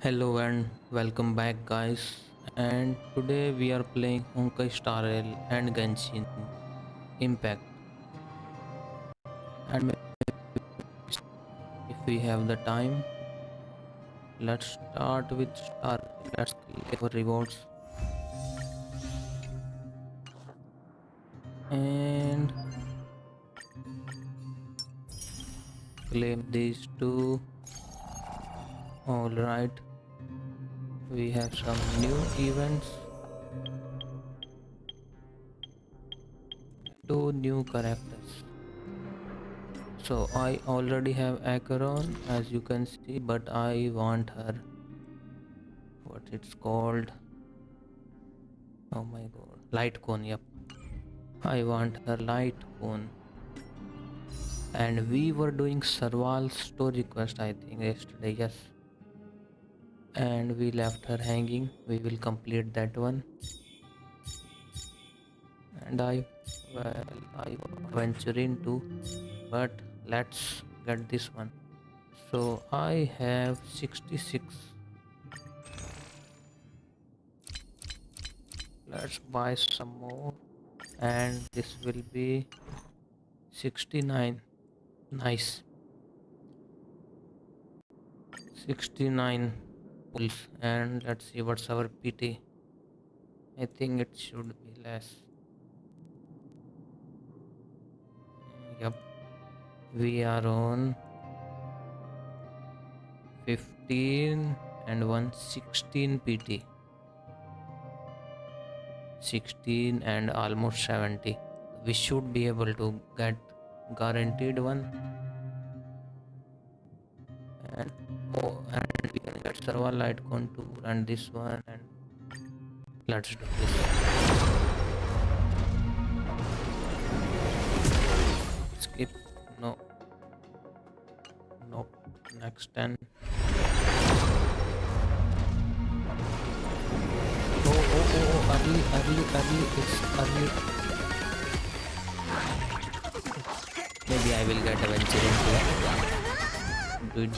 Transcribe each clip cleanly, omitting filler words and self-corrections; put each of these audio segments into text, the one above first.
Hello and welcome back, guys. And today we are playing Honkai Star Rail and Genshin Impact. And if we have the time, let's start with Star. Let's click our rewards and claim these two. All right, we have some new events, two new characters. So I already have Acheron, as you can see, but I want her. What it's called? Oh my god, light cone. Yep, I want her light cone. And we were doing Sarwal story quest, I think, yesterday. Yes, and we left her hanging. We will complete that one. And I venture into, but let's get this one. So I have 66. Let's buy some more, and this will be 69. Nice. 69 pulls. And let's see what's our PT. I think it should be less. Yep, we are on 15 and 116 PT. 16 and almost 70. We should be able to get guaranteed one. And and we can get server light contour and this one, and let's do this. Skip. No. Nope. Next 10. Oh, early, it's early. Maybe I will get adventure into it. Do it.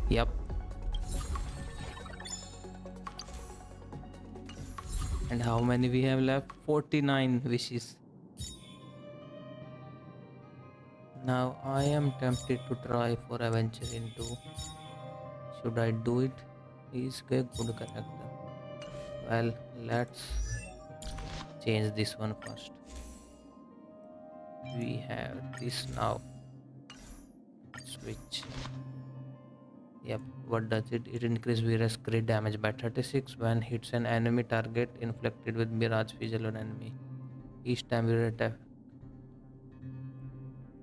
Yep. And how many we have left? 49 wishes. Now I am tempted to try for adventure into. Should I do it? He's a good character. Well, let's change this one first. We have this now. Switch. Yep, what does it? It increases Vira's crit damage by 36 when hits an enemy target inflicted with Mirage Fizzle on enemy. Each time Vira attack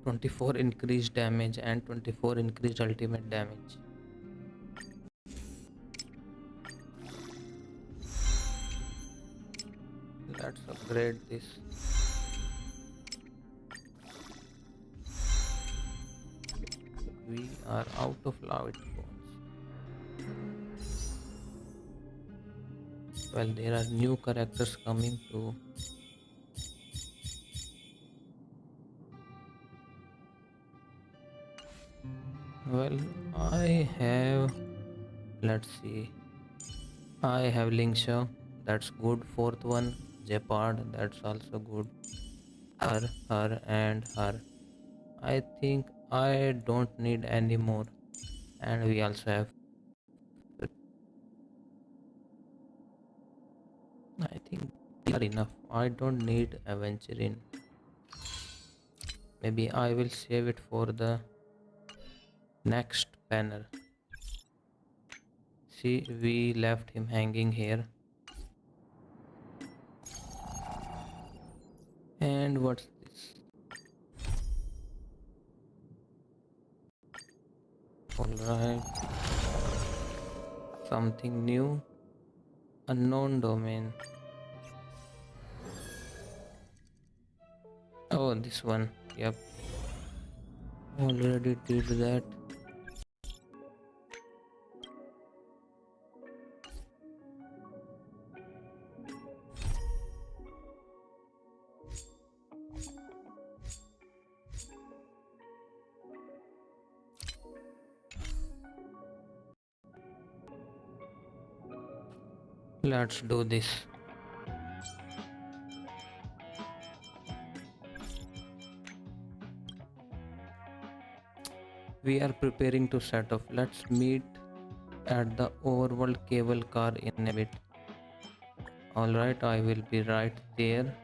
24 increased damage and 24 increased ultimate damage. Let's upgrade this. We are out of light bones. Well, there are new characters coming too. Well, I have. Let's see. I have Lingsha. That's good. Fourth one, Jeopard. That's also good. Her, and her. I think I don't need any more. And we also have. I think they are enough. I don't need Aventurine. Maybe I will save it for the next panel. See, we left him hanging here. And what's this? Alright. Something new. Unknown domain. Oh, this one. Yep. Already did that. Let's do this. We are preparing to set off. Let's meet at the overworld cable car in a bit. Alright, I will be right there.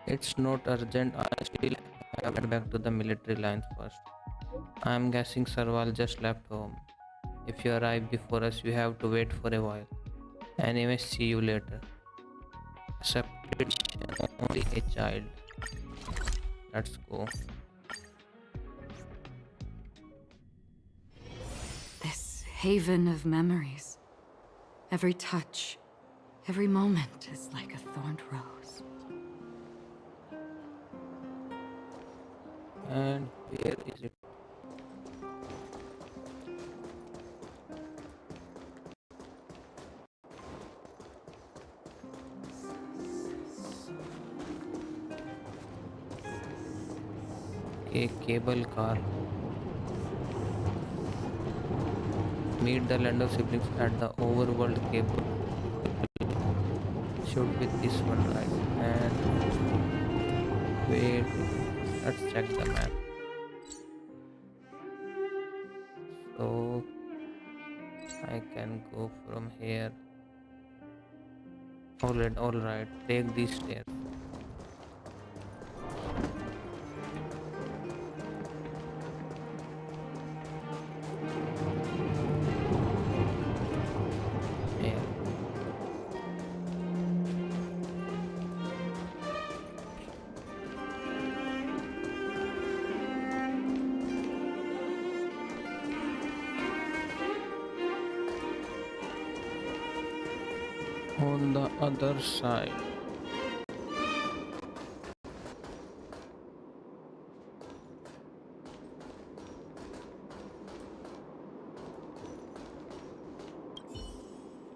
It's not urgent, I still have to get back to the military lines first. I am guessing Sarwal just left home. If you arrive before us, you have to wait for a while. Anyway, see you later. Accepted, only a child. Let's go. This haven of memories. Every touch, every moment is like a thorned rose. And where is it? Okay, cable car. Meet the Lando siblings at the overworld cable. Should be this one, right? And wait, let's check the map. So I can go from here. Alright, take these stairs. Yeah. On the other side.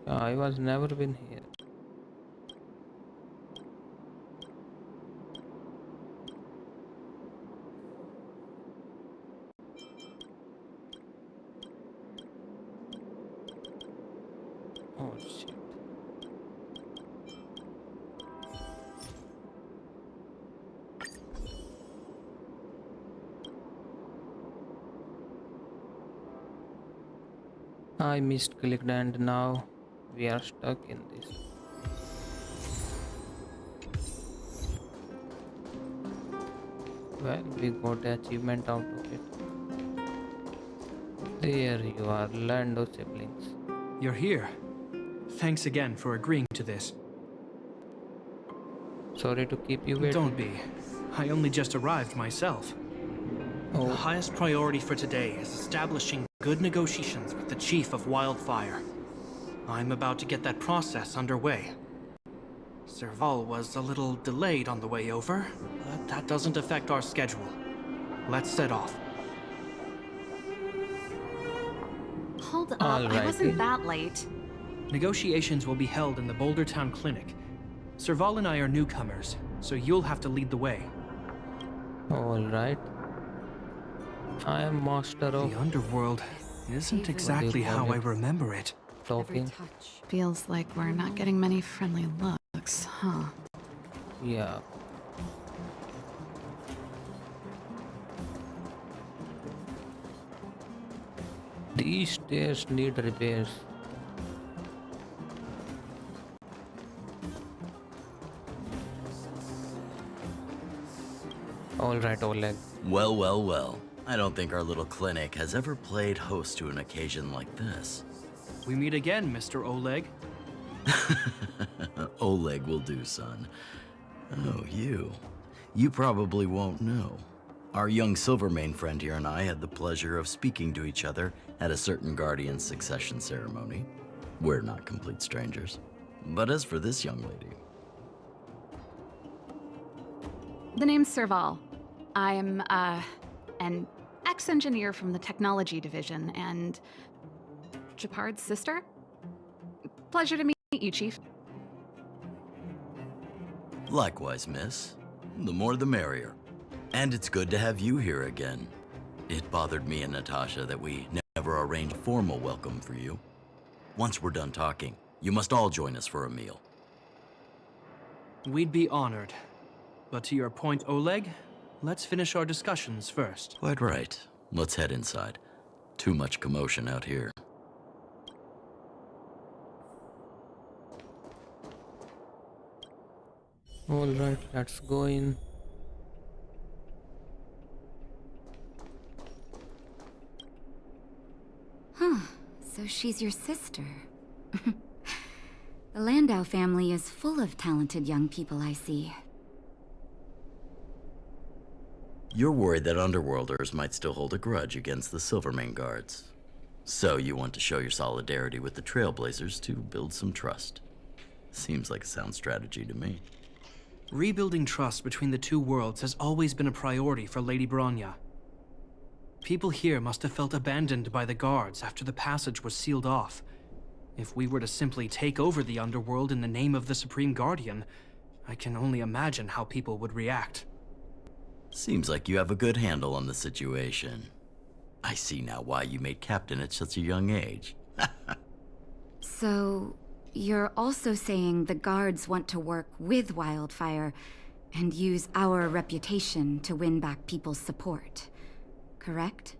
I was never been here. Oh shit. I misclicked and now we are stuck in this. Well, we got the achievement out of it. There you are, Lando siblings. You're here. Thanks again for agreeing to this. Sorry to keep you waiting. Don't be. I only just arrived myself. The Oh, highest priority for today is establishing good negotiations with the Chief of Wildfire. I'm about to get that process underway. Serval was a little delayed on the way over, but that doesn't affect our schedule. Let's set off. Hold up, I Alrighty. wasn't that late. Negotiations will be held in the Boulder Town Clinic. Serval and I are newcomers, so you'll have to lead the way. alright. I am master of The underworld isn't exactly how I remember it. Every talking. touch feels like we're not getting many friendly looks, huh? Yeah. These stairs need repairs. Alright, Oleg. Well, well, well. I don't think our little clinic has ever played host to an occasion like this. We meet again, Mr. Oleg. Oleg will do, son. Oh, you. You probably won't know. Our young Silvermane friend here and I had the pleasure of speaking to each other at a certain Guardian succession ceremony. We're not complete strangers. But as for this young lady... The name's Serval. I'm, an ex-engineer from the technology division and Japard's sister. Pleasure to meet you, Chief. Likewise, miss. The more the merrier. And it's good to have you here again. It bothered me and Natasha that we never arranged a formal welcome for you. Once we're done talking, you must all join us for a meal. We'd be honored. But to your point, Oleg, let's finish our discussions first. Quite right. Let's head inside. Too much commotion out here. Alright, let's go in. Huh, so she's your sister. The Landau family is full of talented young people, I see. You're worried that Underworlders might still hold a grudge against the Silvermane guards. So you want to show your solidarity with the Trailblazers to build some trust. Seems like a sound strategy to me. Rebuilding trust between the two worlds has always been a priority for Lady Bronya. People here must have felt abandoned by the guards after the passage was sealed off. If we were to simply take over the Underworld in the name of the Supreme Guardian, I can only imagine how people would react. Seems like you have a good handle on the situation. I see now why you made captain at such a young age. So, you're also saying the guards want to work with Wildfire and use our reputation to win back people's support, correct?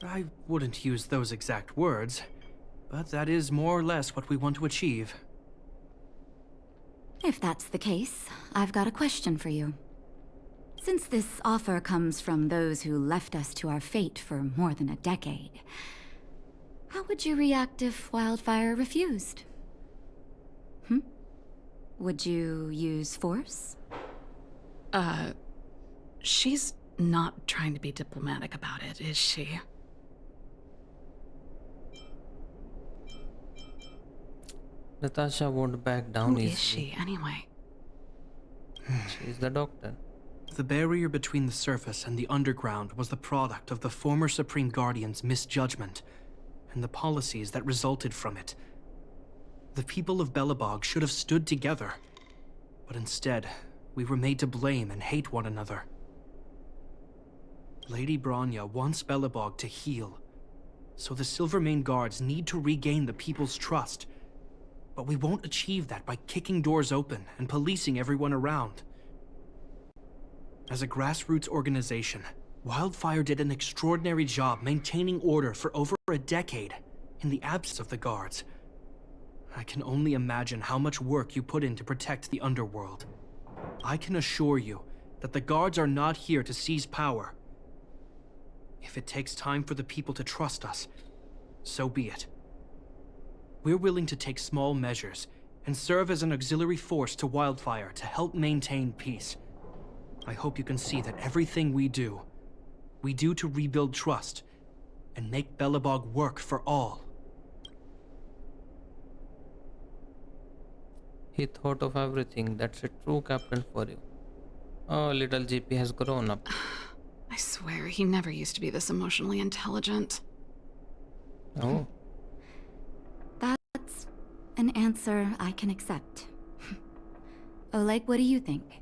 I wouldn't use those exact words, but that is more or less what we want to achieve. If that's the case, I've got a question for you. Since this offer comes from those who left us to our fate for more than a decade, how would you react if Wildfire refused? Would you use force? She's not trying to be diplomatic about it, is she? Natasha won't back down Who easily. is she, anyway? She's the doctor. The barrier between the surface and the underground was the product of the former Supreme Guardian's misjudgment and the policies that resulted from it. The people of Belobog should have stood together, but instead, we were made to blame and hate one another. Lady Bronya wants Belobog to heal, so the Silvermane guards need to regain the people's trust. But we won't achieve that by kicking doors open and policing everyone around. As a grassroots organization, Wildfire did an extraordinary job maintaining order for over a decade in the absence of the guards. I can only imagine how much work you put in to protect the underworld. I can assure you that the guards are not here to seize power. If it takes time for the people to trust us, so be it. We're willing to take small measures and serve as an auxiliary force to Wildfire to help maintain peace. I hope you can see that everything we do to rebuild trust and make Belobog work for all. He thought of everything. That's a true captain for you. Oh, little GP has grown up. I swear, he never used to be this emotionally intelligent. Oh, That's an answer I can accept. Oleg, what do you think?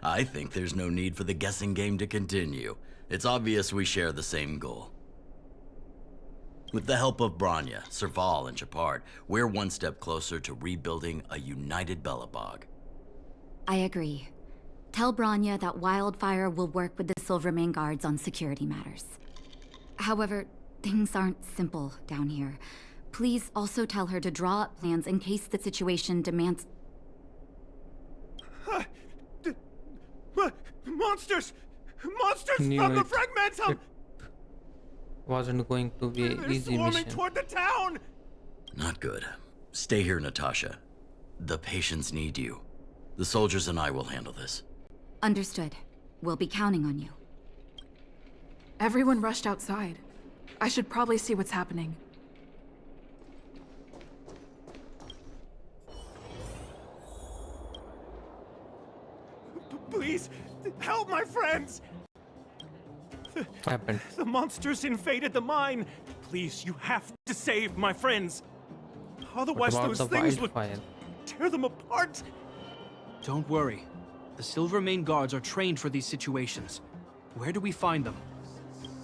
I think there's no need for the guessing game to continue. It's obvious we share the same goal. With the help of Bronya, Serval, and Shepard, we're one step closer to rebuilding a united Belobog. I agree. Tell Bronya that Wildfire will work with the Silvermane guards on security matters. However, things aren't simple down here. Please also tell her to draw up plans in case the situation demands... Monsters! Monsters Knew from the it. Fragmentum! wasn't going to be an They're easy swarming mission. toward the town! Not good. Stay here, Natasha. The patients need you. The soldiers and I will handle this. Understood. We'll be counting on you. Everyone rushed outside. I should probably see what's happening. Please, help my friends! Happened. The monsters invaded the mine! Please, you have to save my friends! What Otherwise about those the things would wildfire? tear them apart! Don't worry. The Silvermane guards are trained for these situations. Where do we find them?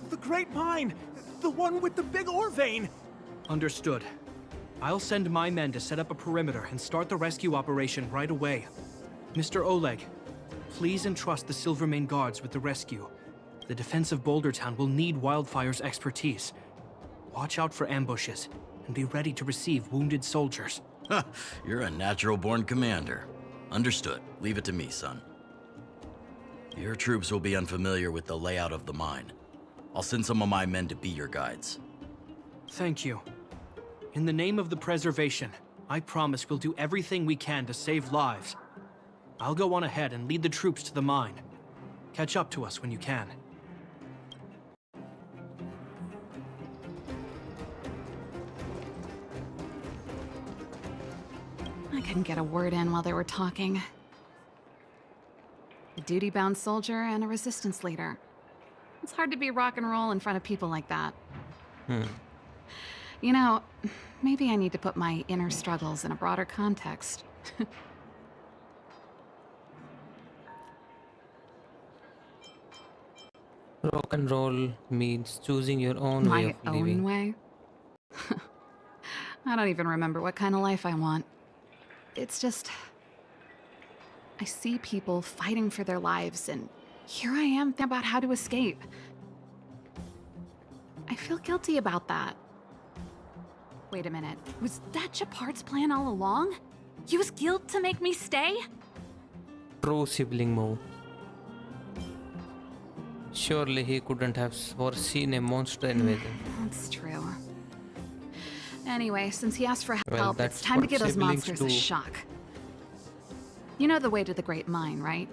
The Great Mine! The one with the big ore vein! Understood. I'll send my men to set up a perimeter and start the rescue operation right away. Mr. Oleg, please entrust the Silvermane Guards with the rescue. The defense of Boulder Town will need Wildfire's expertise. Watch out for ambushes, and be ready to receive wounded soldiers. You're a natural-born commander. Understood. Leave it to me, son. Your troops will be unfamiliar with the layout of the mine. I'll send some of my men to be your guides. Thank you. In the name of the preservation, I promise we'll do everything we can to save lives. I'll go on ahead and lead the troops to the mine. Catch up to us when you can. I couldn't get a word in while they were talking. A duty-bound soldier and a resistance leader. It's hard to be rock and roll in front of people like that. You know, maybe I need to put my inner struggles in a broader context. Rock and roll means choosing your own way My of own living. way? I don't even remember what kind of life I want. It's just... I see people fighting for their lives, and here I am thinking about how to escape. I feel guilty about that. Wait a minute. Was that Japard's plan all along? Use guilt to make me stay? True sibling move. Surely he couldn't have foreseen a monster invasion. That's true. Anyway, since he asked for Well, help, it's that's time to what give those siblings monsters a do. shock. You know the way to the Great Mine, right?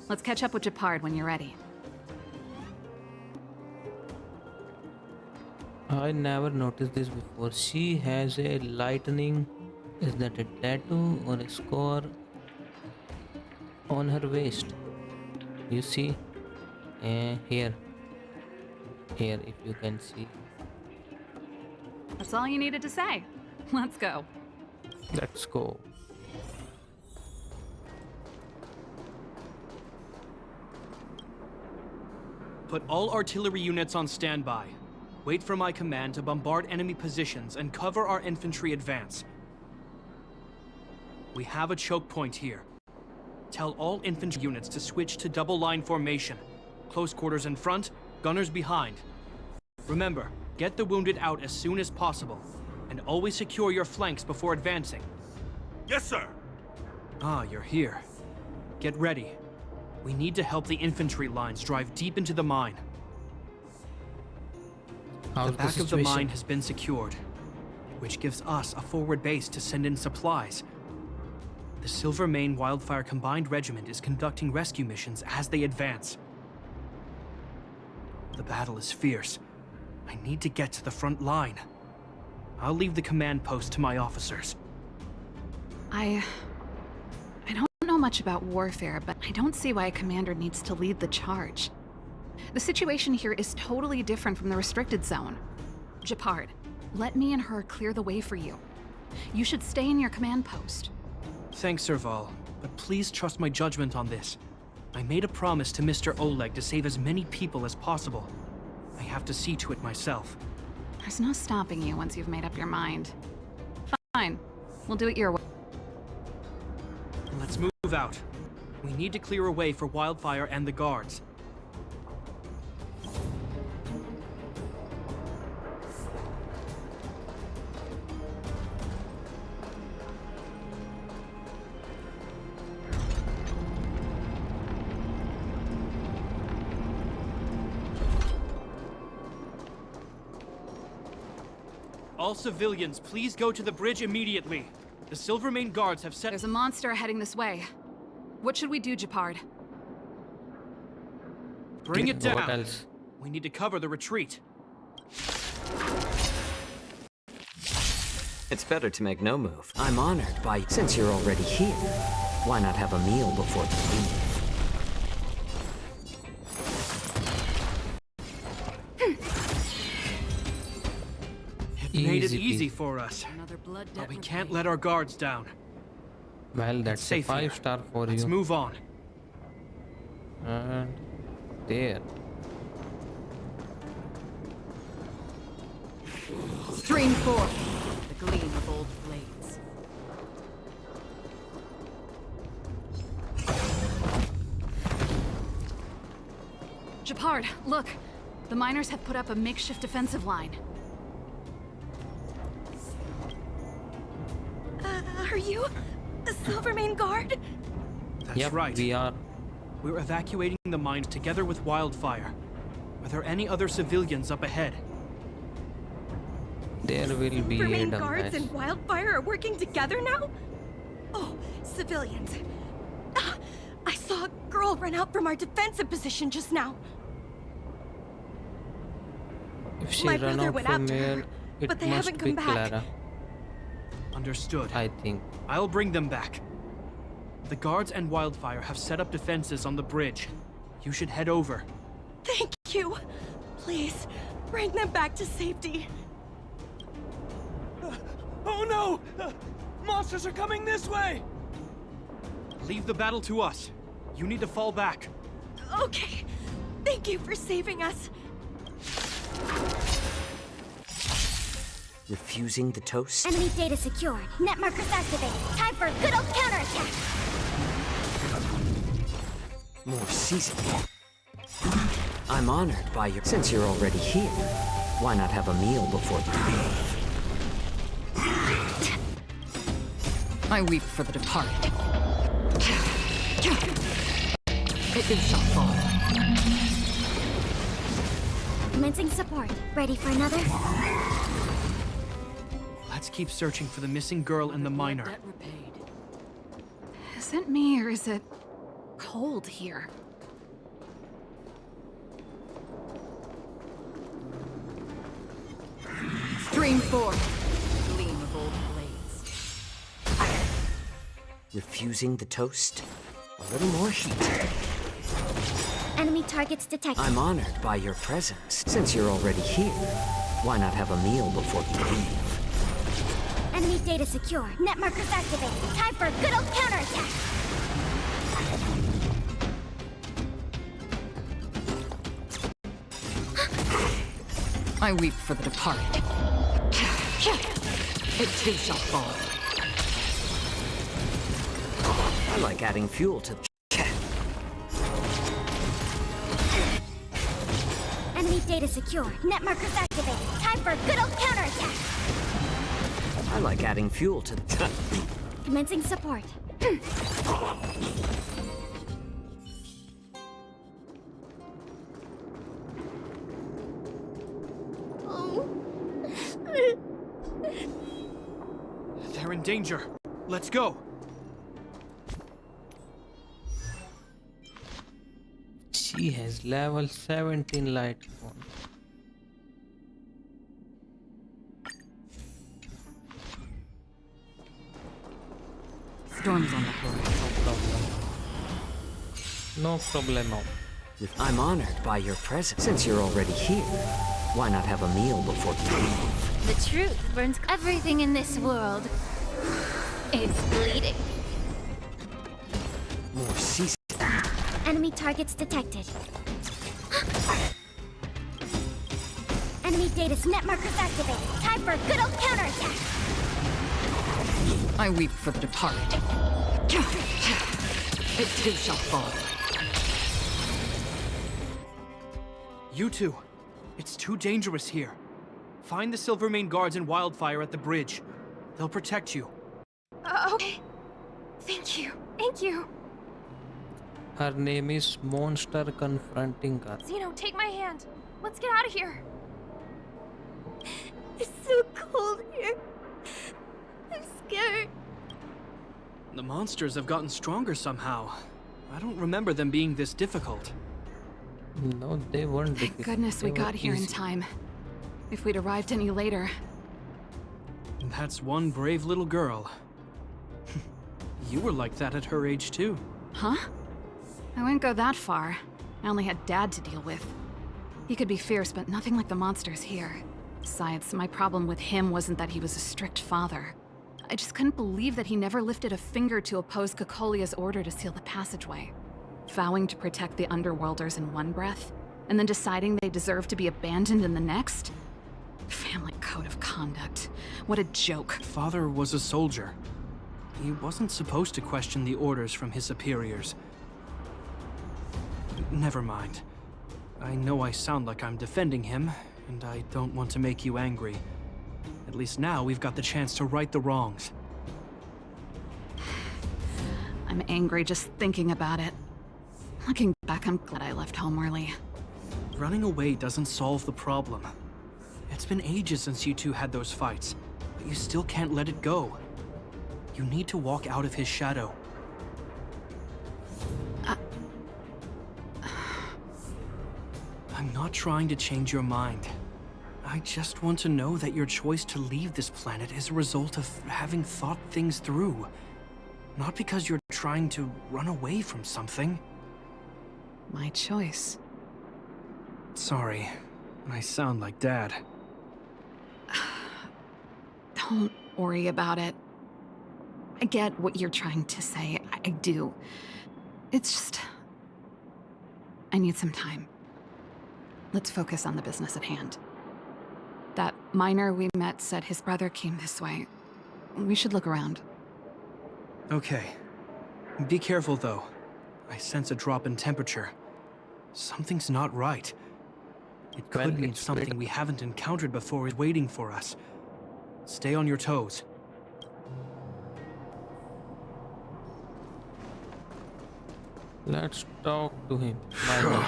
Let's catch up with Japard when you're ready. I never noticed this before. She has a lightning. Is that a tattoo or a score on her waist? You see? Here. Here, if you can see. That's all you needed to say. Let's go. Let's go. Put all artillery units on standby. Wait for my command to bombard enemy positions and cover our infantry advance. We have a choke point here. Tell all infantry units to switch to double line formation. Close quarters in front, gunners behind. Remember, get the wounded out as soon as possible, and always secure your flanks before advancing. Yes, sir! Ah, you're here. Get ready. We need to help the infantry lines drive deep into the mine. How's The back of the situation? mine has been secured, which gives us a forward base to send in supplies. The Silvermane Wildfire Combined Regiment is conducting rescue missions as they advance. The battle is fierce. I need to get to the front line. I'll leave the command post to my officers. I don't know much about warfare, but I don't see why a commander needs to lead the charge. The situation here is totally different from the restricted zone. Japard, let me and her clear the way for you. You should stay in your command post. Thanks, Serval, but please trust my judgment on this. I made a promise to Mr. Oleg to save as many people as possible. I have to see to it myself. There's no stopping you once you've made up your mind. Fine. We'll do it your way. Let's move out. We need to clear a way for Wildfire and the guards. All civilians, please go to the bridge immediately. The Silvermane Guards have set... There's a monster heading this way. What should we do, Japard? Bring it down. What else? We need to cover the retreat. It's better to make no move. I'm honored by... Since you're already here, why not have a meal before you leave? Made it Easy easy peasy. for us. Another blood But we can't let our guards down. Well, that's a safe here. 5-star for Let's you. move on. And there. Stream forth the gleam of old blades. Japard, look! The miners have put up a makeshift defensive line. Are you a Silvermane guard? That's Yep, right. we are. We're evacuating the mines together with Wildfire. Are there any other civilians up ahead? There will be Silvermane a guards mess. and Wildfire are working together now? Oh, civilians. Ah, I saw a girl run out from our defensive position just now. If she My run brother out went from after her, here, it but they must haven't be come back. Clara, Understood. I think. I'll bring them back. The guards and Wildfire have set up defenses on the bridge. You should head over. Thank you. Please, bring them back to safety. Oh no! Monsters are coming this way! Leave the battle to us. You need to fall back. Okay. Thank you for saving us. Refusing the toast? Enemy data secured. Net markers activated. Time for a good old counterattack. More seasoned. I'm honored by your... Since you're already here, why not have a meal before you leave? I weep for the departed. It shall fall. Commencing support. Ready for another? Let's keep searching for the missing girl and the miner. Debt repaid. Is it me or is it cold here? Stream forth the gleam of old blades. Refusing the toast? A little more heat. Enemy targets detected. I'm honored by your presence. Since you're already here, why not have a meal before you leave? Enemy data secure. Net markers activated. Time for a good old counterattack. I weep for the departed. It too shall fall. I like adding fuel to... Enemy data secure. Net markers activated. Time for a good old counterattack. I like adding fuel to... Commencing support. They're in danger. Let's go. She has level 17 light phone. Storms on the horizon. No problemo. I'm honored by your presence. Since you're already here, why not have a meal before you leave? The truth burns everything in this world. It's bleeding. More seasoned. Enemy targets detected. Enemy data's net markers activated. Time for a good old counterattack. I weep for the departed. It too shall fall. You two. It's too dangerous here. Find the Silvermane guards and Wildfire at the bridge. They'll protect you. Okay. Thank you. Thank you. Her name is Monster Confronting Her. Zeno, take my hand. Let's get out of here. It's so cold here. I'm scared. The monsters have gotten stronger somehow. I don't remember them being this difficult. No, they weren't Thank difficult. goodness we They were got here in easy. time. If we'd arrived any later... That's one brave little girl. You were like that at her age too. Huh? I wouldn't go that far. I only had Dad to deal with. He could be fierce, but nothing like the monsters here. Besides, my problem with him wasn't that he was a strict father. I just couldn't believe that he never lifted a finger to oppose Cocolia's order to seal the passageway. Vowing to protect the Underworlders in one breath, and then deciding they deserve to be abandoned in the next? Family code. code of conduct. What a joke. Father was a soldier. He wasn't supposed to question the orders from his superiors. Never mind. I know I sound like I'm defending him, and I don't want to make you angry. At least now we've got the chance to right the wrongs. I'm angry just thinking about it. Looking back, I'm glad I left home early. Running away doesn't solve the problem. It's been ages since you two had those fights, but you still can't let it go. You need to walk out of his shadow. I'm not trying to change your mind. I just want to know that your choice to leave this planet is a result of having thought things through. Not because you're trying to run away from something. My choice. Sorry, I sound like Dad. Don't worry about it. I get what you're trying to say. I do. It's just... I need some time. Let's focus on the business at hand. That miner we met said his brother came this way. We should look around. Okay. Be careful, though. I sense a drop in temperature. Something's not right. It could mean something we haven't encountered before is waiting for us. Stay on your toes. Let's talk to him. Miner.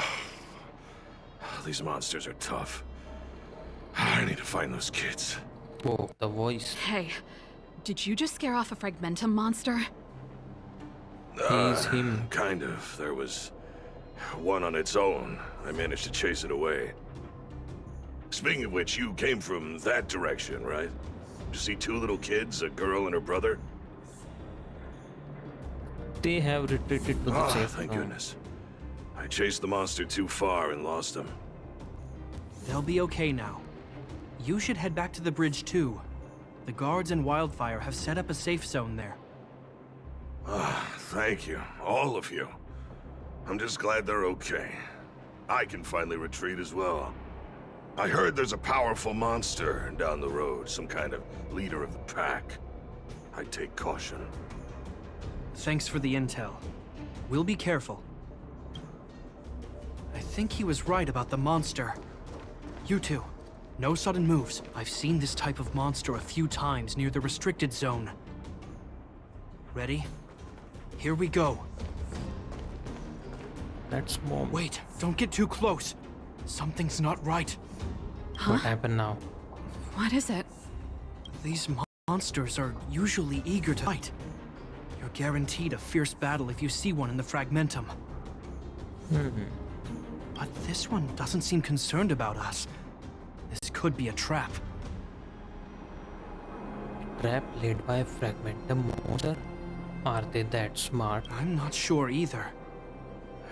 These monsters are tough. I need to find those kids. Whoa, the voice. Hey, did you just scare off a Fragmentum monster? He's him. Kind of. There was one on its own. I managed to chase it away. Speaking of which, you came from that direction, right? You see two little kids, a girl and her brother? They have retreated to the safe thank zone. goodness. I chased the monster too far and lost him. They'll be okay now. You should head back to the bridge, too. The guards and Wildfire have set up a safe zone there. Thank you, all of you. I'm just glad they're okay. I can finally retreat as well. I heard there's a powerful monster down the road, some kind of leader of the pack. I take caution. Thanks for the intel. We'll be careful. I think he was right about the monster. You two, no sudden moves. I've seen this type of monster a few times near the restricted zone. Ready? Here we go. Let's move. Wait, don't get too close. Something's not right. What happened now? What is it? These monsters are usually eager to fight. You're guaranteed a fierce battle if you see one in the Fragmentum. But this one doesn't seem concerned about us. This could be a trap. Trap led by Fragmentum monster? Are they that smart? I'm not sure either.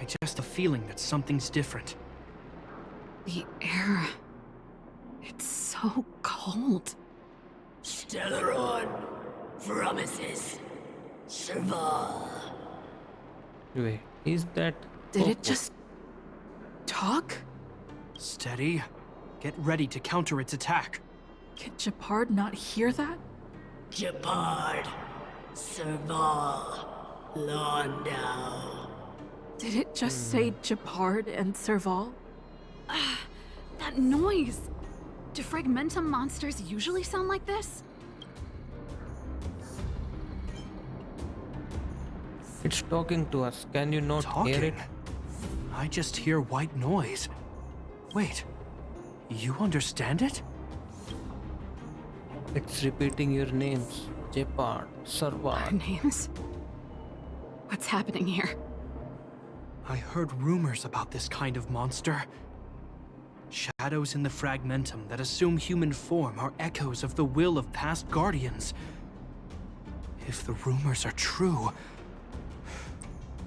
I just have a feeling that something's different. The air... It's so cold. Stellaron promises Serval. Wait, is that... Did it just... talk? Steady. Get ready to counter its attack. Can Gepard not hear that? Gepard, Serval, Londo. Did it just say Gepard and Serval? That noise! Do Fragmentum monsters usually sound like this? It's talking to us. Can you not hear it? Talking? I just hear white noise. Wait, you understand it? It's repeating your names. Gepard, Our Serval. names? What's happening here? I heard rumors about this kind of monster. Shadows in the Fragmentum that assume human form are echoes of the will of past guardians. If the rumors are true,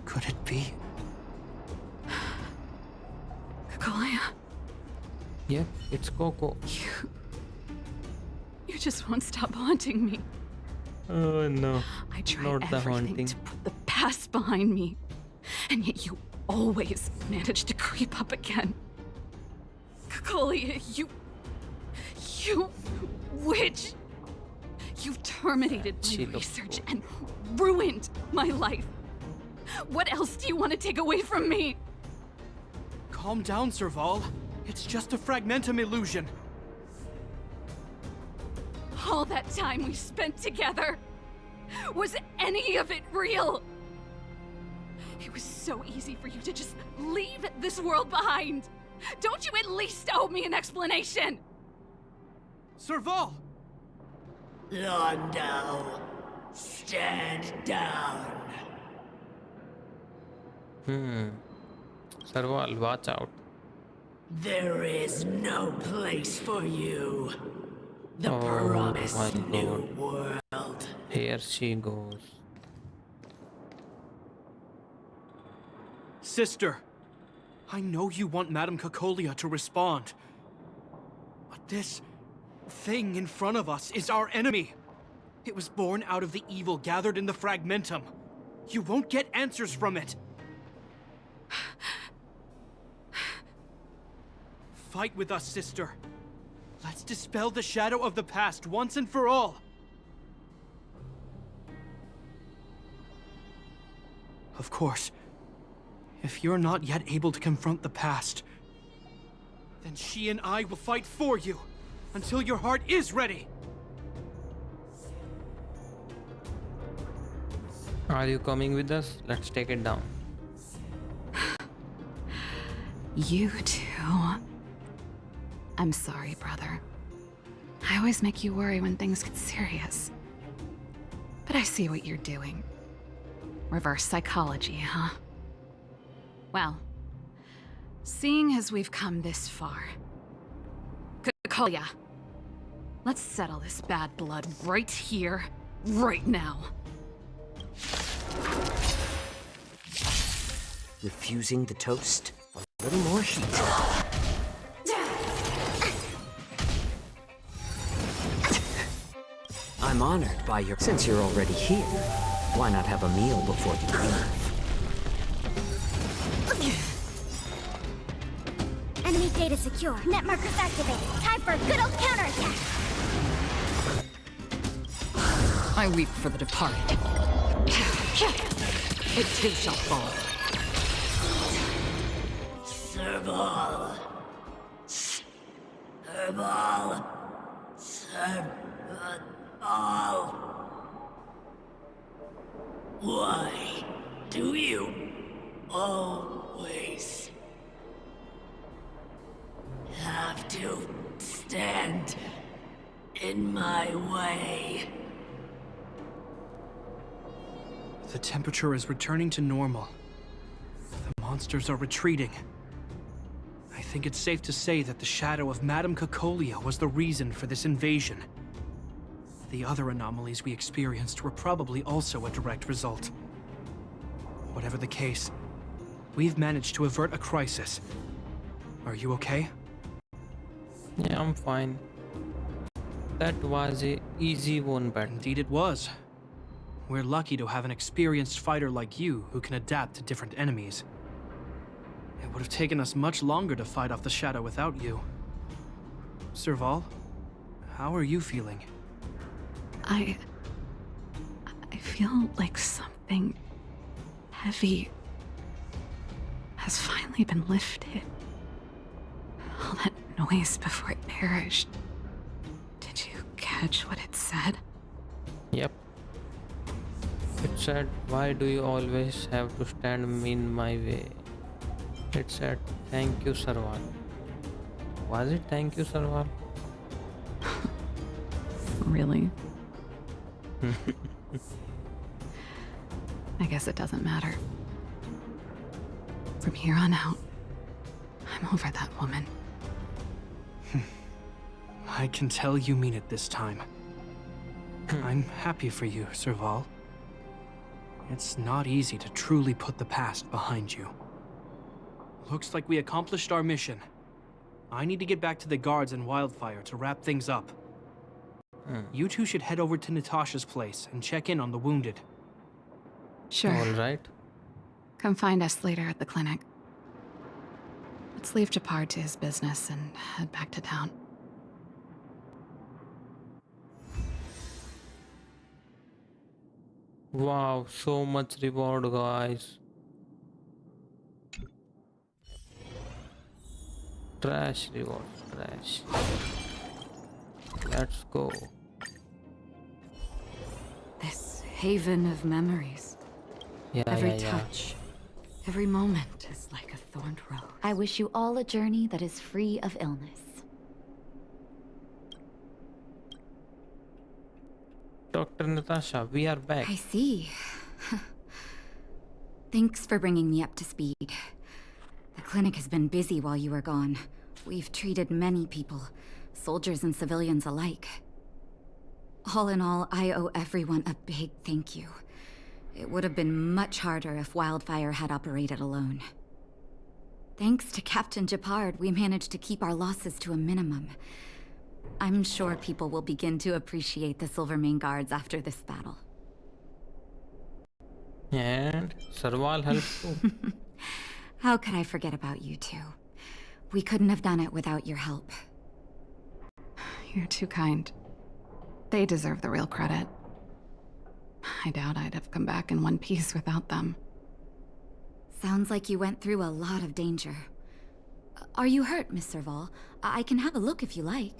could it be? Kaguya, Yep, it's Coco. you just won't stop haunting me. Oh no. I tried Not the everything haunting. to put the past behind me, and yet you always manage to creep up again. Kaguya, you... witch! You've terminated my She looks research cool. and ruined my life. What else do you want to take away from me? Calm down, Serval. It's just a fragmentum illusion. All that time we spent together, was any of it real? It was so easy for you to just leave this world behind. Don't you at least owe me an explanation? Serval! Londo, stand down. Sarval, watch out. There is no place for you. The Oh promised my new God. world. Here she goes. Sister, I know you want Madame Cacolia to respond. But this thing in front of us is our enemy. It was born out of the evil gathered in the fragmentum. You won't get answers from it. Fight with us, sister. Let's dispel the shadow of the past once and for all. Of course, if you're not yet able to confront the past, then she and I will fight for you until your heart is ready. Are you coming with us? Let's take it down. You too. I'm sorry, brother. I always make you worry when things get serious. But I see what you're doing. Reverse psychology, huh? Well, seeing as we've come this far, Cacolia, let's settle this bad blood right here, right now. Refusing the toast? A little more heat. I'm honored by your... Since you're already here, why not have a meal before you leave? Enemy data secure. Net markers activated. Time for a good old counterattack. I weep for the departed. It too shall fall. Serval. Serval. Serval. Why do you always have to stand in my way? The temperature is returning to normal. The monsters are retreating. I think it's safe to say that the shadow of Madame Cacolia was the reason for this invasion. The other anomalies we experienced were probably also a direct result. Whatever the case, we've managed to avert a crisis. Are you okay? Yeah, I'm fine. That was a easy one battle. Indeed it was. We're lucky to have an experienced fighter like you who can adapt to different enemies. It would have taken us much longer to fight off the shadow without you. Serval, how are you feeling? I feel like something heavy has finally been lifted. All that noise before it perished. Did you catch what it said? Yep. It said, why do you always have to stand in my way? It said, thank you, Sarval. Was it thank you, Sarval? Really? I guess it doesn't matter. From here on out, I'm over that woman. I can tell you mean it this time. I'm happy for you, Serval. It's not easy to truly put the past behind you. Looks like we accomplished our mission. I need to get back to the guards and Wildfire to wrap things up. You two should head over to Natasha's place and check in on the wounded. Sure. All right. Come find us later at the clinic. Let's leave Japar to his business and head back to town. Wow, so much reward, guys. Trash reward, trash. Let's go. This haven of memories. Yeah, Every yeah, yeah. touch, every moment is like a thorned rose. I wish you all a journey that is free of illness. Dr. Natasha, we are back. I see. Thanks for bringing me up to speed. The clinic has been busy while you were gone. We've treated many people, soldiers and civilians alike. All in all, I owe everyone a big thank you. It would have been much harder if Wildfire had operated alone. Thanks to Captain Japard, we managed to keep our losses to a minimum. I'm sure people will begin to appreciate the Silvermane Guards after this battle. And Sarwal helps too. How could I forget about you two? We couldn't have done it without your help. You're too kind. They deserve the real credit. I doubt I'd have come back in one piece without them. Sounds like you went through a lot of danger. Are you hurt, Miss Serval? I can have a look if you like.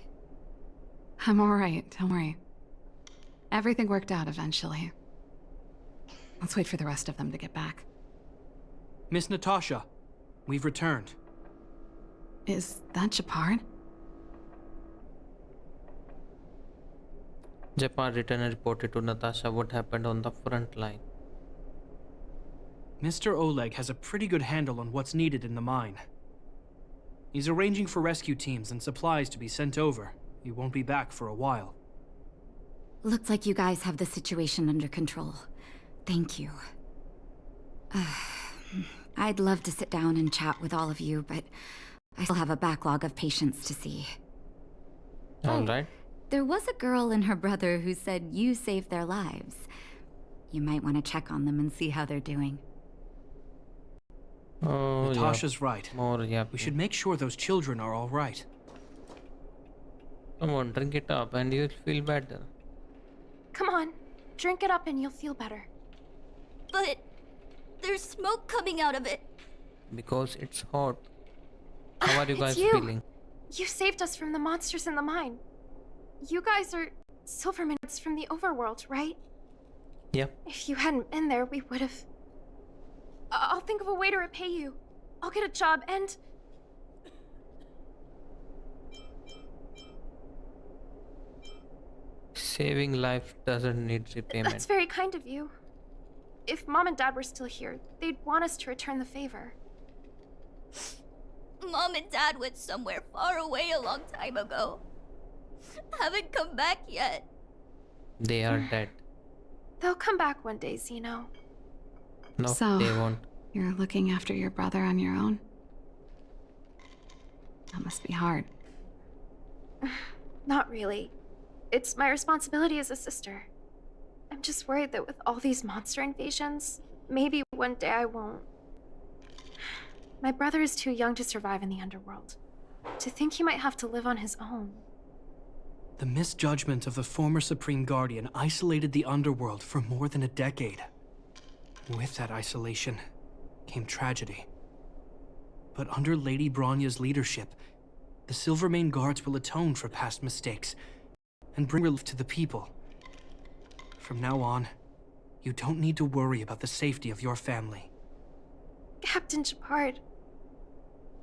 I'm alright, don't worry. Everything worked out eventually. Let's wait for the rest of them to get back. Miss Natasha, we've returned. Is that Japard? Japard returned and reported to Natasha what happened on the front line. Mr. Oleg has a pretty good handle on what's needed in the mine. He's arranging for rescue teams and supplies to be sent over. He won't be back for a while. Looks like you guys have the situation under control. Thank you. I'd love to sit down and chat with all of you, but I still have a backlog of patients to see. Alright. There was a girl and her brother who said you saved their lives. You might want to check on them and see how they're doing. Oh, Natasha's right. More, yeah. We should make sure those children are all right. Come on, drink it up and you'll feel better. Come on, drink it up and you'll feel better. But there's smoke coming out of it. Because it's hot. How are you guys you. feeling? You saved us from the monsters in the mine. You guys are Silvermans from the overworld, right? Yep. If you hadn't been there, we would have... I'll think of a way to repay you. I'll get a job and... Saving life doesn't need repayment. That's very kind of you. If Mom and Dad were still here, they'd want us to return the favor. Mom and Dad went somewhere far away a long time ago. Haven't come back yet. They are dead. They'll come back one day, Zeno. No, So- they won't. You're looking after your brother on your own? That must be hard. Not really. It's my responsibility as a sister. I'm just worried that with all these monster invasions, maybe one day I won't. My brother is too young to survive in the underworld. To think he might have to live on his own. The misjudgment of the former Supreme Guardian isolated the underworld for more than a decade. With that isolation came tragedy. But under Lady Bronya's leadership, the Silvermane Guards will atone for past mistakes and bring relief to the people. From now on, you don't need to worry about the safety of your family. Captain Japard,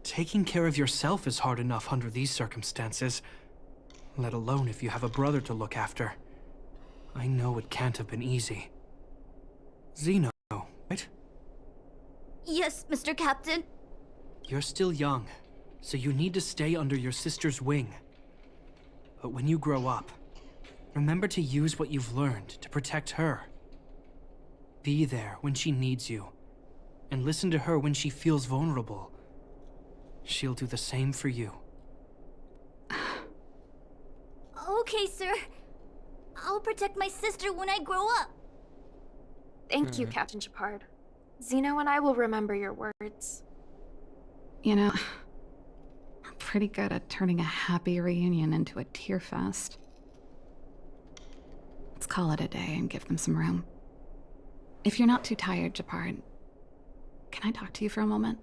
Taking care of yourself is hard enough under these circumstances, let alone if you have a brother to look after. I know it can't have been easy. Zeno, right? Yes, Mr. Captain. You're still young, so you need to stay under your sister's wing. But when you grow up, remember to use what you've learned to protect her. Be there when she needs you, and listen to her when she feels vulnerable. She'll do the same for you. Okay, sir. I'll protect my sister when I grow up. thank you, Captain Japard. Zeno and I will remember your words. You know, I'm pretty good at turning a happy reunion into a tear fest. Let's call it a day and give them some room. If you're not too tired, Japard, can I talk to you for a moment?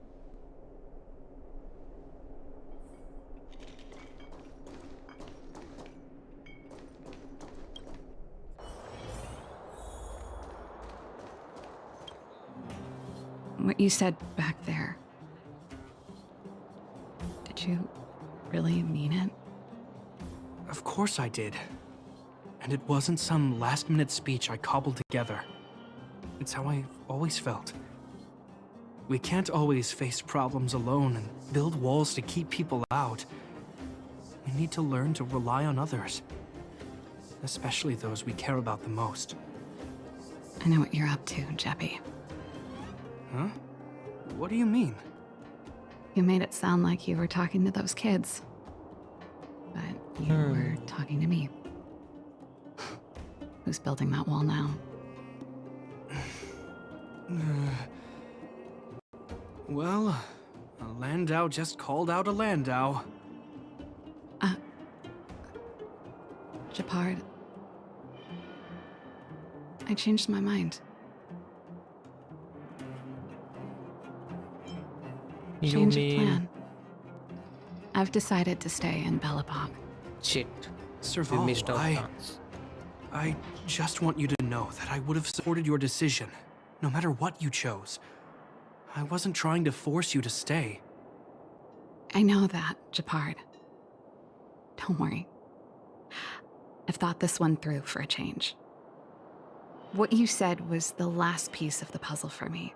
What you said back there, did you really mean it? Of course I did. And it wasn't some last-minute speech I cobbled together. It's how I've always felt. We can't always face problems alone and build walls to keep people out. We need to learn to rely on others. Especially those we care about the most. I know what you're up to, Jeppy. Huh? What do you mean? You made it sound like you were talking to those kids. But you were talking to me. Who's building that wall now? Well, a Landau just called out a Landau. Japard. I changed my mind. Change of plan. I've decided to stay in Belobog. Shit. Serval, We missed our chance. I just want you to know that I would have supported your decision, no matter what you chose. I wasn't trying to force you to stay. I know that, Japard. Don't worry. I've thought this one through for a change. What you said was the last piece of the puzzle for me.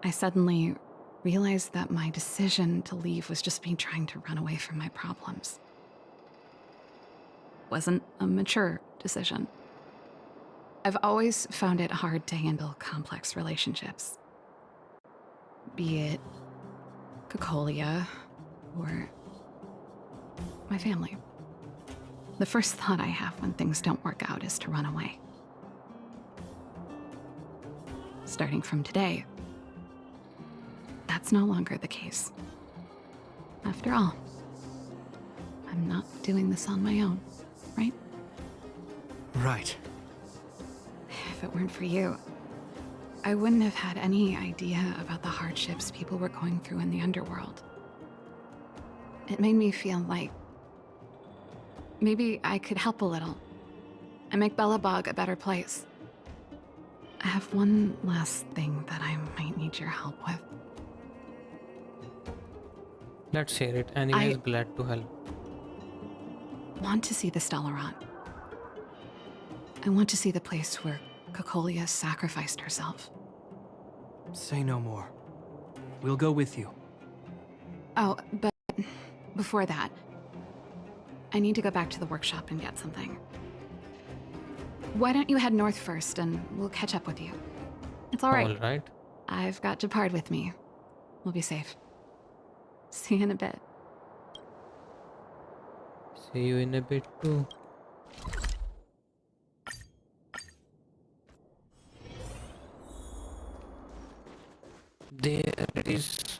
I suddenly realized that my decision to leave was just me trying to run away from my problems. Wasn't a mature decision. I've always found it hard to handle complex relationships. Be it Cocolia or my family. The first thought I have when things don't work out is to run away. Starting from today, that's no longer the case. After all, I'm not doing this on my own, right? Right. If it weren't for you, I wouldn't have had any idea about the hardships people were going through in the underworld. It made me feel like maybe I could help a little and make Belobog a better place. I have one last thing that I might need your help with. Let's hear it. Anyways, glad to help. Want to see the Stellaron. I want to see the place where Cocolia sacrificed herself. Say no more. We'll go with you. Oh, but before that, I need to go back to the workshop and get something. Why don't you head north first and we'll catch up with you? It's all right. All right. I've got Japard with me. We'll be safe. See you in a bit. See you in a bit too. There is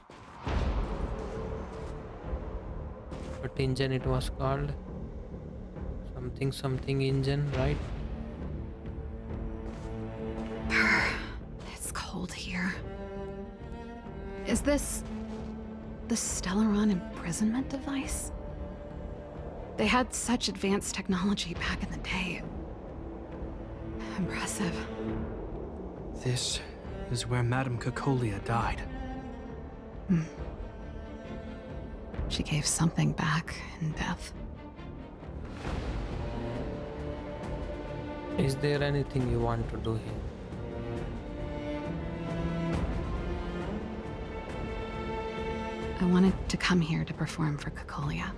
what engine it was called? Something engine, right? It's cold here. Is this the Stellaron imprisonment device? They had such advanced technology back in the day. Impressive. This is where Madame Cocolia died. She gave something back in death. Is there anything you want to do here? I wanted to come here to perform for Cocolia.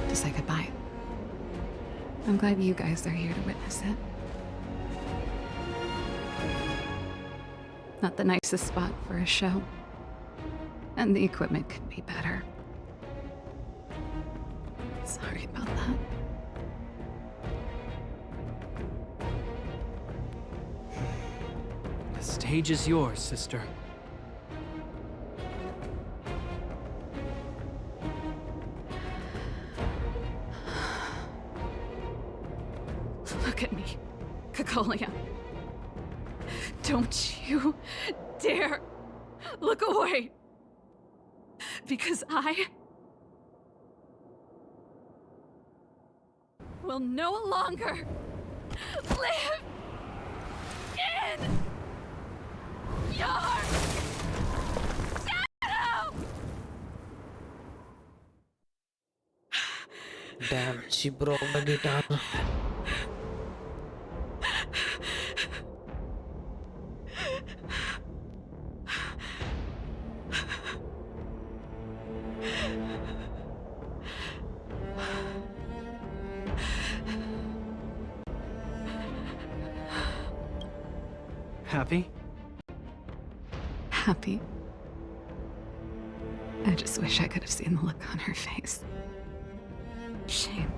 To say goodbye. I'm glad you guys are here to witness it. Not the nicest spot for a show. And the equipment could be better. Sorry about that. The stage is yours, sister. Look at me, Cocolia. Don't you dare look away. Because I will no longer live in your shadow! Damn, she broke the guitar. Happy? Happy. I just wish I could have seen the look on her face. Shame.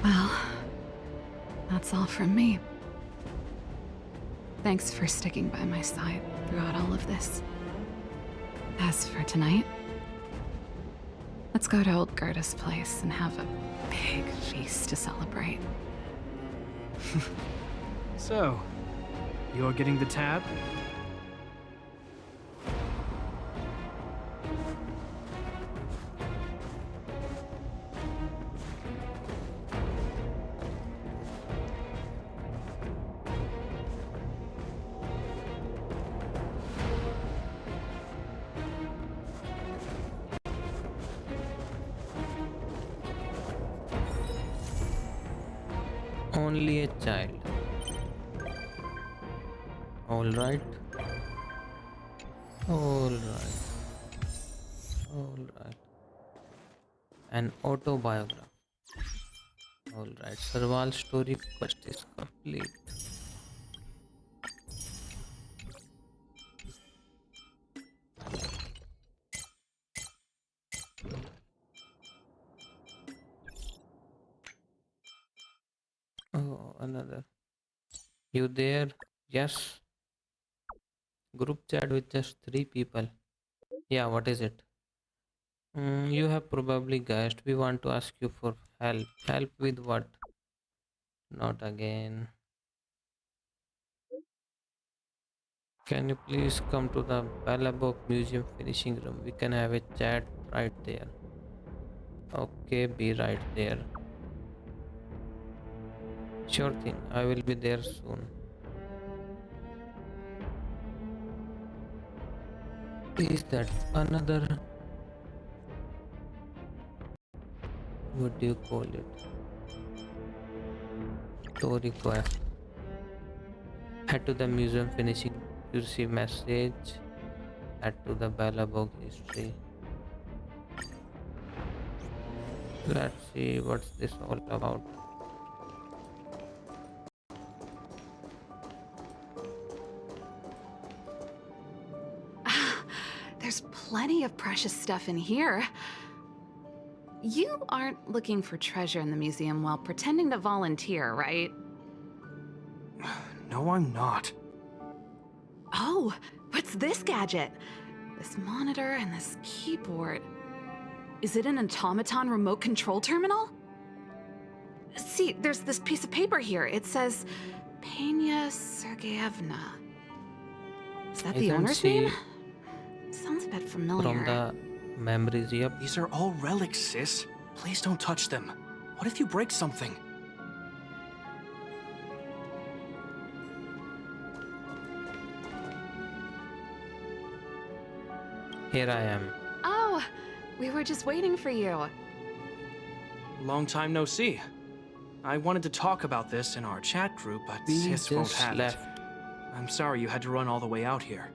Well, that's all from me. Thanks for sticking by my side throughout all of this. As for tonight, let's go to old Gerda's place and have a big feast to celebrate. So, you're getting the tab? Only a child. Alright. Alright. Alright. An autobiography. Alright. Serval's story quest is complete. Oh, another. You there? Yes. Group chat with just 3 people. Yeah, what is it? You have probably guessed. We want to ask you for help. Help with what? Not again. Can you please come to the Balabok Museum finishing room? We can have a chat right there. Okay, be right there. Sure thing, I will be there soon. Is that another? What do you call it? Story quest. Head to the museum finishing. You receive message. Add to the Balabog history. Let's see what's this all about. There's plenty of precious stuff in here. You aren't looking for treasure in the museum while pretending to volunteer, right? No, I'm not. Oh, what's this gadget? This monitor and this keyboard. Is it an automaton remote control terminal? See, there's this piece of paper here. It says Pena Sergeyevna. Is that the Isn't owner's she name? Sounds a bit familiar. from the memories? Yep. These are all relics, sis. Please don't touch them. What if you break something? Here I am. Oh, we were just waiting for you. Long time no see. I wanted to talk about this in our chat group, but We sis won't just have left. it. I'm sorry you had to run all the way out here.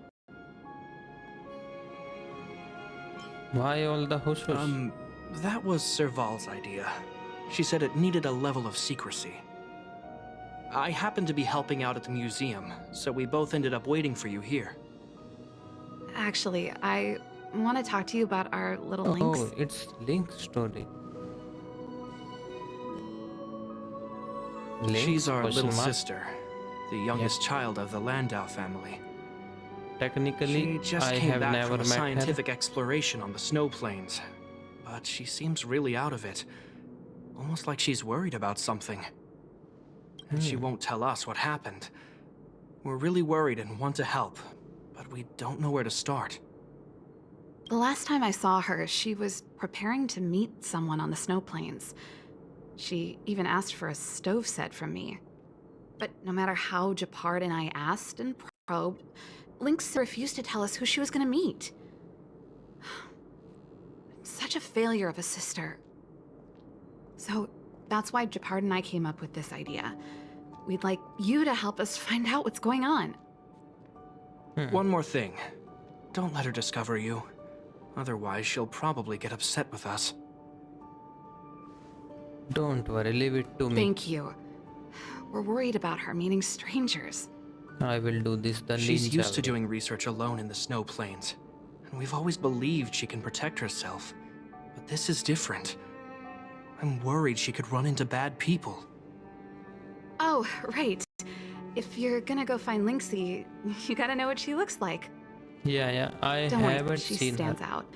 Why all the hush hush? That was Serval's idea. She said it needed a level of secrecy. I happened to be helping out at the museum, so we both ended up waiting for you here. Actually, I want to talk to you about our little links. Oh, it's Link's story. Link? She's our Question little mark? sister, the youngest child of the Landau family. Technically, She just I came have back never from a met scientific exploration on the snow plains, but she seems really out of it. Almost like she's worried about something. And she won't tell us what happened. We're really worried and want to help, but we don't know where to start. The last time I saw her, she was preparing to meet someone on the snow plains. She even asked for a stove set from me. But no matter how Gepard and I asked and probed, Lynx refused to tell us who she was going to meet. Such a failure of a sister. So that's why Gepard and I came up with this idea. We'd like you to help us find out what's going on. One more thing. Don't let her discover you. Otherwise, she'll probably get upset with us. Don't worry, leave it to me. Thank you. We're worried about her meeting strangers. I will do this the She's ninja used to way. doing research alone in the snow plains. And we've always believed she can protect herself. But this is different. I'm worried she could run into bad people. Oh, right. If you're gonna go find Lynxie, you gotta know what she looks like. Yeah, I Don't worry, haven't she seen stands her. out.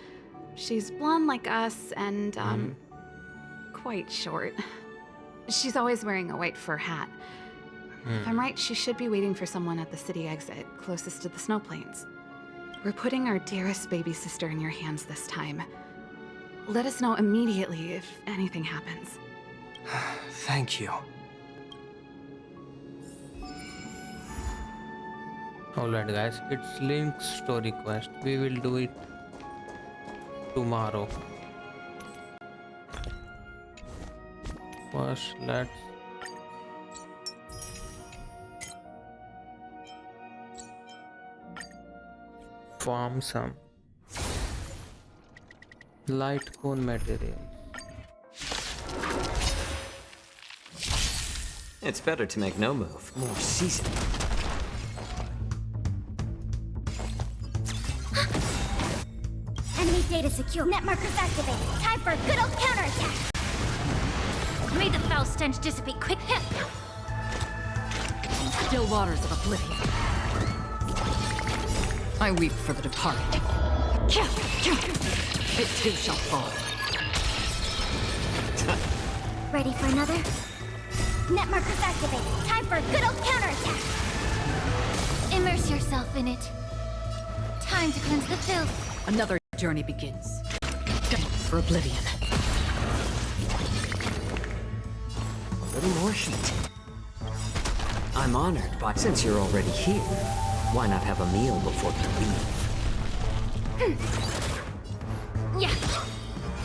She's blonde like us and, quite short. She's always wearing a white fur hat. If I'm right, she should be waiting for someone at the city exit, closest to the snow plains. We're putting our dearest baby sister in your hands this time. Let us know immediately if anything happens. Thank you. Alright guys, it's Link's story quest. We will do it tomorrow. First, let's farm some light cone material. It's better to make no move. More seasoning. Enemy data secure. Net markers activated. Time for a good old counterattack. May the foul stench dissipate quick. Still waters of oblivion. I weep for the departed. It too shall fall. Ready for another? Net markers activated. Time for a good old counterattack. Immerse yourself in it. Time to cleanse the filth. Another journey begins. For oblivion. A little more heat. I'm honored, but since you're already here, why not have a meal before you leave? Yeah.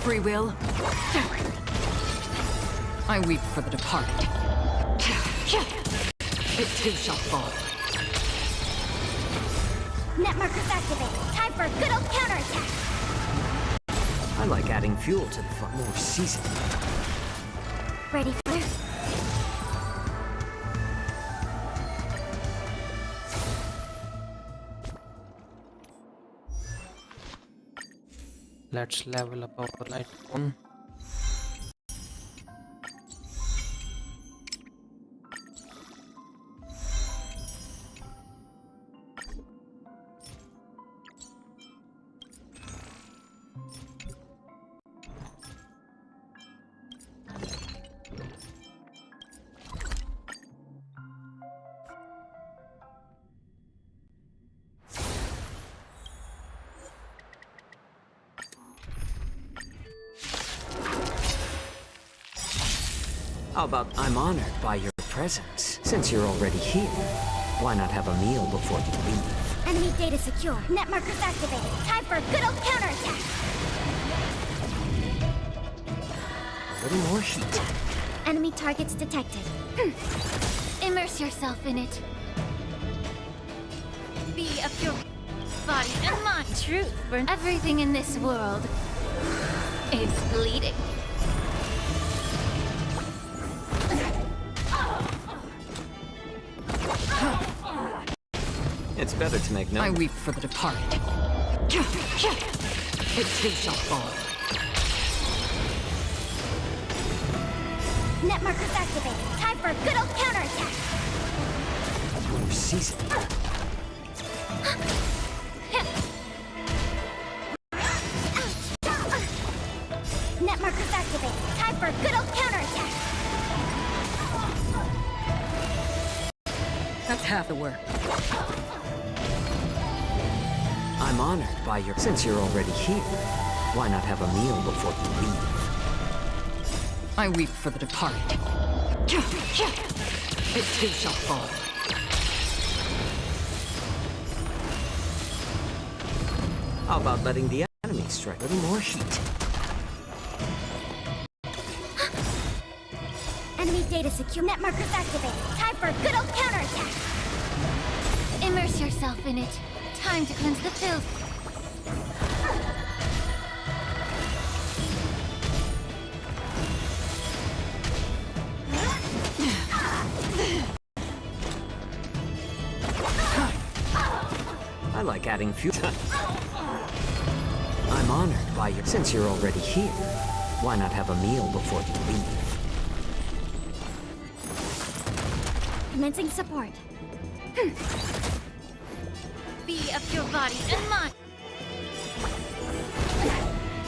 Free will. I weep for the departed. It too shall fall. Net markers activated. Time for a good old counterattack. I like adding fuel to the fire. More seasoning. Ready for it? Let's level up our light cone. How about I'm honored by your presence? Since you're already here, why not have a meal before you leave? Enemy data secure. Net markers activated. Time for a good old counterattack. A little more heat. Enemy targets detected. Immerse yourself in it. Be of your body and mind. Truth for everything in this world is bleeding. It's better to make no I weep for the departed. It too shall fall. Net markers activated. Time for a good old counterattack. more seasoning. Net markers activated. Time for a good old counterattack. That's half the work. I'm honored by your... Since you're already here, why not have a meal before you leave? I weep for the departed. It too shall fall. How about letting the enemy strike a little more heat? Enemy data secure. Net markers activated. Time for a good old counterattack. Immerse yourself in it. Time to cleanse the filth. I like adding fuel. I'm honored by your... Since you're already here, why not have a meal before you leave? Commencing support. Be of your body and mind.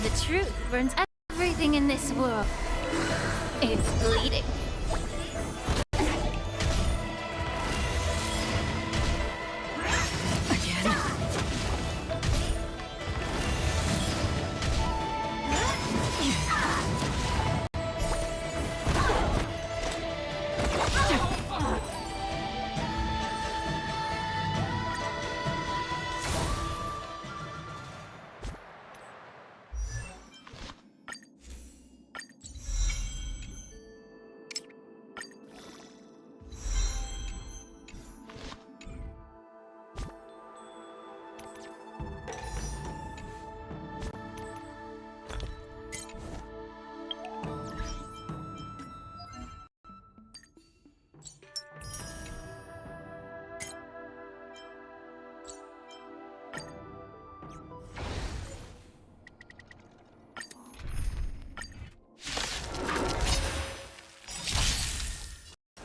The truth burns everything in this world. It's bleeding.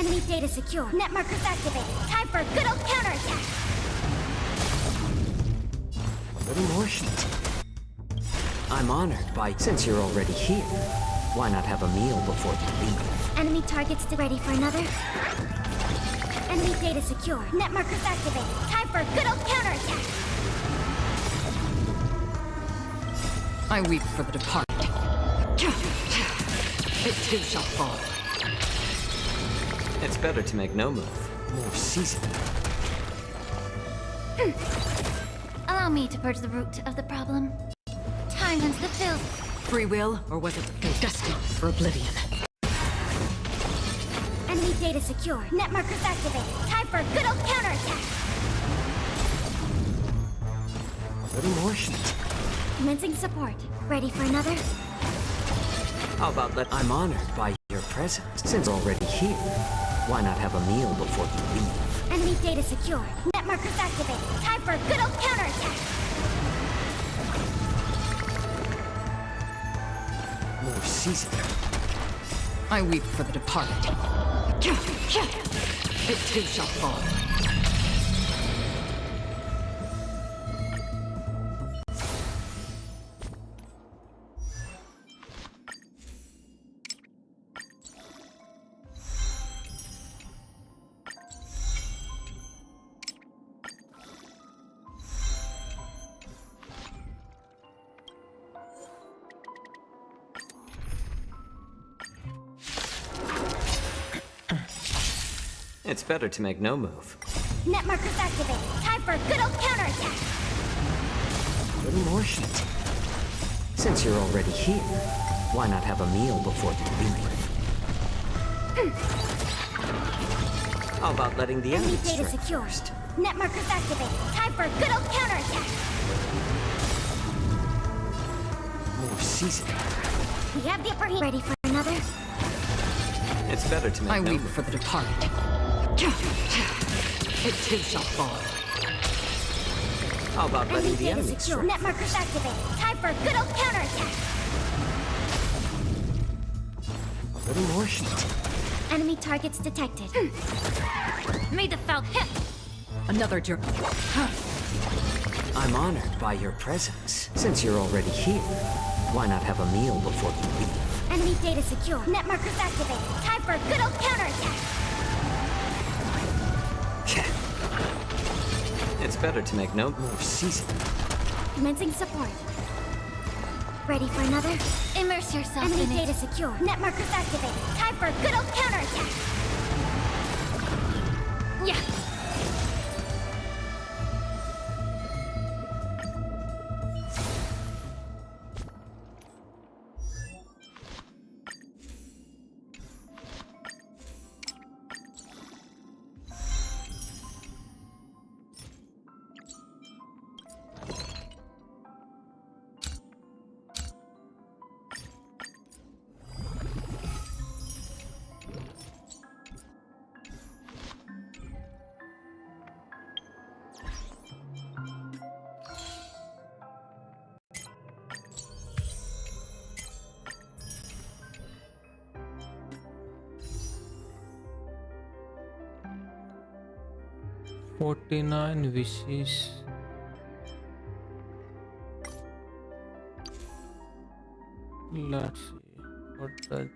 Enemy data secure. Net markers activated. Time for a good old counterattack. A little more heat. I'm honored by... Since you're already here, why not have a meal before you leave? Enemy targets ready for another. Enemy data secure. Net markers activated. Time for a good old counterattack. I weep for the departed. It too shall fall. It's better to make no move. More seasoned. Allow me to purge the root of the problem. Time cleanse the filth. Free will, or was it destined for oblivion? Enemy data secure. Net markers activated. Time for a good old counterattack. A little more heat. Commencing support. Ready for another? How about that? I'm honored by your presence. Since already here, why not have a meal before you leave? Enemy data secure. Net markers activated. Time for a good old counterattack. More seasoned. I weep for the departed. It too shall fall. It's better to make no move. Net markers activated. Time for a good old counterattack. A little more heat. Since you're already here, why not have a meal before you leave? How about letting the enemy data strike secure. first? Net markers activated. Time for a good old counterattack. More seasoned. We have the upper hand. Ready for another? It's better to make I no weep move. for the departed. It too shall fall. How about letting Enemy the data enemy secure. strike? Net markers activated. Time for a good old counterattack. A little more heat. Enemy targets detected. Made the felt hit. Another jerk. I'm honored by your presence. Since you're already here, why not have a meal before you leave? Enemy data secure. Net markers activated. Time for a good old counterattack. better to make note more seasoned. Commencing support. Ready for another? Immerse yourself in it. Enemy data secure. Net markers activated. Time for a good old counterattack. Yeah. 49 wishes. Let's see. What does?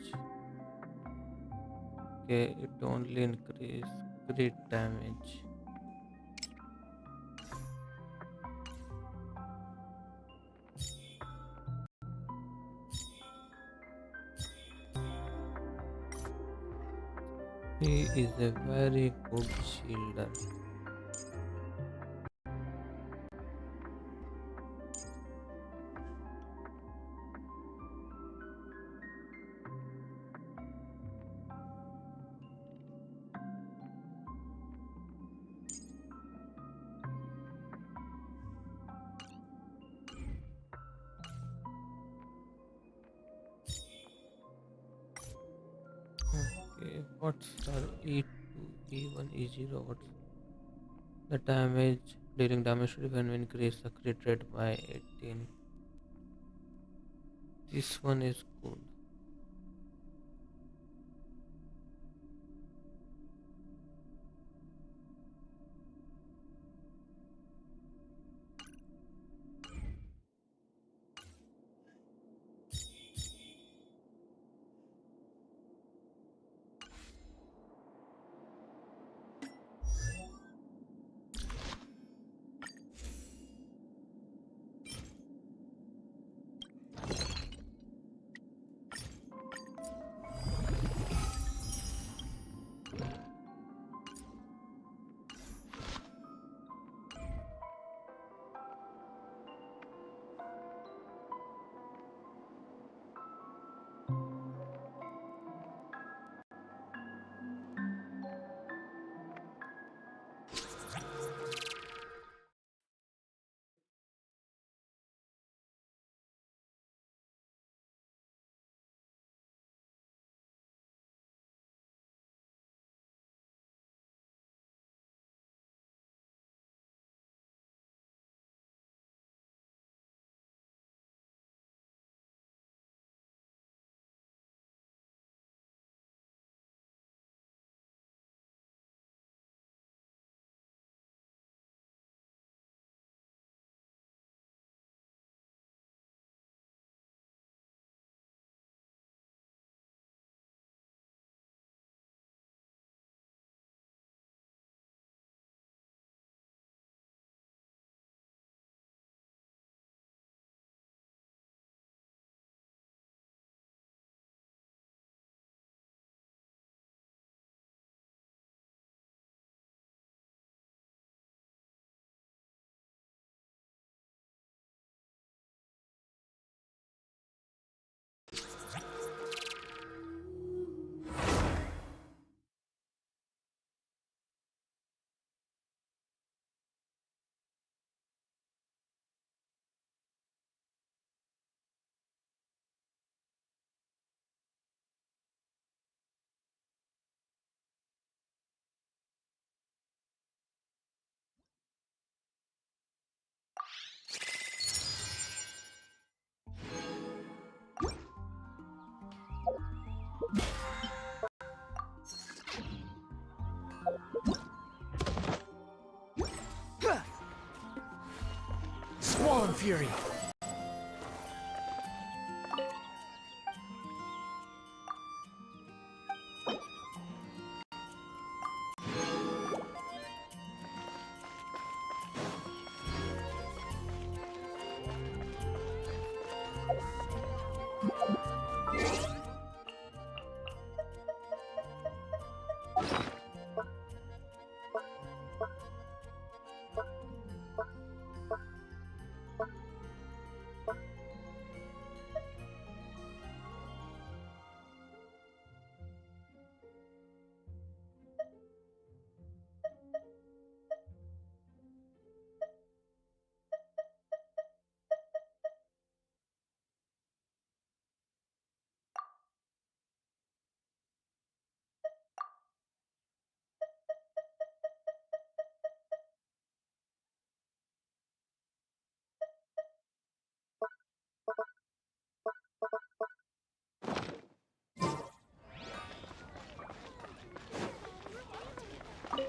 Okay, it only increase crit damage. He is a very good shielder. Okay, what's her E2, E1, E0? What's the damage during damage to defend will increase the crit rate by 18. This one is good. Squall and Fury!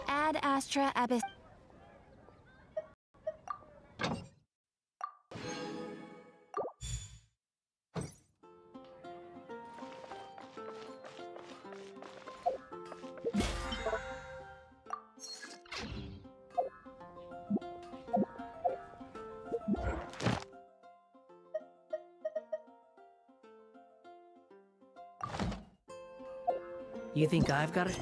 Ad Astra Abyss. You think I've got it?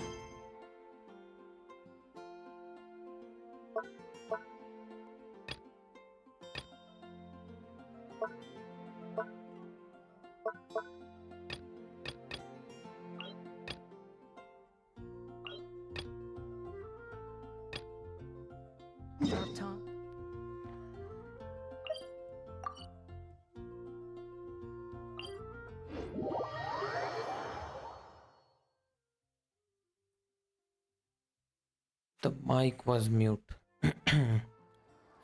Tom. The mic was mute.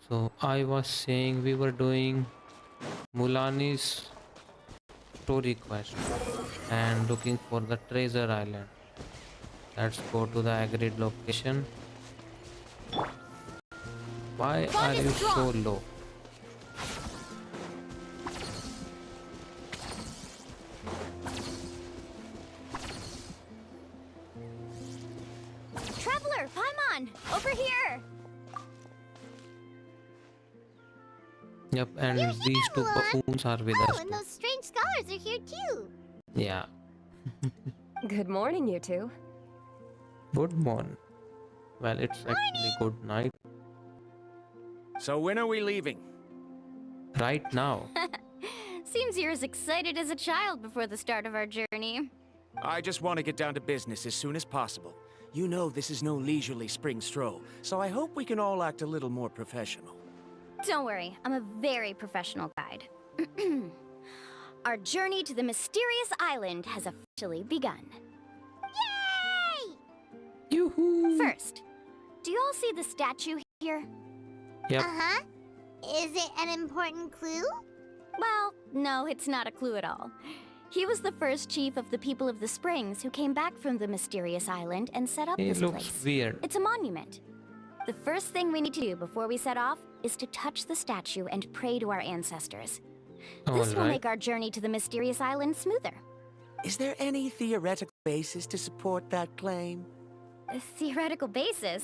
So I was saying we were doing Mulani's story quest and looking for the treasure island. Let's go to the agreed location. Why are you so low? Traveler, Paimon! Over here! Yep, and You're these here, two Mulan. buffoons are with Oh, us and too. those strange scholars are here too. Yeah. Good morning, you two. Good morning. Well, it's actually good night So when are we leaving? right now. Seems you're as excited as a child before the start of our journey. I just want to get down to business as soon as possible. You know this is no leisurely spring stroll, so I hope we can all act a little more professional. Don't worry, I'm a very professional guide. Our journey to the mysterious island has officially begun. Yay! Yoo-hoo! First, do you all see the statue here? Yep. Uh-huh. Is it an important clue? Well, no, it's not a clue at all. He was the first chief of the people of the Springs who came back from the mysterious island and set up He this looks place. weird. It's a monument. The first thing we need to do before we set off is to touch the statue and pray to our ancestors. This will Alright. make our journey to the mysterious island smoother. Is there any theoretical basis to support that claim? A theoretical basis?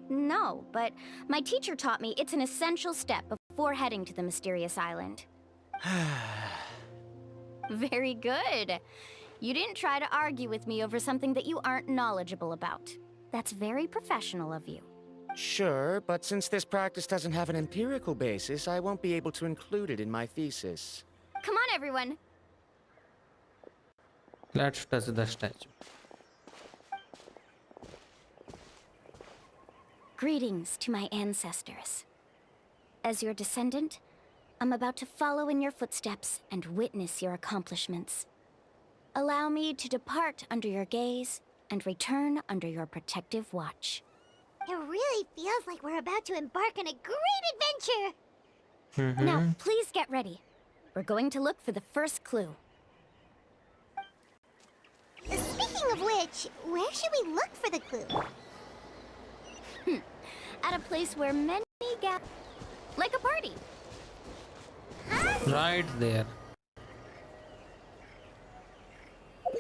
No, but my teacher taught me it's an essential step before heading to the mysterious island. Very good. You didn't try to argue with me over something that you aren't knowledgeable about. That's very professional of you. Sure, but since this practice doesn't have an empirical basis, I won't be able to include it in my thesis. Come on, everyone. Let's touch the statue. Greetings to my ancestors. As your descendant, I'm about to follow in your footsteps and witness your accomplishments. Allow me to depart under your gaze and return under your protective watch. It really feels like we're about to embark on a great adventure! Now, please get ready. We're going to look for the first clue. Speaking of which, where should we look for the clue? At a place where many gather. Like a party. Right there.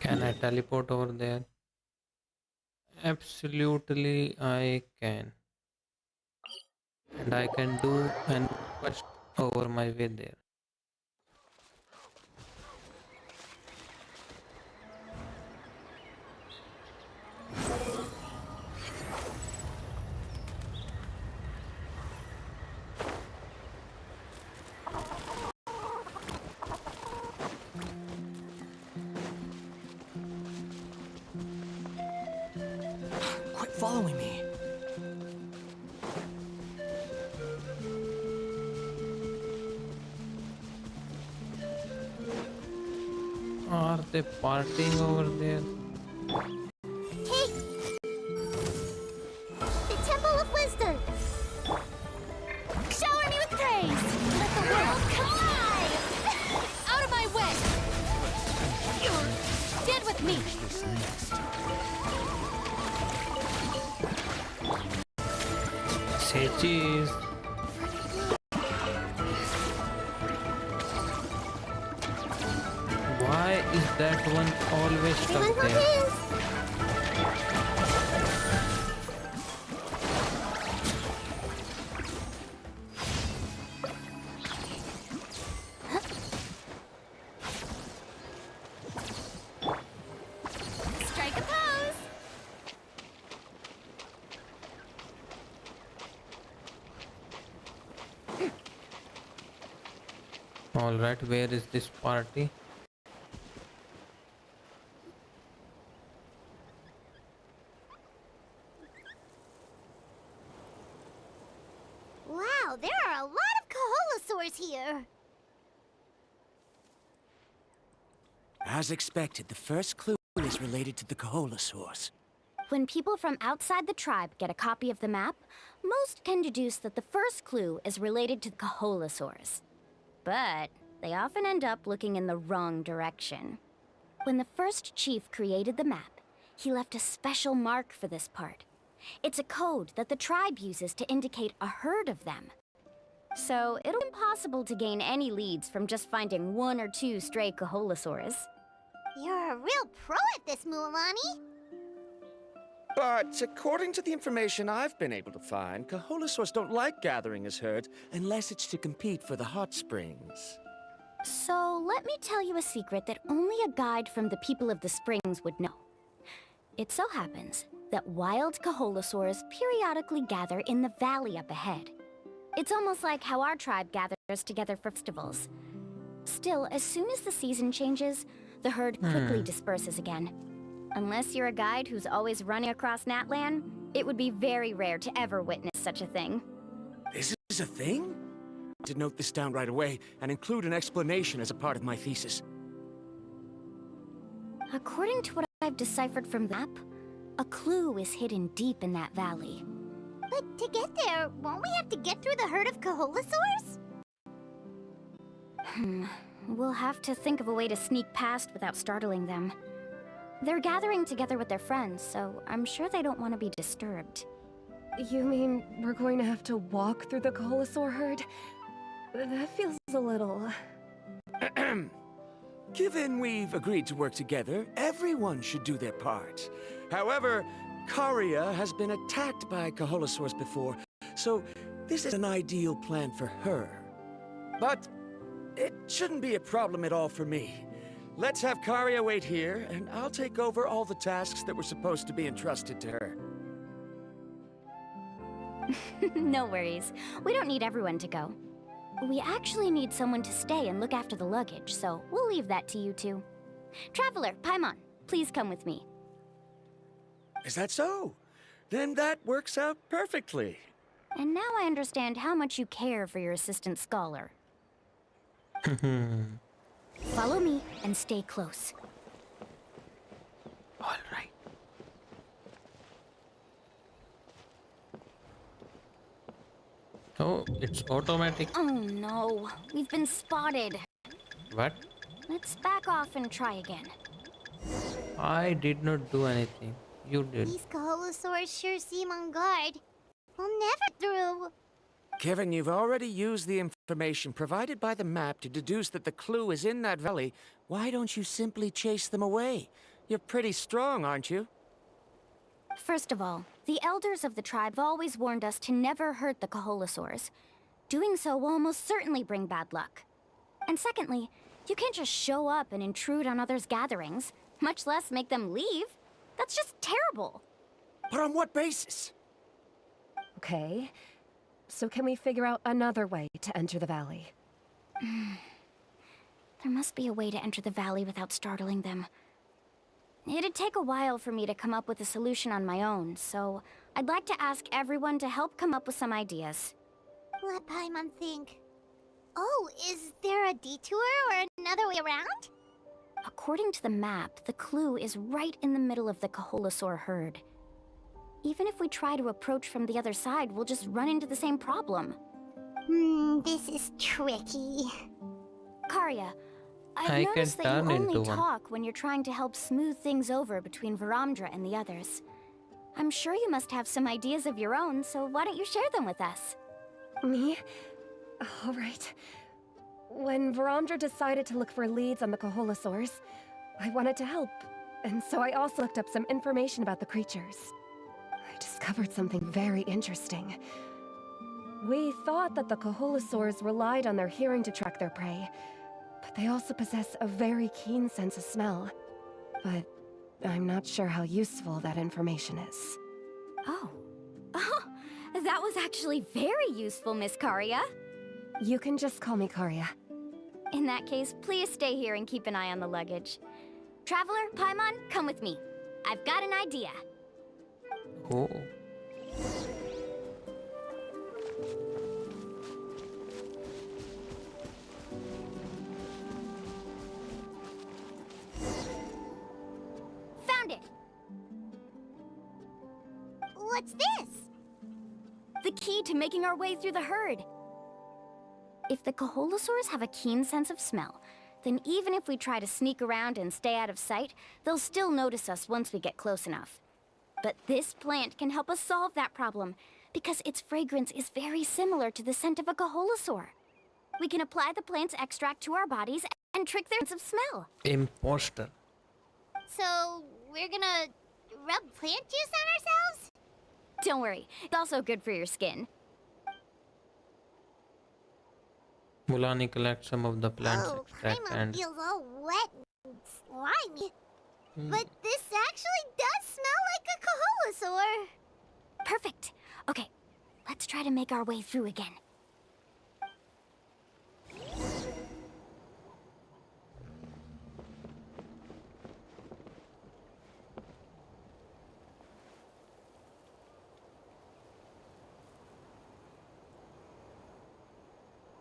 Can I teleport over there? Absolutely, I can. And I can do an quest over my way there. Quit following me. Are they partying over there? Hey! The Temple of Wisdom! Shower me with praise! Let the world come alive! Out of my way! Stand with me! Say cheese. Why is that one always stuck there? Strike a pose! Alright, where is this party? Wow, there are a lot of Kaholosaurs here. As expected, the first clue is related to the Kaholosaurs. When people from outside the tribe get a copy of the map, most can deduce that the first clue is related to the Kaholosaurs. But they often end up looking in the wrong direction. When the first chief created the map, he left a special mark for this part. It's a code that the tribe uses to indicate a herd of them. So it'll be impossible to gain any leads from just finding one or two stray Kaholosaurs. You're a real pro at this, Mualani. But according to the information I've been able to find, Kaholosaurs don't like gathering as herds unless it's to compete for the hot springs. So let me tell you a secret that only a guide from the people of the springs would know. It so happens that wild Kaholosaurs periodically gather in the valley up ahead. It's almost like how our tribe gathers together for festivals. Still, as soon as the season changes, the herd quickly disperses again. Unless you're a guide who's always running across Natlan, it would be very rare to ever witness such a thing. This is a thing? To note this down right away and include an explanation as a part of my thesis. According to what I've deciphered from the map, a clue is hidden deep in that valley. But to get there, won't we have to get through the herd of Kaholosaurs? We'll have to think of a way to sneak past without startling them. They're gathering together with their friends, so I'm sure they don't want to be disturbed. You mean we're going to have to walk through the Kaholosaur herd? That feels a little... Given we've agreed to work together, everyone should do their part. However, Karia has been attacked by Kaholosaurs before, so this is an ideal plan for her. But it shouldn't be a problem at all for me. Let's have Karia wait here, and I'll take over all the tasks that were supposed to be entrusted to her. No worries. We don't need everyone to go. We actually need someone to stay and look after the luggage, so we'll leave that to you two. Traveler, Paimon, please come with me. Is that so? Then that works out perfectly. And now I understand how much you care for your assistant scholar. Follow me and stay close. All right. Oh, it's automatic. Oh no, we've been spotted. What? Let's back off and try again. I did not do anything. You did. These Kaholosaurs sure seem on guard. We'll never through. Kevin, you've already used the information provided by the map to deduce that the clue is in that valley. Why don't you simply chase them away? You're pretty strong, aren't you? First of all, the elders of the tribe have always warned us to never hurt the Kaholosaurs. Doing so will almost certainly bring bad luck. And secondly, you can't just show up and intrude on others' gatherings, much less make them leave. That's just terrible. But on what basis? Okay. So can we figure out another way to enter the valley? There must be a way to enter the valley without startling them. It'd take a while for me to come up with a solution on my own, so I'd like to ask everyone to help come up with some ideas. Let Paimon think. Oh, is there a detour or another way around? According to the map, the clue is right in the middle of the Kaholosaur herd. Even if we try to approach from the other side, we'll just run into the same problem. This is tricky. Karia, I I've can noticed that turn you into only one. talk when you're trying to help smooth things over between Varamdra and the others. I'm sure you must have some ideas of your own, so why don't you share them with us? Me? All right. When Varamdra decided to look for leads on the Kaholasaurs, I wanted to help, and so I also looked up some information about the creatures. I discovered something very interesting. We thought that the Kaholasaurs relied on their hearing to track their prey, but they also possess a very keen sense of smell. But I'm not sure how useful that information is. Oh. Oh, that was actually very useful, Miss Karia. You can just call me Karia. In that case, please stay here and keep an eye on the luggage. Traveler, Paimon, come with me. I've got an idea. Oh. Found it! What's this? The key to making our way through the herd. If the Kaholasaurs have a keen sense of smell, then even if we try to sneak around and stay out of sight, they'll still notice us once we get close enough. But this plant can help us solve that problem, because its fragrance is very similar to the scent of a Kaholasaur. We can apply the plant's extract to our bodies and trick their sense of smell. Imposter. So, we're gonna rub plant juice on ourselves? Don't worry, it's also good for your skin. Mulani collects some of the plant's extract Paimon and feels all wet and slimy. But this actually does smell like a Kaholasaur. Perfect. Okay, let's try to make our way through again.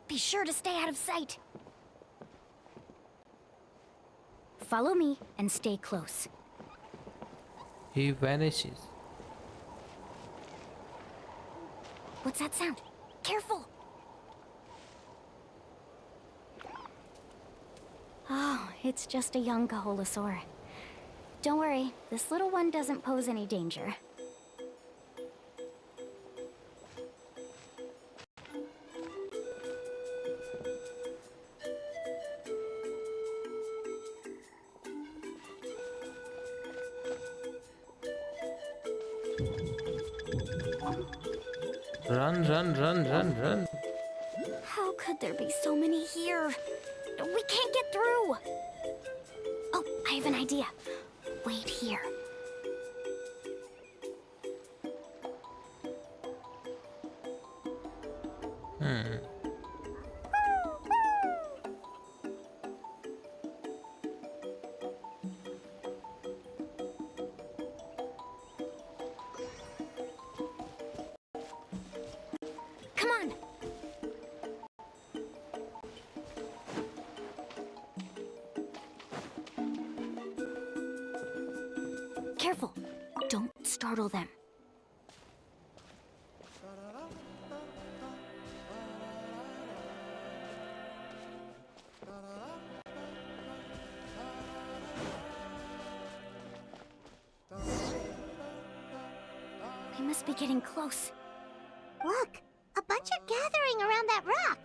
Be sure to stay out of sight. Follow me and stay close. he vanishes. What's that sound? Careful! Oh, it's just a young Kaholasaur. Don't worry, this little one doesn't pose any danger. Run, run, run, run, run. How could there be so many here? We can't get through! Oh, I have an idea. Wait here. Come on! Careful! Don't startle them. We must be getting close. Look, a bunch are gathering around that rock.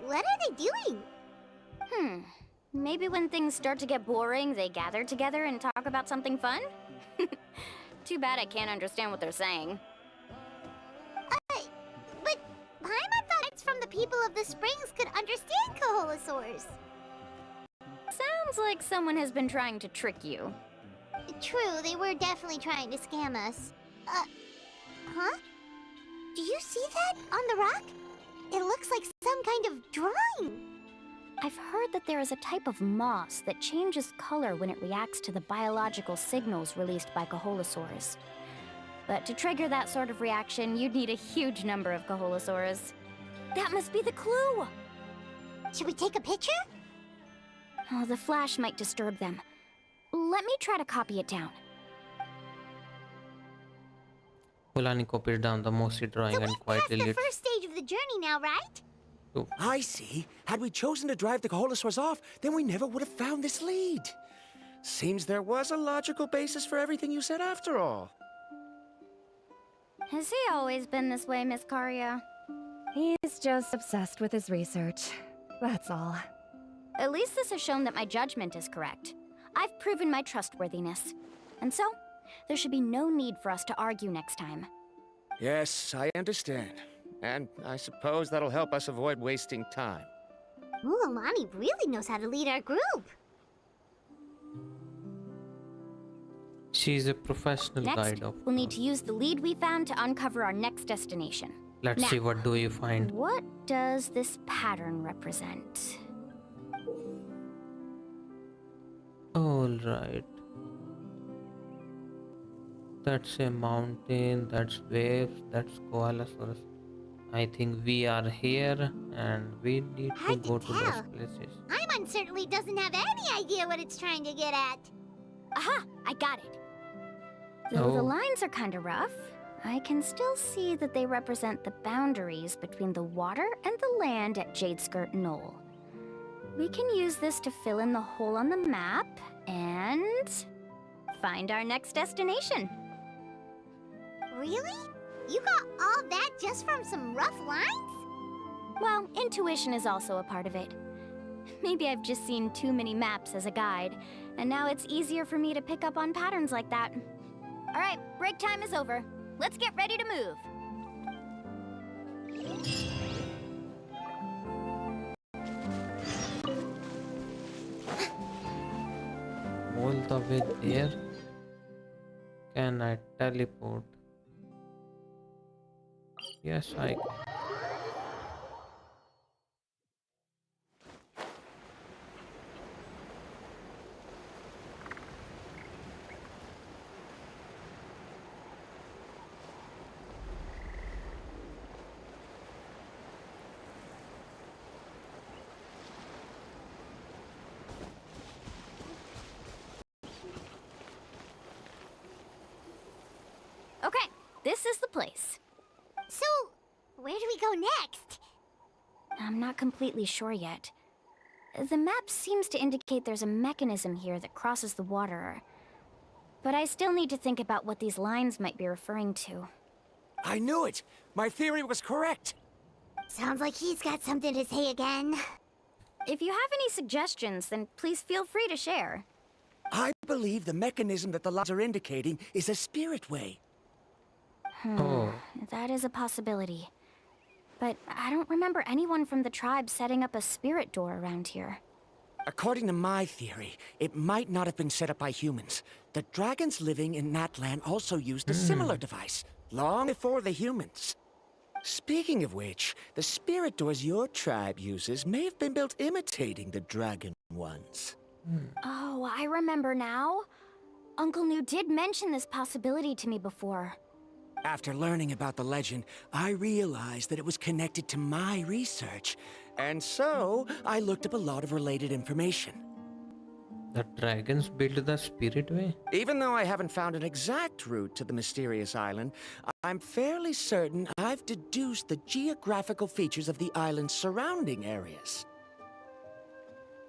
What are they doing? Maybe when things start to get boring, they gather together and talk about something fun? Too bad I can't understand what they're saying. But Paimon thought it's from the people of the springs could understand Kaholasaurs. Sounds like someone has been trying to trick you. True, they were definitely trying to scam us. Huh? Do you see that on the rock? It looks like some kind of drawing. I've heard that there is a type of moss that changes color when it reacts to the biological signals released by Kaholasaurs. But to trigger that sort of reaction, you'd need a huge number of Kaholasaurs. That must be the clue! Should we take a picture? Oh, the flash might disturb them. Let me try to copy it down. Mulani copied down the mossy drawing and quietly That's lit. the first stage of the journey now, right? I see. Had we chosen to drive the Kaholasaurs off, then we never would have found this lead. Seems there was a logical basis for everything you said after all. Has he always been this way, Miss Karia? He's just obsessed with his research. That's all. At least this has shown that my judgment is correct. I've proven my trustworthiness. And so, there should be no need for us to argue next time. Yes, I understand. And I suppose that'll help us avoid wasting time. Ooh, Alani really knows how to lead our group. She's a professional Next, guide of. we'll need to use the lead we found to uncover our next destination. Let's Now, see what do you find. What does this pattern represent? All right. That's a mountain. That's waves. That's Koalasaurus. I think we are here, and we need to go to those places. Paimon certainly doesn't have any idea what it's trying to get at. Aha! I got it. Though the lines are kind of rough, I can still see that they represent the boundaries between the water and the land at Jadeskirt Knoll. We can use this to fill in the hole on the map and find our next destination. Really? You got all that just from some rough lines? Well, intuition is also a part of it. Maybe I've just seen too many maps as a guide, and now it's easier for me to pick up on patterns like that. All right, break time is over. Let's get ready to move. All the way there. Can I teleport? Yes, I can. Okay, this is the place. So, where do we go next? I'm not completely sure yet. The map seems to indicate there's a mechanism here that crosses the water. But I still need to think about what these lines might be referring to. I knew it! My theory was correct! Sounds like he's got something to say again. If you have any suggestions, then please feel free to share. I believe the mechanism that the lines are indicating is a spirit way. That is a possibility. But I don't remember anyone from the tribe setting up a spirit door around here. According to my theory, it might not have been set up by humans. The dragons living in that land also used a similar device, long before the humans. Speaking of which, the spirit doors your tribe uses may have been built imitating the dragon ones. Oh, I remember now. Uncle New did mention this possibility to me before. After learning about the legend, I realized that it was connected to my research, and so I looked up a lot of related information. The dragons built the spirit way? Even though I haven't found an exact route to the mysterious island, I'm fairly certain I've deduced the geographical features of the island's surrounding areas.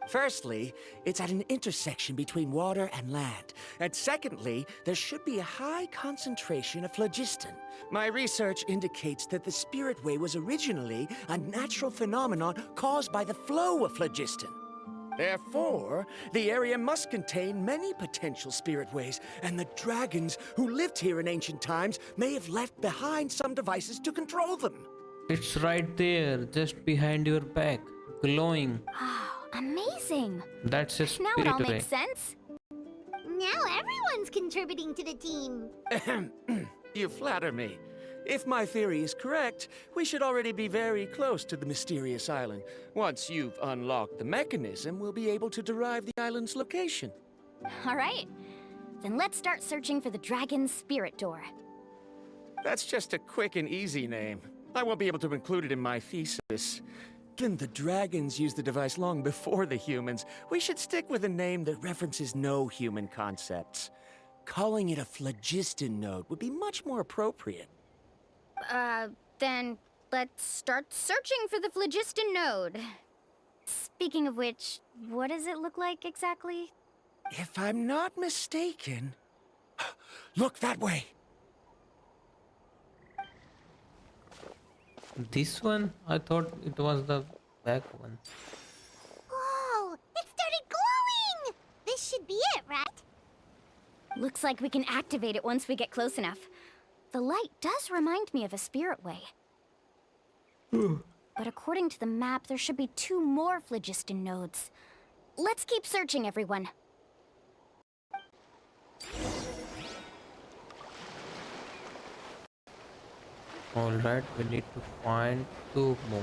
Firstly, it's at an intersection between water and land. And secondly, there should be a high concentration of phlogiston. My research indicates that the Spirit Way was originally a natural phenomenon caused by the flow of phlogiston. Therefore, the area must contain many potential spirit ways, and the dragons who lived here in ancient times may have left behind some devices to control them. It's right there, just behind your back, glowing. Oh, amazing! That's a Now spirit it all way. makes sense. Now everyone's contributing to the team. You flatter me. If my theory is correct, we should already be very close to the mysterious island. Once you've unlocked the mechanism, we'll be able to derive the island's location. All right. Then let's start searching for the dragon's spirit door. That's just a quick and easy name. I won't be able to include it in my thesis. Given the dragons used the device long before the humans, we should stick with a name that references no human concepts. Calling it a phlogiston node would be much more appropriate. Then let's start searching for the phlogiston node. Speaking of which, what does it look like exactly? If I'm not mistaken... Look that way! This one? I thought it was the back one. Whoa! It started glowing! This should be it, right? Looks like we can activate it once we get close enough. The light does remind me of a spirit way. But according to the map, there should be 2 more phlogiston nodes. Let's keep searching, everyone. Alright, we need to find 2 more.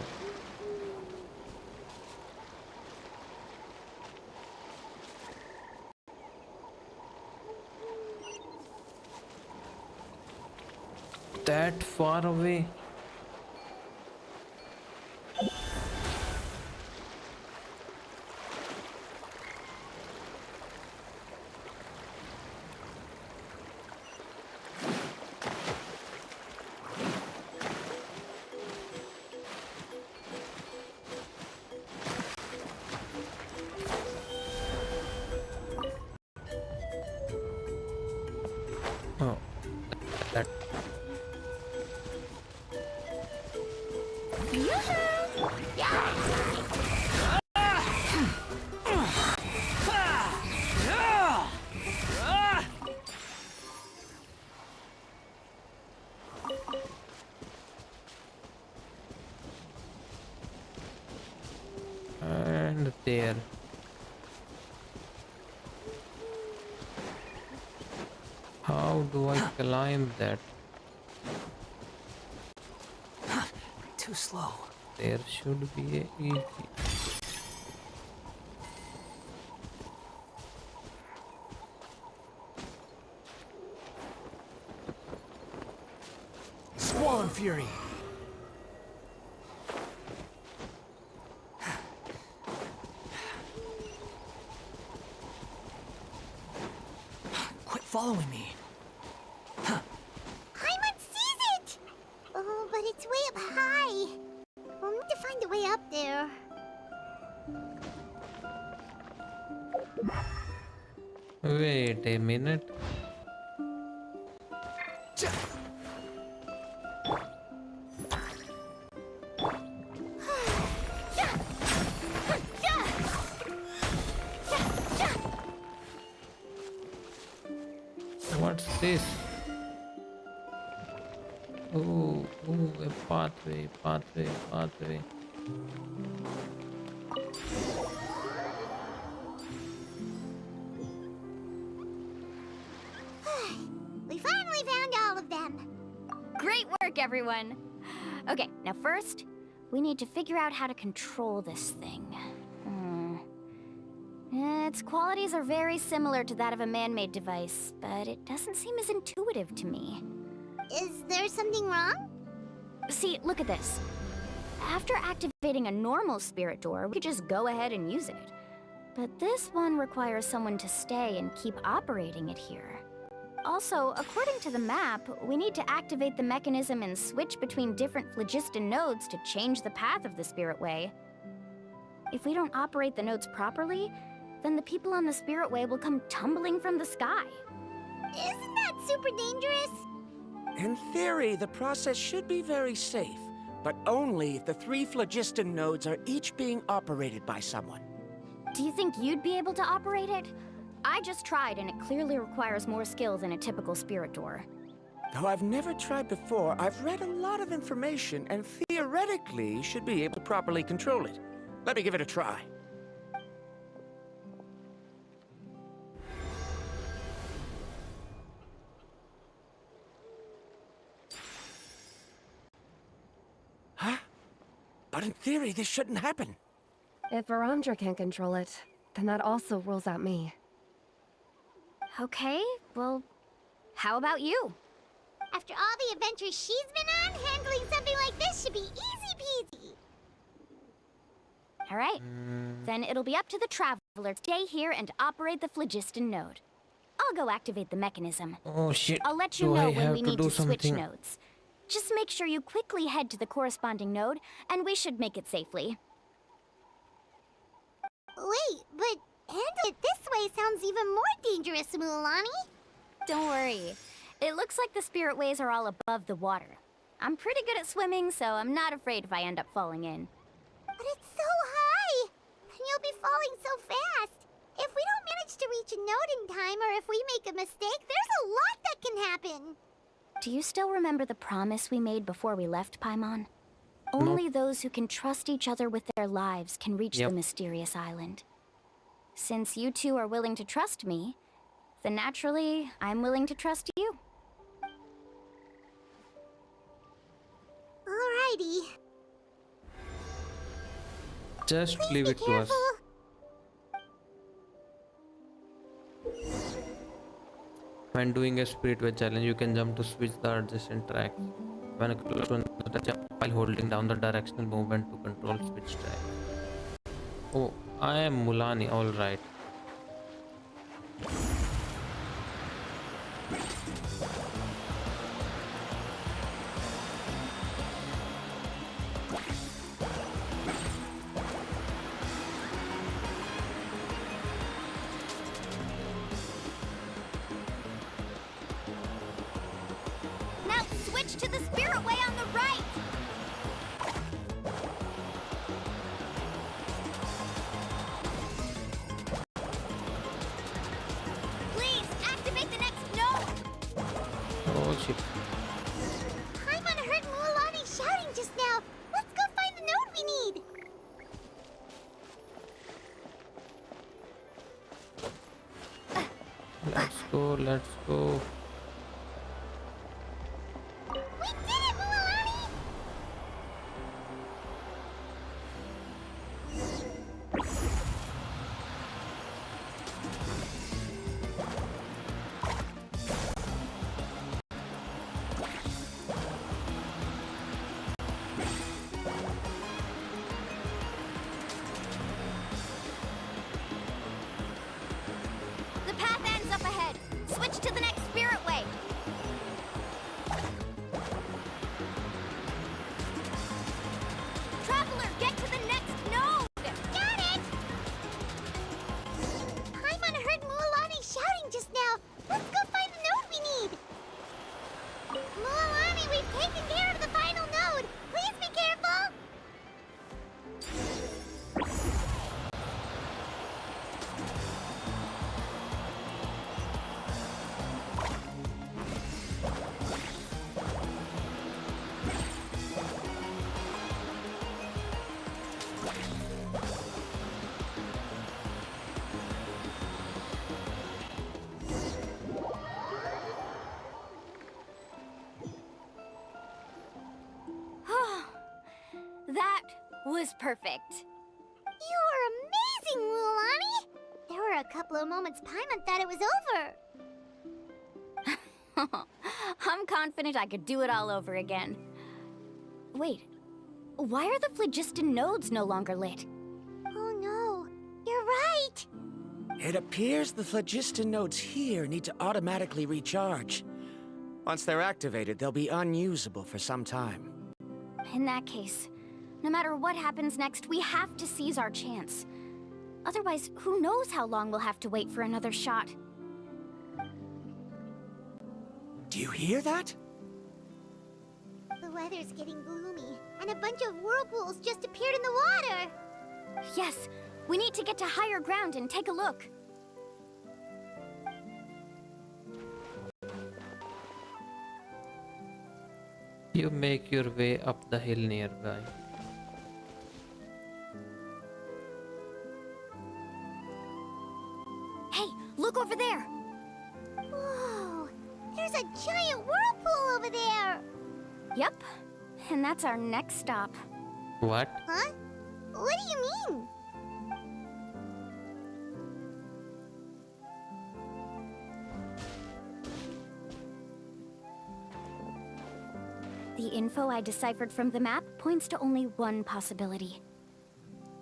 That far away? Oh, that. And there. How do I climb that? Too slow. There should be a easy. Squall Fury. Quit following me. Paimon sees it! Oh, but it's way up high. We'll need to find a way up there. Wait a minute. What's this? Oh, a pathway. We finally found all of them. Great work, everyone! Okay, now first, we need to figure out how to control this thing. Its qualities are very similar to that of a man-made device, but it doesn't seem as intuitive to me. Is there something wrong? See, look at this. After activating a normal spirit door, we could just go ahead and use it. But this one requires someone to stay and keep operating it here. Also, according to the map, we need to activate the mechanism and switch between different phlogiston nodes to change the path of the spirit way. If we don't operate the nodes properly, then the people on the spirit way will come tumbling from the sky. Isn't that super dangerous? In theory, the process should be very safe, but only if the 3 phlogiston nodes are each being operated by someone. Do you think you'd be able to operate it? I just tried, and it clearly requires more skill than a typical spirit door. Though I've never tried before, I've read a lot of information and theoretically should be able to properly control it. Let me give it a try. Huh? But in theory, this shouldn't happen. If Varamdra can't control it, then that also rules out me. Okay, well, how about you? After all the adventures she's been on, handling something like this should be easy peasy. All right, then it'll be up to the Traveler to stay here and operate the phlogiston node. I'll go activate the mechanism. Oh shit. I'll let you Do know I when have we to need do to switch something? nodes. Just make sure you quickly head to the corresponding node, and we should make it safely. Wait, but handle it this way sounds even more dangerous, Mulan. Don't worry. It looks like the spirit ways are all above the water. I'm pretty good at swimming, so I'm not afraid if I end up falling in. But it's so high! And you'll be falling so fast! If we don't manage to reach a node in time, or if we make a mistake, there's a lot that can happen! Do you still remember the promise we made before we left Paimon? Only those who can trust each other with their lives can reach the mysterious island. Since you two are willing to trust me, then naturally, I'm willing to trust you. Alrighty. Just Please leave be it to careful. us. When doing a speedway challenge, you can jump to switch the adjacent track. When close to the jump while holding down the directional movement to control switch track. Oh, I am Mulani, alright. Now switch to the spirit way on the right! Please, activate the next node! Oh shit. Paimon heard Mualani shouting just now. Let's go find the node we need. Let's go, let's go. We did it, Mualani! The path ends up ahead. Switch to the next spirit way. Traveler, get to the next node! Got it! Paimon heard Mualani shouting just now. Let's go find the node we need. Mualani, we've taken care of the final node. Please be careful. That was perfect. You were amazing, Mualani. There were a couple of moments Paimon thought it was over. I'm confident I could do it all over again. Wait, why are the phlogiston nodes no longer lit? Oh no, you're right. It appears the phlogiston nodes here need to automatically recharge. Once they're activated, they'll be unusable for some time. In that case, no matter what happens next, we have to seize our chance. Otherwise, who knows how long we'll have to wait for another shot. Do you hear that? The weather's getting gloomy, and a bunch of whirlpools just appeared in the water. Yes, we need to get to higher ground and take a look. You make your way up the hill nearby. Hey, look over there! Whoa, there's a giant whirlpool over there. Yep, and that's our next stop. What? Huh? What do you mean? The info I deciphered from the map points to only one possibility.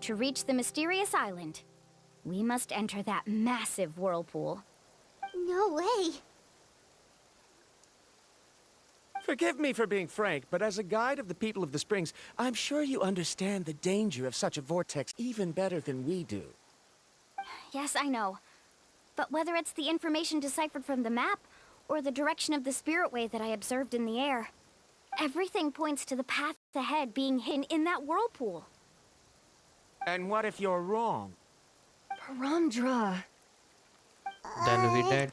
To reach the mysterious island, we must enter that massive whirlpool. No way. Forgive me for being frank, but as a guide of the people of the Springs, I'm sure you understand the danger of such a vortex even better than we do. Yes, I know. But whether it's the information deciphered from the map, or the direction of the spirit wave that I observed in the air, Everything points to the path ahead being hidden in that whirlpool. And what if you're wrong? Paramdra. Then we dead.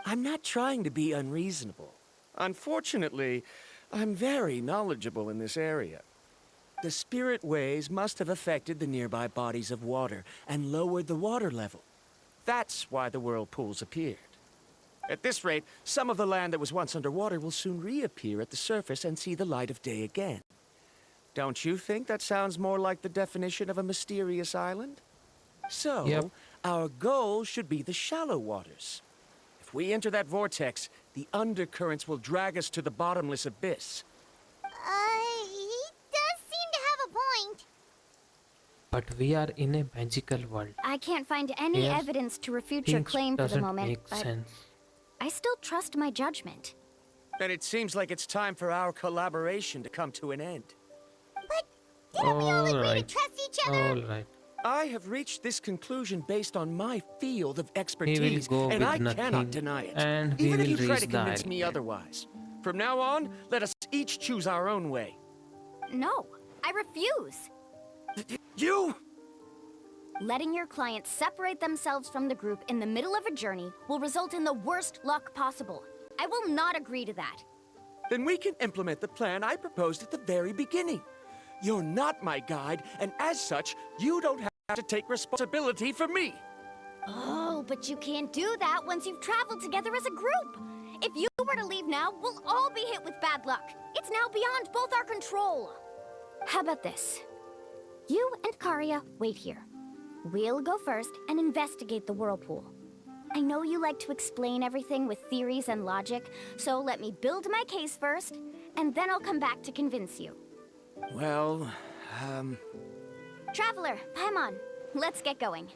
I'm not trying to be unreasonable. Unfortunately, I'm very knowledgeable in this area. The spirit waves must have affected the nearby bodies of water and lowered the water level. That's why the whirlpools appeared. At this rate, some of the land that was once underwater will soon reappear at the surface and see the light of day again. Don't you think that sounds more like the definition of a mysterious island? So, Yep. our goal should be the shallow waters. If we enter that vortex, the undercurrents will drag us to the bottomless abyss. He does seem to have a point. But we are in a magical world. I can't find any Here, evidence to refute your Things claim for the doesn't moment, make but sense. I still trust my judgment. Then it seems like it's time for our collaboration to come to an end. Alright. Trust each other. Alright. I have reached this conclusion based on my field of He will expertise, go and with I nothing, cannot deny it. and we Even if will you try reach to the convince me island. otherwise. From now on, let us each choose our own way. No, I refuse. You? Letting your clients separate themselves from the group in the middle of a journey will result in the worst luck possible. I will not agree to that. Then we can implement the plan I proposed at the very beginning. You're not my guide, and as such, you don't have to take responsibility for me. Oh, but you can't do that once you've traveled together as a group. If you were to leave now, we'll all be hit with bad luck. It's now beyond both our control. How about this? You and Karia wait here. We'll go first and investigate the whirlpool. I know you like to explain everything with theories and logic, so let me build my case first, and then I'll come back to convince you. Well, Traveler, Paimon, let's get going.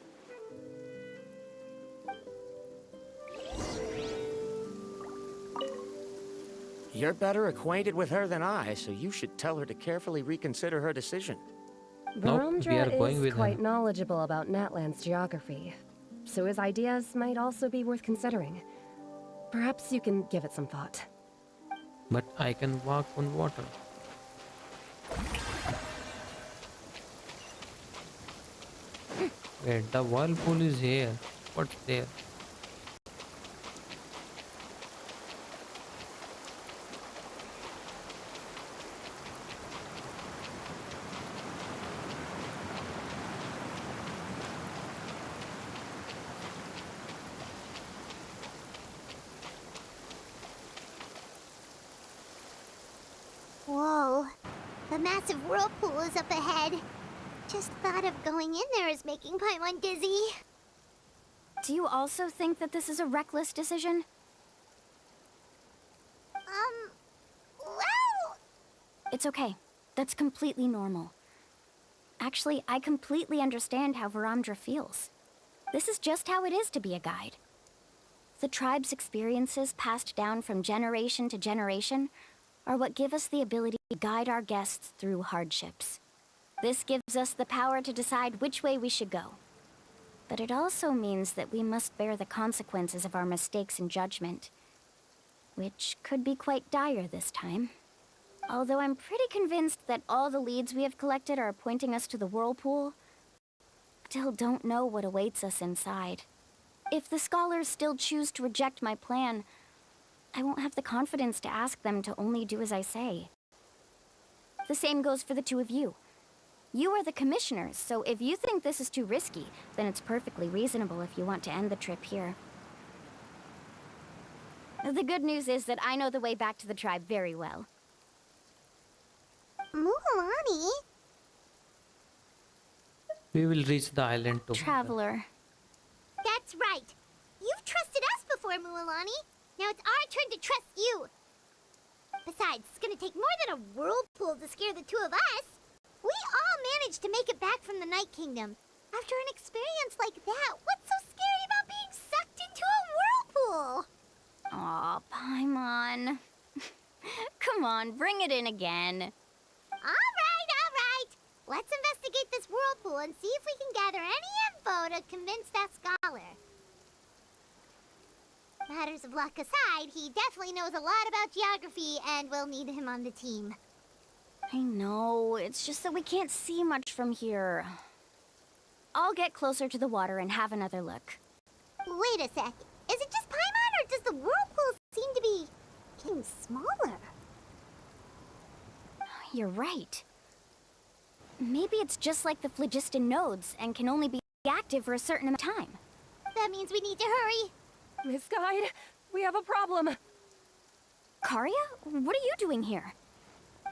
You're better acquainted with her than I, so you should tell her to carefully reconsider her decision. Nope, we are going is with quite him. knowledgeable about Natland's geography, so his ideas might also be worth considering. Perhaps you can give it some thought. But I can walk on water. Wait, the whirlpool is here. What's there? Whoa. The massive whirlpool is up ahead. Just thought of going in there is making Paimon dizzy. Do you also think that this is a reckless decision? Well... It's okay. That's completely normal. Actually, I completely understand how Varamdra feels. This is just how it is to be a guide. The tribe's experiences passed down from generation to generation are what give us the ability to guide our guests through hardships. This gives us the power to decide which way we should go. But it also means that we must bear the consequences of our mistakes and judgment, which could be quite dire this time. Although I'm pretty convinced that all the leads we have collected are pointing us to the whirlpool, still don't know what awaits us inside. If the scholars still choose to reject my plan, I won't have the confidence to ask them to only do as I say. The same goes for the two of you. You are the commissioners, so if you think this is too risky, then it's perfectly reasonable if you want to end the trip here. The good news is that I know the way back to the tribe very well. Muhalani? We will reach the island together. Traveler. That's right. You've trusted us before, Mualani. Now it's our turn to trust you. Besides, it's gonna take more than a whirlpool to scare the two of us. We all managed to make it back from the Night Kingdom. After an experience like that, what's so scary about being sucked into a whirlpool? Aw, Paimon. Come on, bring it in again. All right. Let's investigate this whirlpool and see if we can gather any info to convince that scholar. Matters of luck aside, he definitely knows a lot about geography, and we'll need him on the team. I know, it's just that we can't see much from here. I'll get closer to the water and have another look. Wait a sec. Is it just Paimon, or does the whirlpool seem to be getting smaller? You're right. Maybe it's just like the phlogiston nodes and can only be active for a certain amount of time. That means we need to hurry. Miss Guide, we have a problem. Karya? What are you doing here?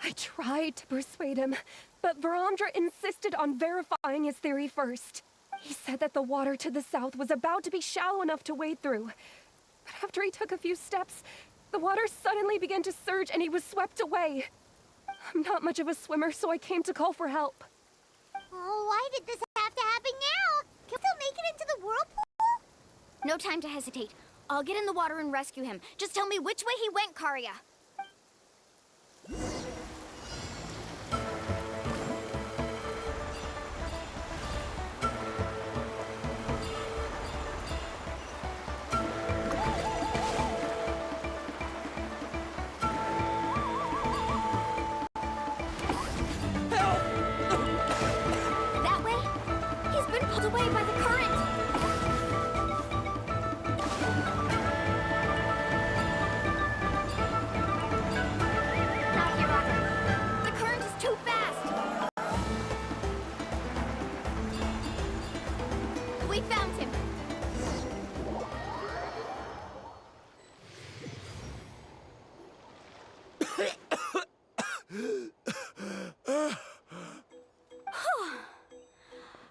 I tried to persuade him, but Varamdra insisted on verifying his theory first. He said that the water to the south was about to be shallow enough to wade through. But after he took a few steps, the water suddenly began to surge and he was swept away. I'm not much of a swimmer, so I came to call for help. Oh, why did this have to happen now? Can we still make it into the whirlpool? No time to hesitate. I'll get in the water and rescue him. Just tell me which way he went, Karya. That way? He's been pulled away by the current. Not here, Roger. The current is too fast. We found him.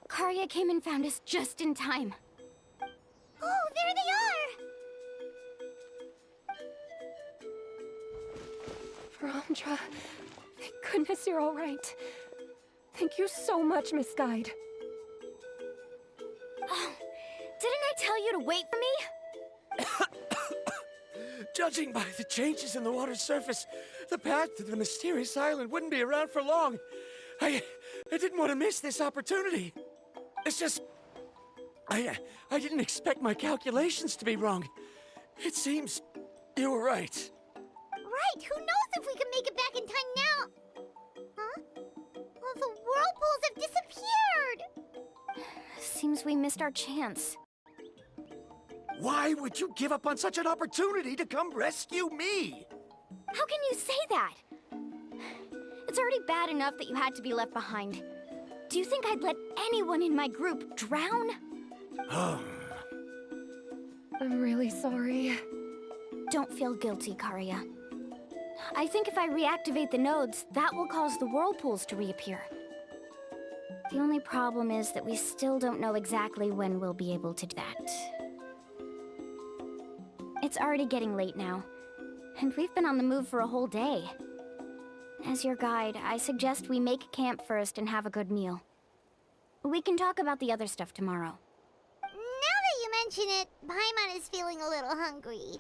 Karya came and found us just in time. Oh, there they are! Varamdra, thank goodness you're all right. Thank you so much, Miss Guide. Oh, didn't I tell you to wait for me? Judging by the changes in the water's surface, the path to the mysterious island wouldn't be around for long. I didn't want to miss this opportunity. It's just... I didn't expect my calculations to be wrong. It seems you were right. Right, who knows if we can make it back in time now? Huh? Well, the whirlpools have disappeared! Seems we missed our chance. Why would you give up on such an opportunity to come rescue me? How can you say that? It's already bad enough that you had to be left behind. Do you think I'd let anyone in my group drown? I'm really sorry. Don't feel guilty, Karya. I think if I reactivate the nodes, that will cause the whirlpools to reappear. The only problem is that we still don't know exactly when we'll be able to do that. It's already getting late now, and we've been on the move for a whole day. As your guide, I suggest we make camp first and have a good meal. We can talk about the other stuff tomorrow. Now that you mention it, Paimon is feeling a little hungry.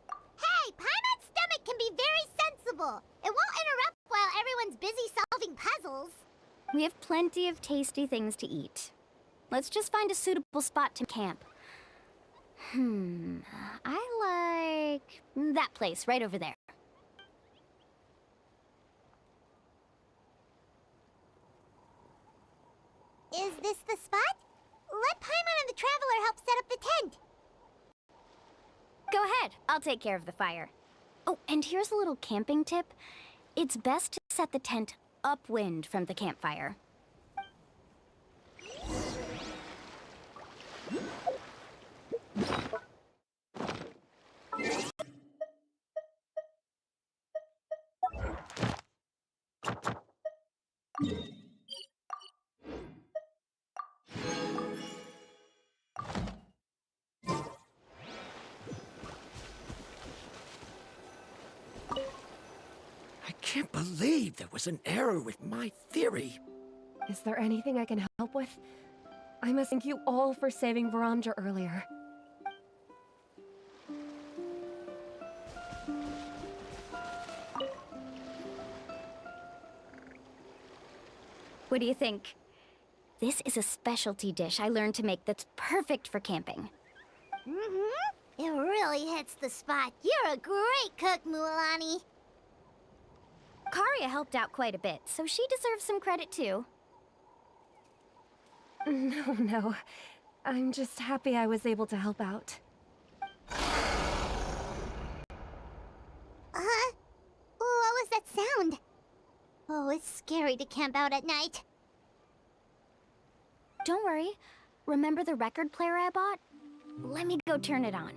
Hey, Paimon's stomach can be very sensible. It won't interrupt while everyone's busy solving puzzles. We have plenty of tasty things to eat. Let's just find a suitable spot to camp. I like that place right over there. Is this the spot? Let Paimon and the Traveler help set up the tent. Go ahead, I'll take care of the fire. Oh, and here's a little camping tip. It's best to set the tent upwind from the campfire. I can't believe there was an error with my theory. Is there anything I can help with? I must thank you all for saving Varamdra earlier. What do you think? This is a specialty dish I learned to make that's perfect for camping. Mm-hmm. It really hits the spot. You're a great cook, Mualani. Karia helped out quite a bit, so she deserves some credit too. No. I'm just happy I was able to help out. What was that sound? Oh, it's scary to camp out at night. Don't worry. Remember the record player I bought? Let me go turn it on.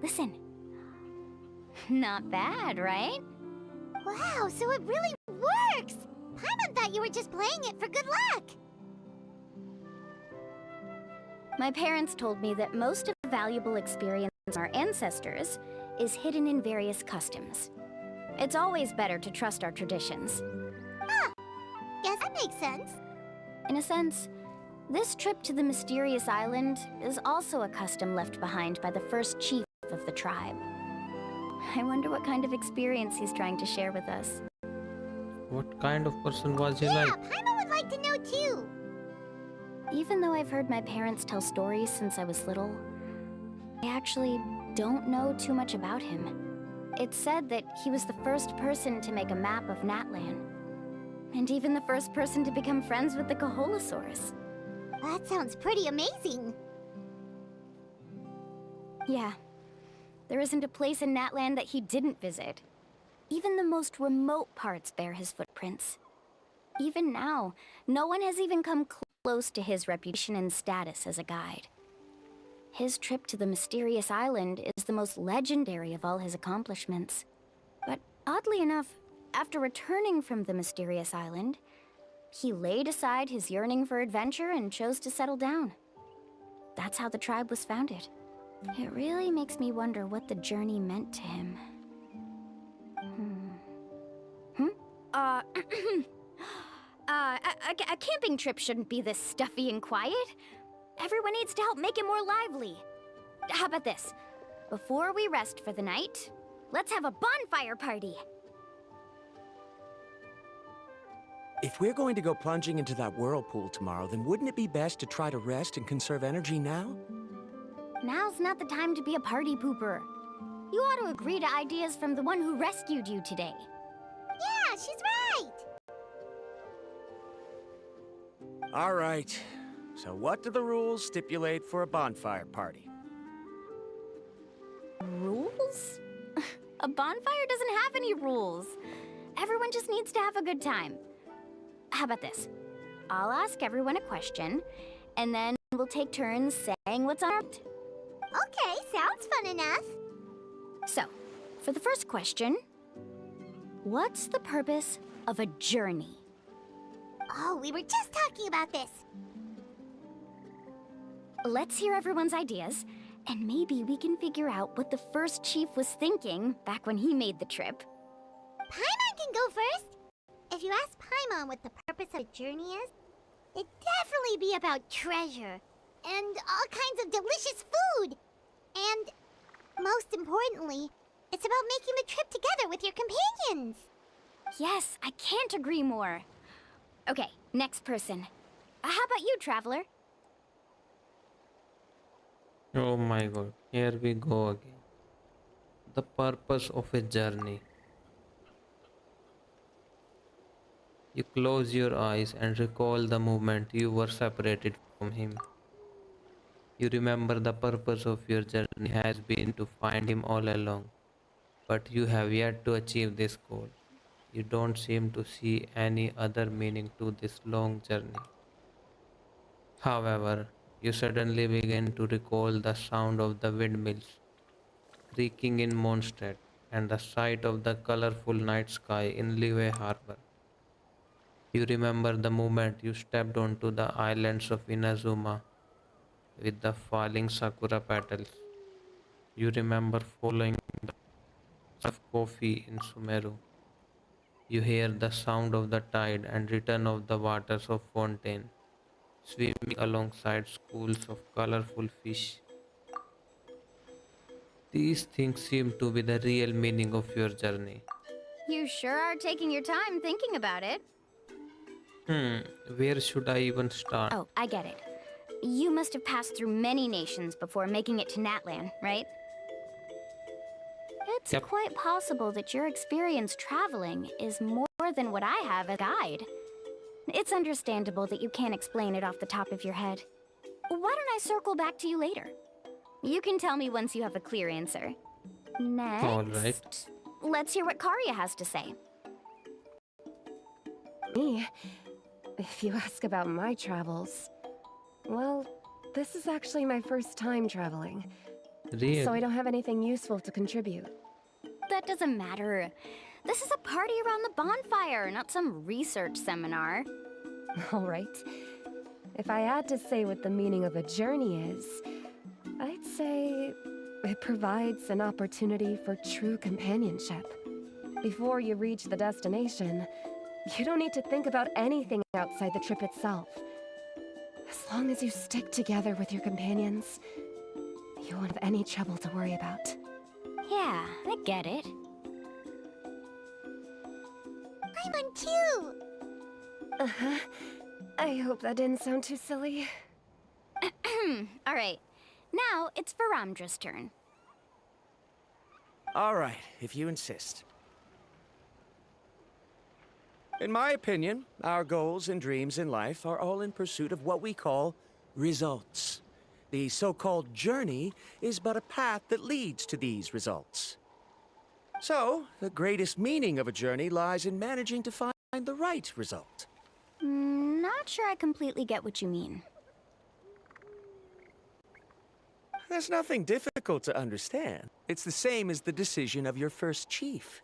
Listen. Not bad, right? Wow, so it really works! Paimon thought you were just playing it for good luck! My parents told me that most of the valuable experience of our ancestors is hidden in various customs. It's always better to trust our traditions. Ah, guess that makes sense. In a sense, this trip to the mysterious island is also a custom left behind by the first chief of the tribe. I wonder what kind of experience he's trying to share with us. What kind of person was he Yeah, like? Paimon would like to know too. Even though I've heard my parents tell stories since I was little, I actually don't know too much about him. It's said that he was the first person to make a map of Natlan, and even the first person to become friends with the Kaholosaurs. That sounds pretty amazing. Yeah. There isn't a place in Natlan that he didn't visit. Even the most remote parts bear his footprints. Even now, no one has even come close to his reputation and status as a guide. His trip to the mysterious island is the most legendary of all his accomplishments. But oddly enough, after returning from the mysterious island, he laid aside his yearning for adventure and chose to settle down. That's how the tribe was founded. It really makes me wonder what the journey meant to him. A camping trip shouldn't be this stuffy and quiet. Everyone needs to help make it more lively. How about this? Before we rest for the night, let's have a bonfire party. If we're going to go plunging into that whirlpool tomorrow, then wouldn't it be best to try to rest and conserve energy now? Now's not the time to be a party pooper. You ought to agree to ideas from the one who rescued you today. Yeah, she's right! All right. So what do the rules stipulate for a bonfire party? Rules? A bonfire doesn't have any rules. Everyone just needs to have a good time. How about this? I'll ask everyone a question, and then we'll take turns saying what's on our mind. Okay, sounds fun enough. So, for the first question, what's the purpose of a journey? Oh, we were just talking about this. Let's hear everyone's ideas, and maybe we can figure out what the first chief was thinking back when he made the trip. Paimon can go first. If you ask Paimon what the purpose of a journey is, it'd definitely be about treasure and all kinds of delicious food. And most importantly, it's about making the trip together with your companions. Yes, I can't agree more. Okay, next person. How about you, Traveler? Oh my god, here we go again. The purpose of a journey. You close your eyes and recall the moment you were separated from him. You remember the purpose of your journey has been to find him all along, but you have yet to achieve this goal. You don't seem to see any other meaning to this long journey. However, you suddenly begin to recall the sound of the windmills creaking in Mondstadt and the sight of the colorful night sky in Liyue Harbor. You remember the moment you stepped onto the islands of Inazuma with the falling sakura petals. You remember following the of coffee in Sumeru. You hear the sound of the tide and return of the waters of Fontaine. swimming alongside schools of colorful fish. These things seem to be the real meaning of your journey. You sure are taking your time thinking about it. Hmm, where should I even start? Oh, I get it. You must have passed through many nations before making it to Natlan, right? It's Yep. quite possible that your experience traveling is more than what I have as a guide. It's understandable that you can't explain it off the top of your head. Why don't I circle back to you later? You can tell me once you have a clear answer. Next, All right. let's hear what Karya has to say. Me? If you ask about my travels, well, this is actually my first time traveling. Really? So I don't have anything useful to contribute. That doesn't matter. This is a party around the bonfire, not some research seminar. All right. If I had to say what the meaning of a journey is, I'd say it provides an opportunity for true companionship. Before you reach the destination, you don't need to think about anything outside the trip itself. As long as you stick together with your companions, you won't have any trouble to worry about. Yeah, I get it. I'm on too! Uh-huh. I hope that didn't sound too silly. All right. Now it's Varamdra's turn. All right, if you insist. In my opinion, our goals and dreams in life are all in pursuit of what we call results. The so-called journey is but a path that leads to these results. So, the greatest meaning of a journey lies in managing to find the right result. Not sure I completely get what you mean. There's nothing difficult to understand. It's the same as the decision of your first chief.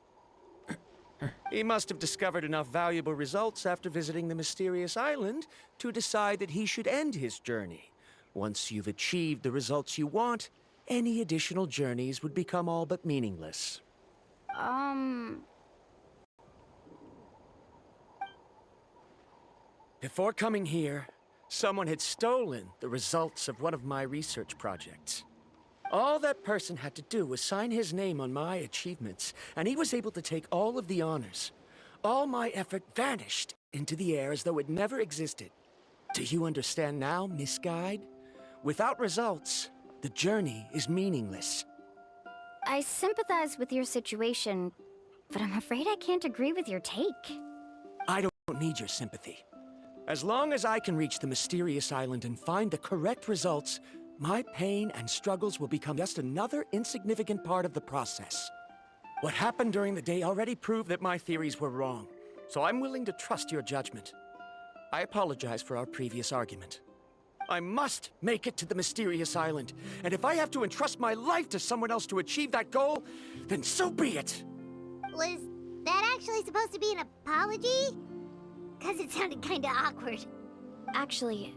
He must have discovered enough valuable results after visiting the mysterious island to decide that he should end his journey. Once you've achieved the results you want, any additional journeys would become all but meaningless. Before coming here, someone had stolen the results of one of my research projects. All that person had to do was sign his name on my achievements, and he was able to take all of the honors. All my effort vanished into the air as though it never existed. Do you understand now, Miss Guide? Without results, the journey is meaningless. I sympathize with your situation, but I'm afraid I can't agree with your take. I don't need your sympathy. As long as I can reach the mysterious island and find the correct results, my pain and struggles will become just another insignificant part of the process. What happened during the day already proved that my theories were wrong, so I'm willing to trust your judgment. I apologize for our previous argument. I must make it to the mysterious island, and if I have to entrust my life to someone else to achieve that goal, then so be it! Was that actually supposed to be an apology? Because it sounded kinda awkward. Actually,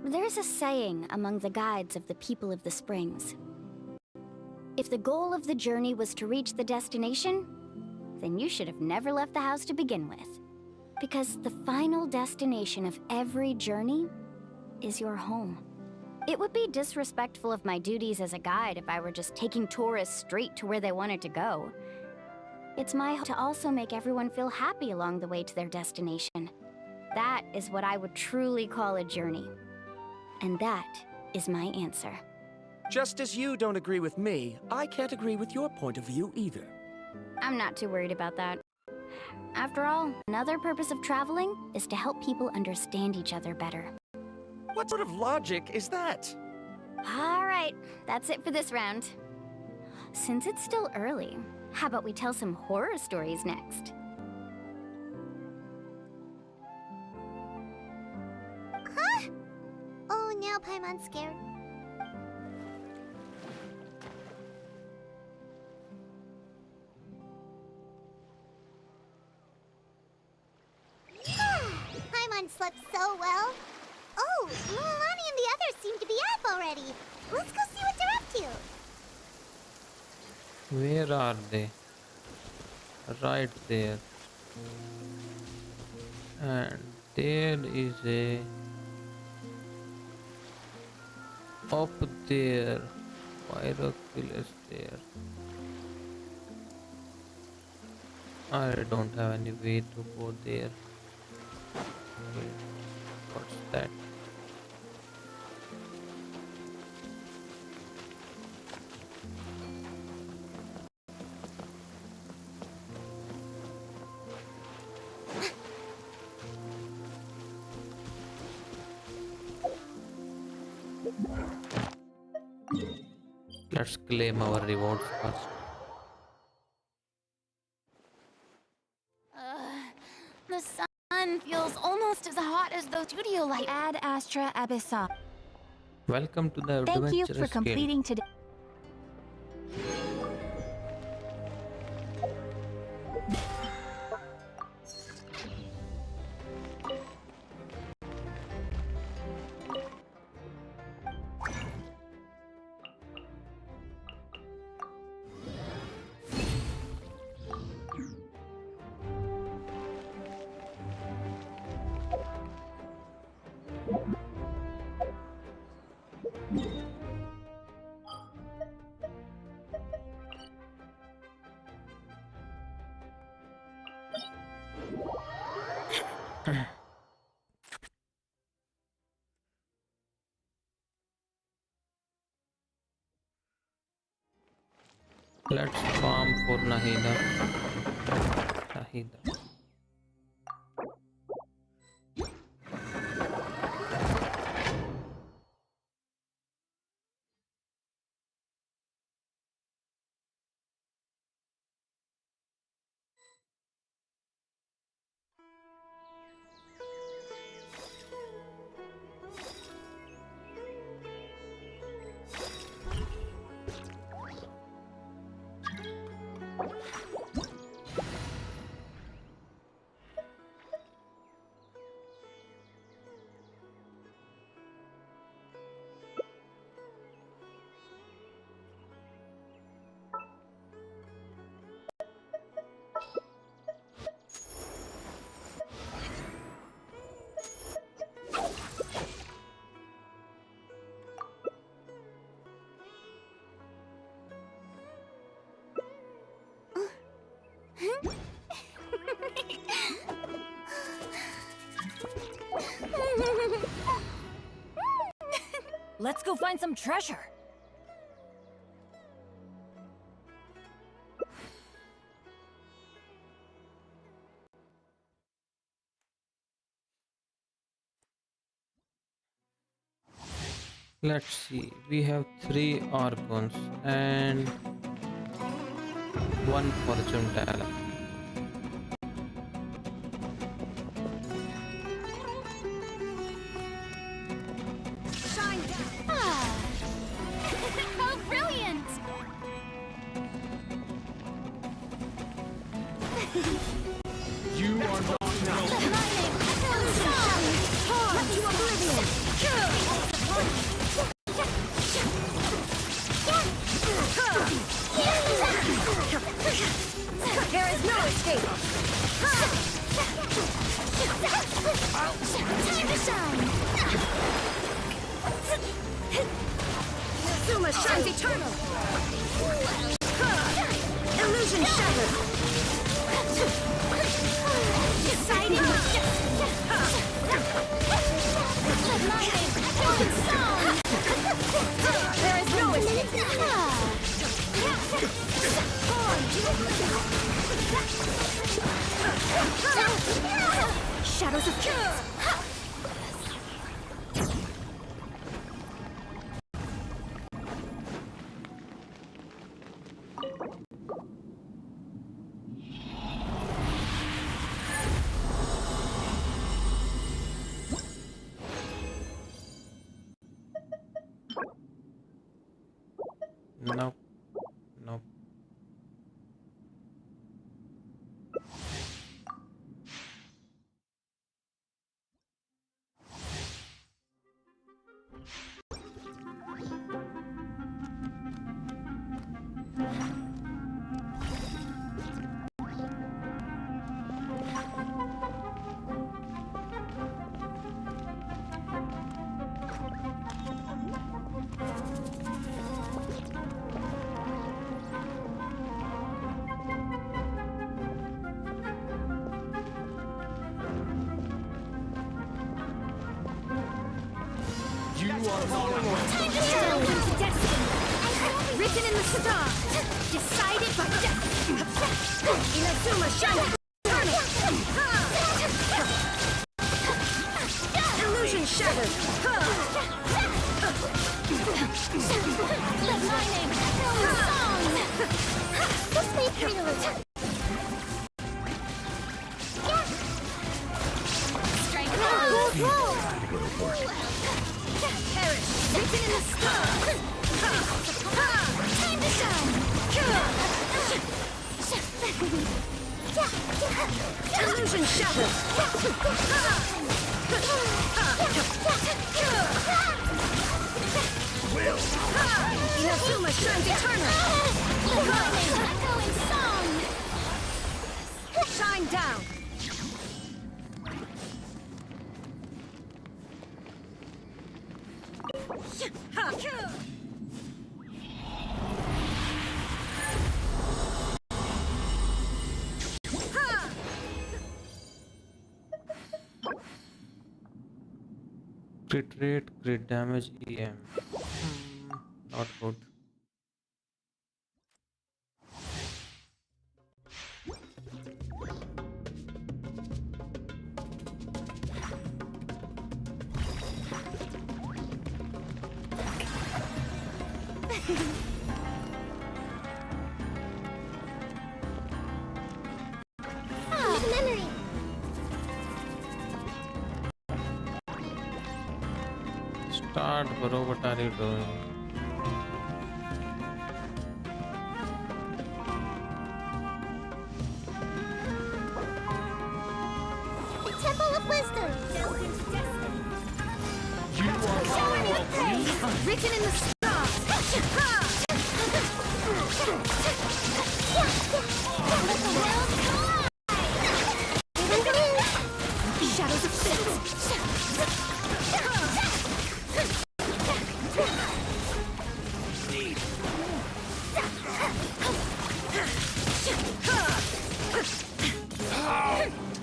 there's a saying among the guides of the people of the Springs. If the goal of the journey was to reach the destination, then you should have never left the house to begin with. Because the final destination of every journey is your home. It would be disrespectful of my duties as a guide if I were just taking tourists straight to where they wanted to go. It's my hope to also make everyone feel happy along the way to their destination. That is what I would truly call a journey. And that is my answer. Just as you don't agree with me, I can't agree with your point of view either. I'm not too worried about that. After all, another purpose of traveling is to help people understand each other better. What sort of logic is that? All right, that's it for this round. Since it's still early, how about we tell some horror stories next? Huh? Oh, now Paimon's scared. Paimon slept so well. Oh, Mulan and the others seem to be up already. Let's go see what they're up to. Where are they? Right there. And there is a Up there. Pyrokill is there. I don't have any way to go there. Wait, what's that? Let's claim our rewards first. The sun feels almost as hot as those studio lights. Ad Astra Abyssa. Welcome to the Thank you for adventurous game. completing today. Let's farm for Nahida. Nahida. Let's go find some treasure. Let's see. We have 3 Archons and 1 Fortune Teller. How brilliant! You are not now. To oblivion! There is no escape! Time to shine! Zuma shines eternal! Illusion shattered! Deciding there is no escape! Shadows of Chaos! Nope. Nope. Written in the stars, decided by destiny. Inazuma Shadow. Illusion shattered. Let my name echo in song. This may prelude. Strike roll. Perish. Written in the stars. Time to shine. Illusion shattered. Inazuma shines eternal. Echo in song. Shine down. Crit rate, crit damage, EM. Not good. Memory. Start, bro. What are you doing? The Temple of Wisdom. Delve into destiny. Shower me with praise. Written in the stars. Let the world collide. Shadows of fate.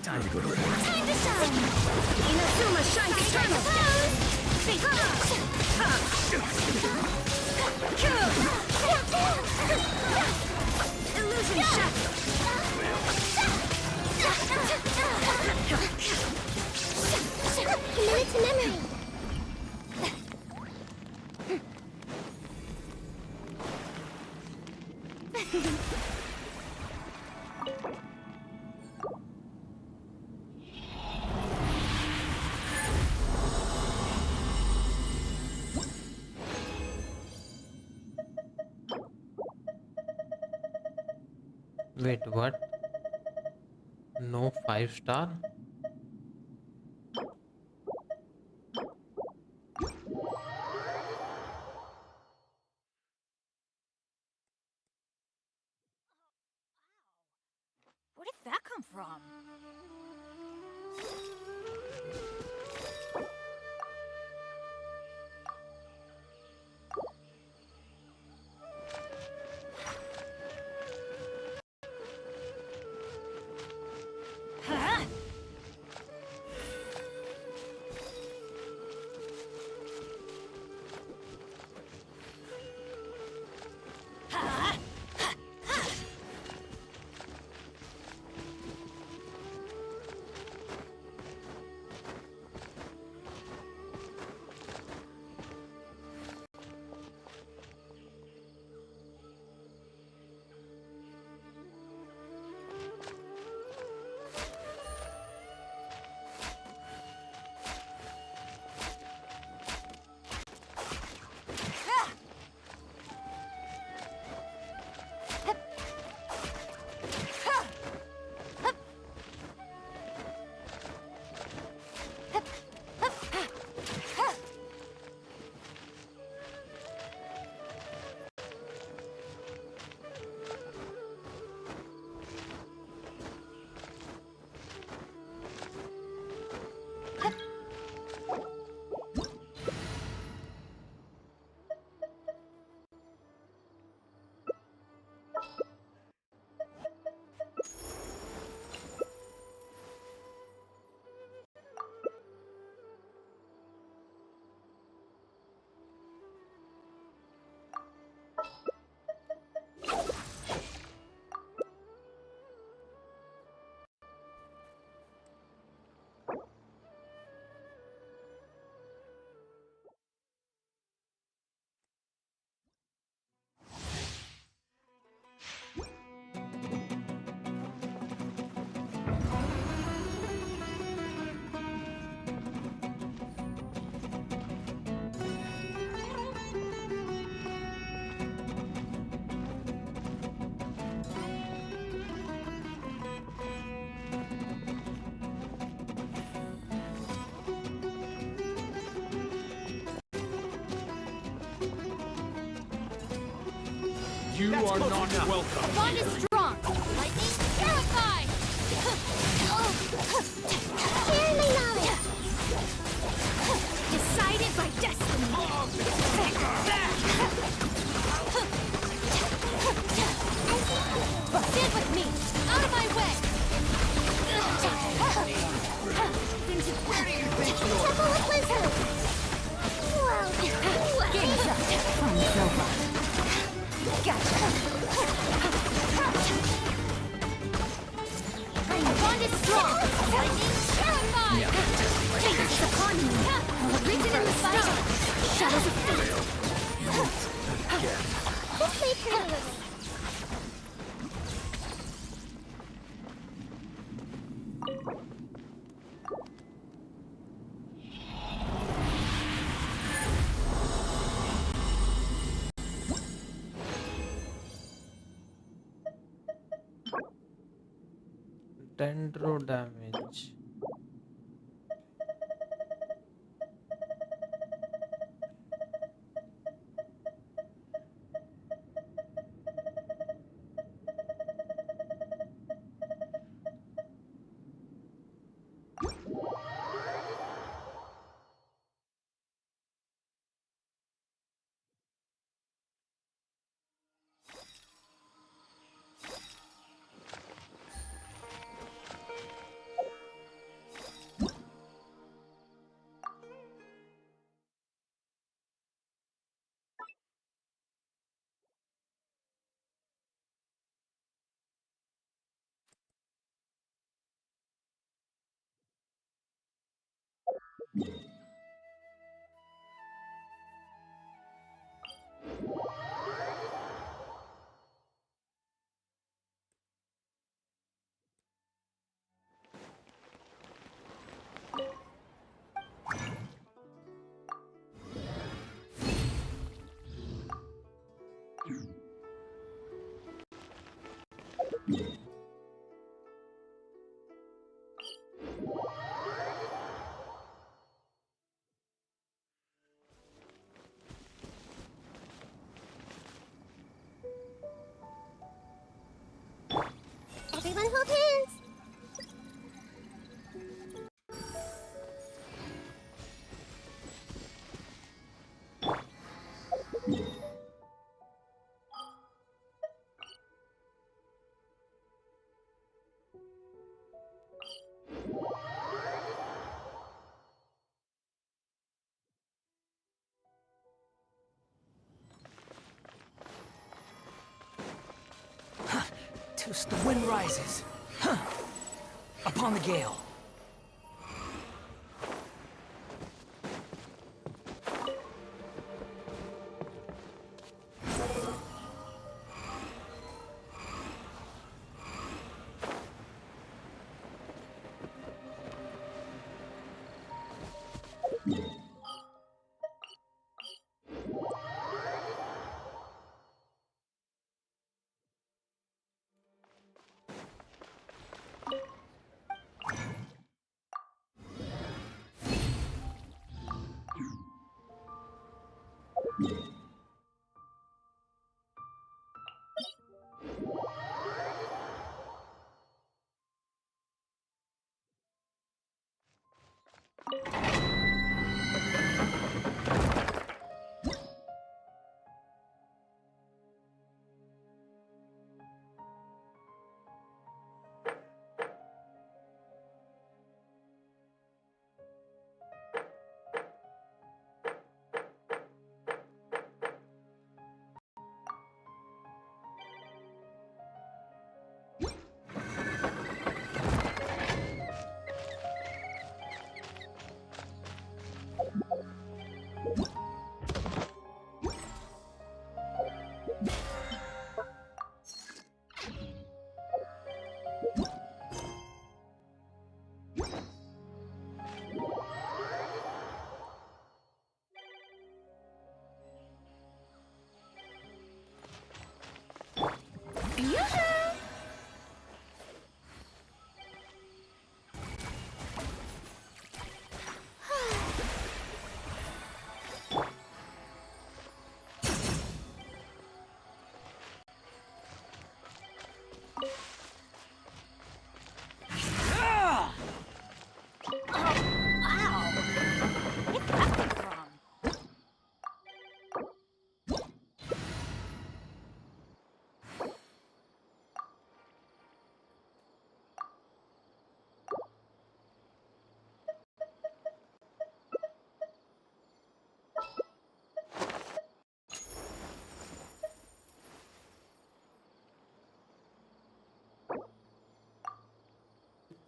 Time to go to work. Time to shine. Inazuma shines eternal. Illusion shattered. Commit to memory. Wait, what? No 5-star? Where did that come from? Huh? You That's are close not enough. welcome. Bond is strong. Lightning terrified. Share my knowledge. Decided by destiny. Stand with me. Out of my way. Where do you think you're? Temple of Wisdom. Whoa. Game's up. Fun's over. Gotcha. Bond is strong. Lightning terrified. Fate is upon me. Written in the stars. Shadows of fate. Who played her Lily? Dendro damage. Everyone hold hands. Toast the wind rises. Huh. Upon the gale.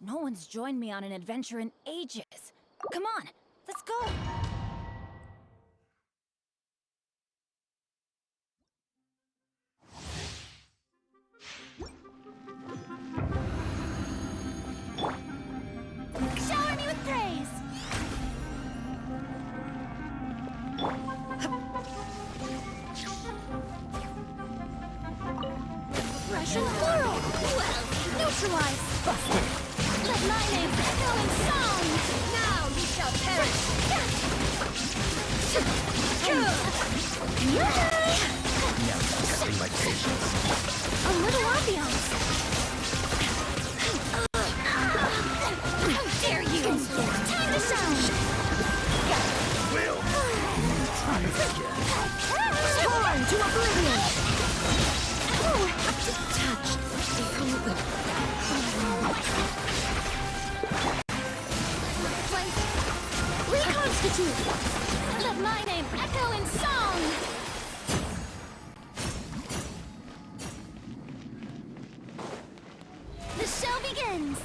No one's joined me on an adventure in ages. Come on, let's go! Shower me with praise! Russian plural! Well, neutralize! Busted! Let my name echo in song! Now you shall perish! Never testing my patience. A little ambiance! How dare you! Time to shine! Will! Torn to oblivion! Detached. Reconstitute! Let my name echo in song! The show begins!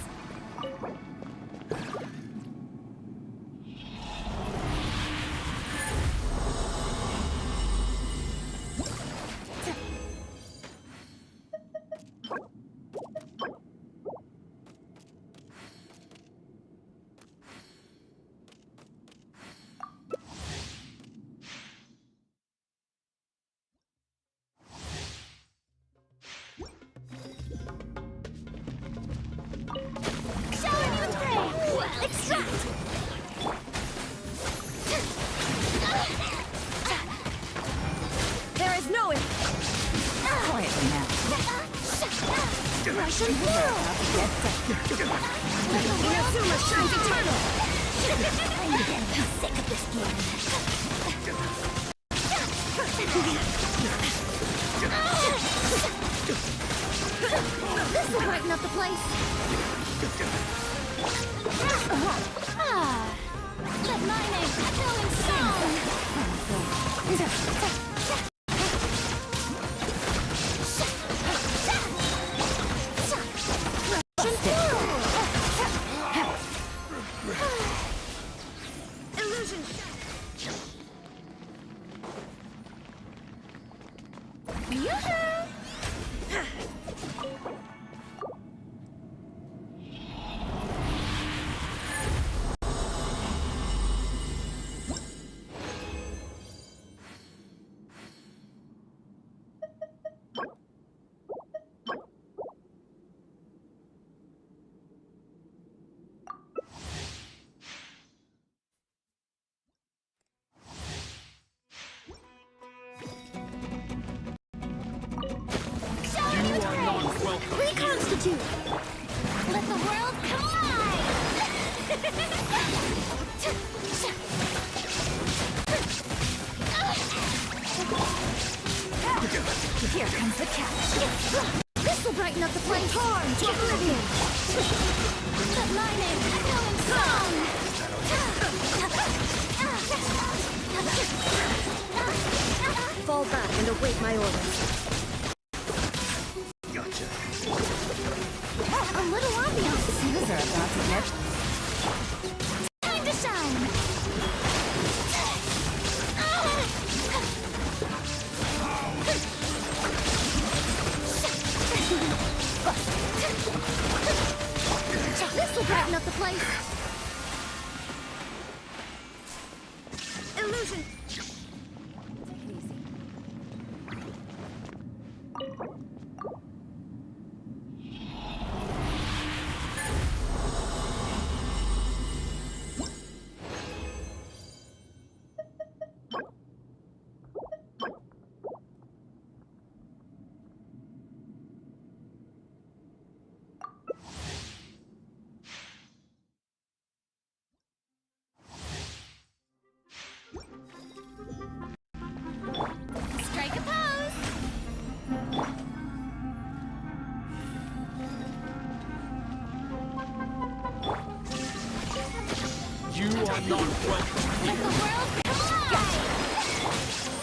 Shower me with praise! Extract! There is no Quietly now. Russian plural! Inazuma shines eternal! I'm getting sick of this game. This will brighten up the place. Let my name echo in song. Russian plural. Illusion! Yoo-hoo! Shower me with praise! Reconstitute! Let the world collide! Here comes the catch. This will brighten up the place. Torn to oblivion. Let my name echo in song. Fall back and await my orders. Gotcha. A little ambiance. You are about to get time to shine. This will brighten up the place. Illusion! Strike a pose. You are not welcome. Let the world collide.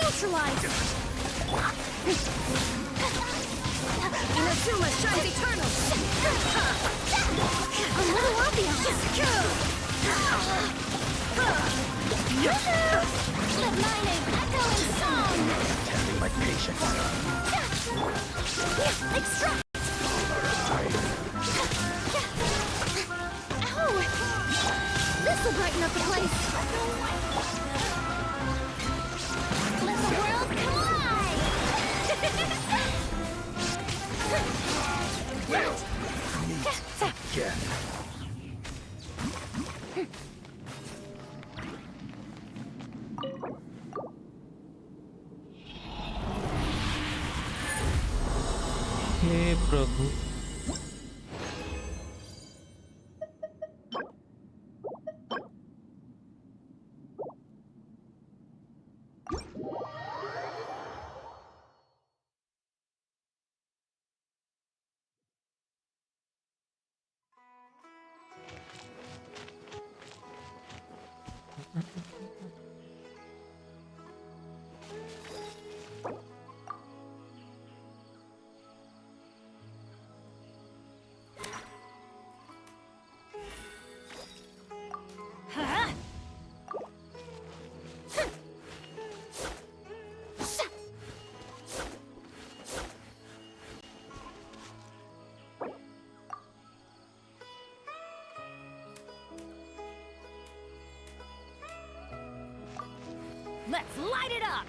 Neutralize. Inazuma shines eternal! A little Let my name echo in song! Testing my patience. Extract! Ow! This'll brighten up the place! Let the world collide! We'll meet again. Hey Prabhu Let's light it up!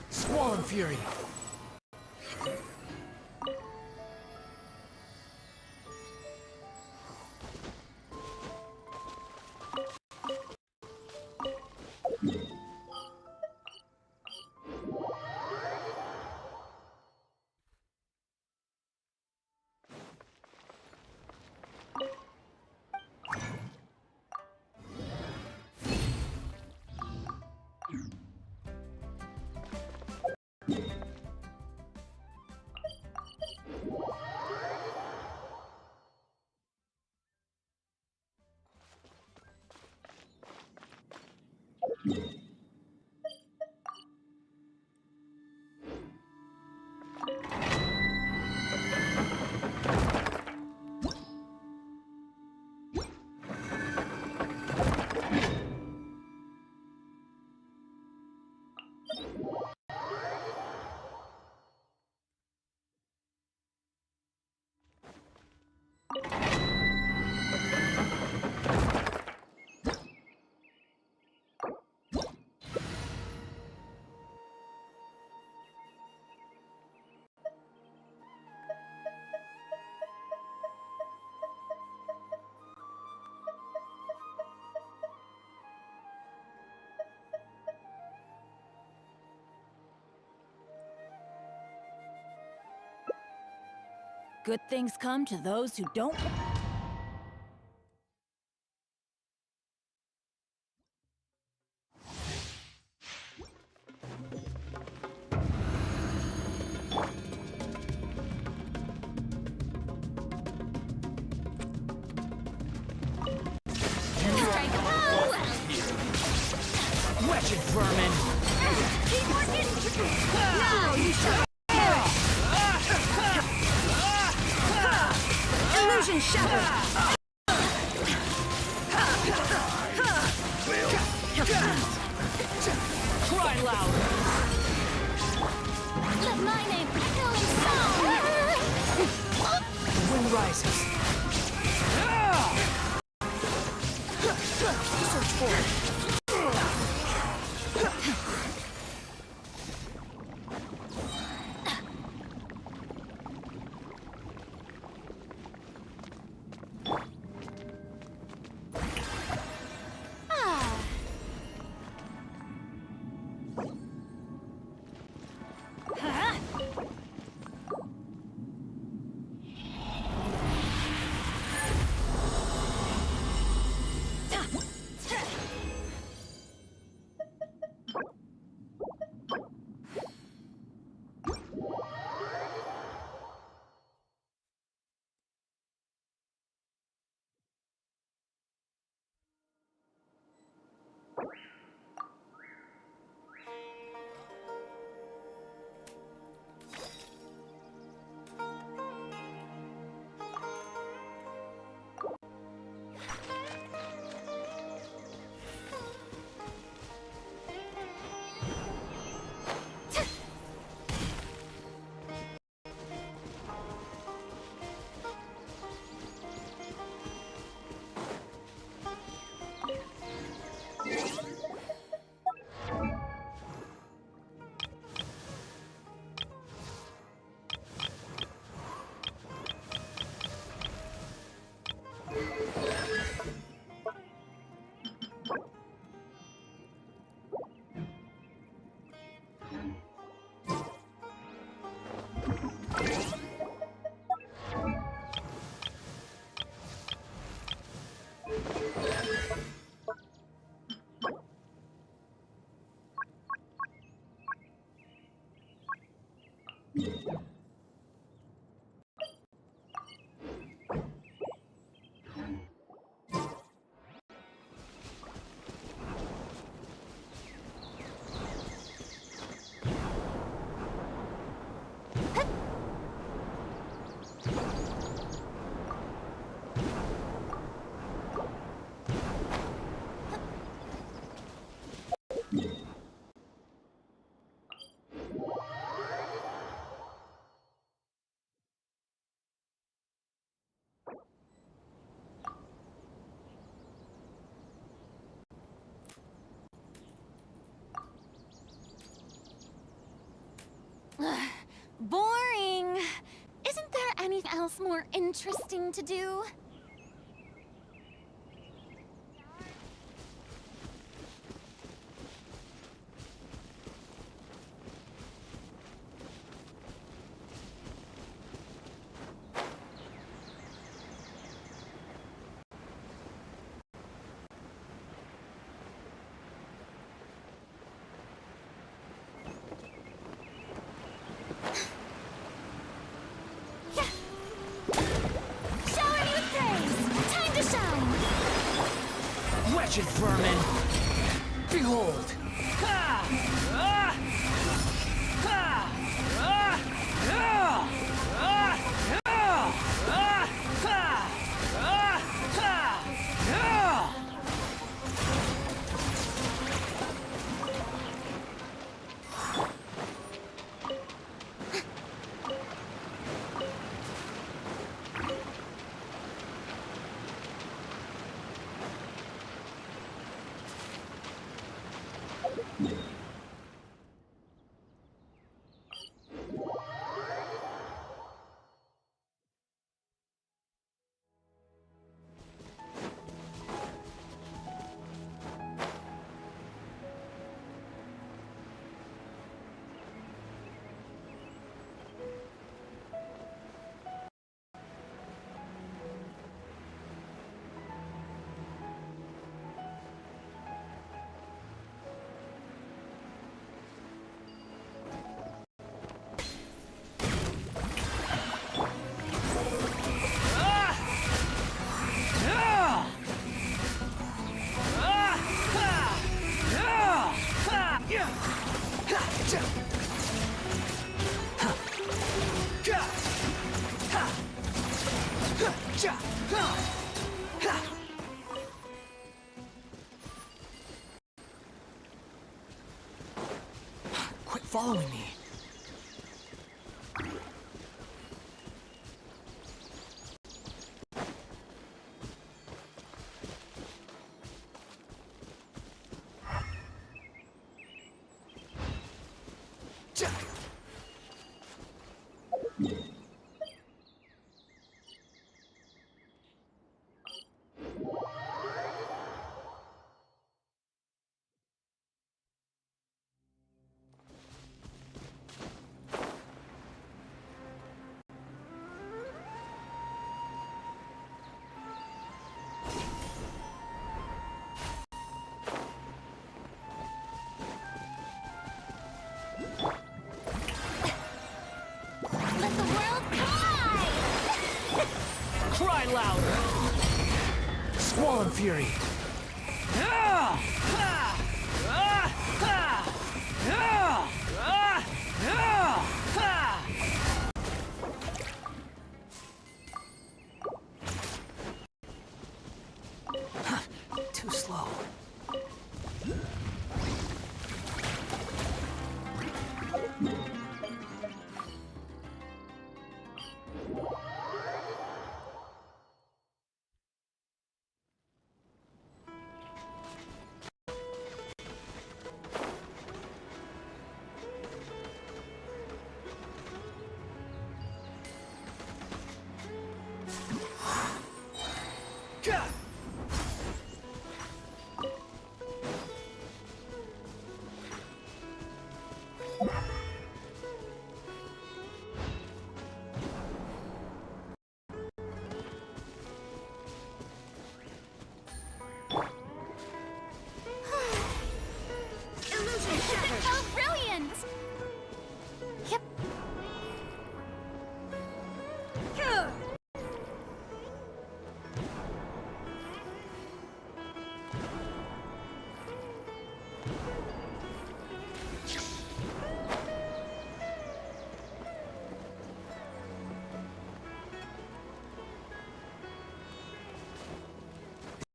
Squall and Fury. Good things come to those who don't... Wretched vermin! Keep working! Now you shall... Illusion shattered! Cry loud! Let my name echo in song! The wind rises. Boring. Isn't there anything else more interesting to do? Shower me with praise! Time to shine! Wretched vermin! Behold! Ha! Ah! Ha! Ah! Ah! Ah! Ah! Ah! Ha! Ah! Ha! Ah! Quit following me. Let the world cry! Cry louder! Squall and fury! Ah! Ah! Ah! Ah! Ah! Ah! Ah! Ah! Huh, too slow. Oh, brilliant! Yep.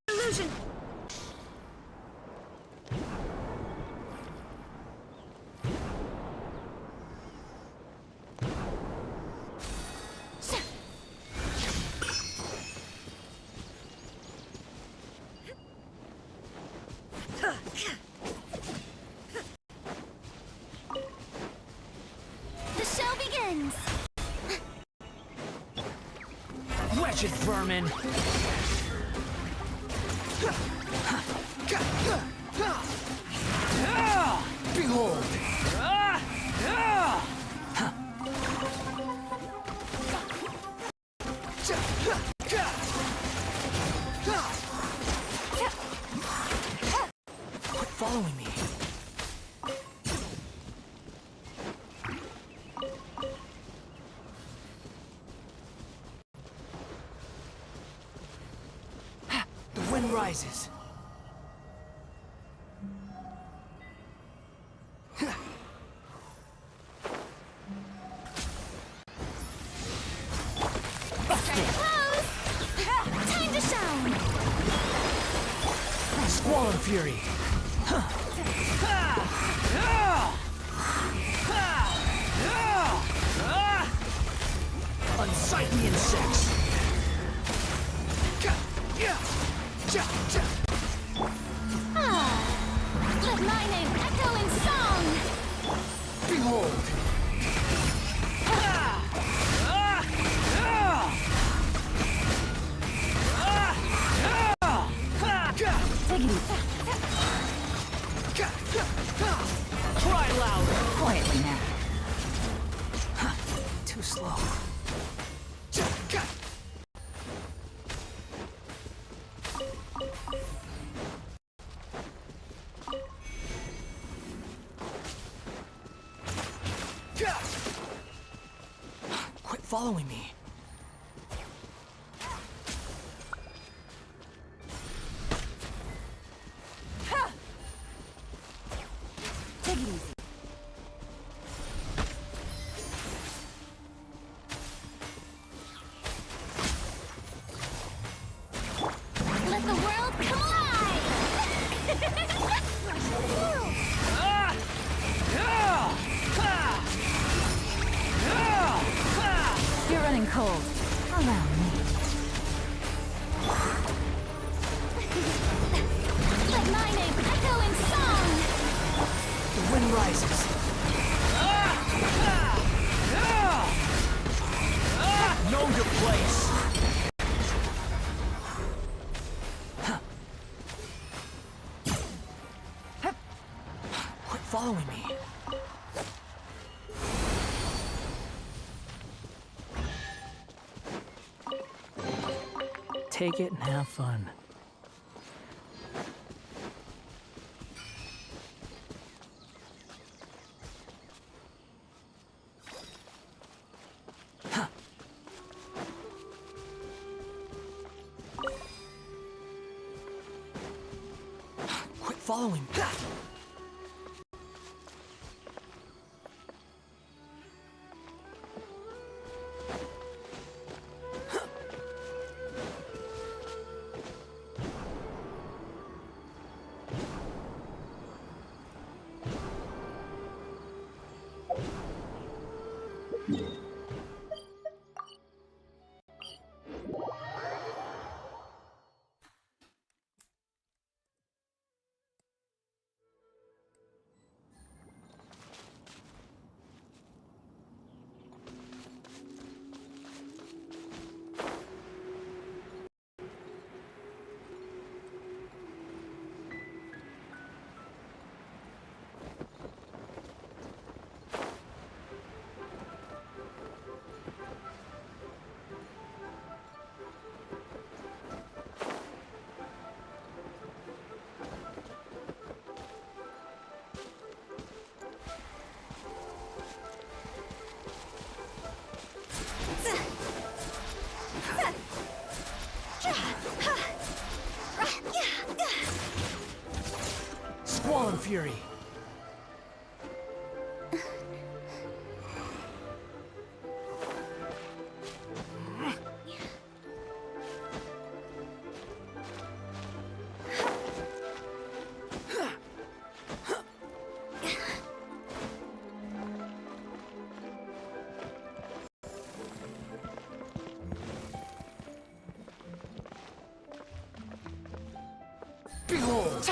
Illusion! Wretched vermin! Behold! Quit following me. The wind rises. Time to shine! Squall and fury. Unsightly insects. Let my name echo in song! Behold! Cry louder! Quietly now. Too slow. Quit following me. Take it easy. Let the world come alive! You're running cold. Allow me. Let my name echo in song! The wind rises. Know your place. Quit following me. Take it and have fun. Quit following me. Squall and fury. Behold!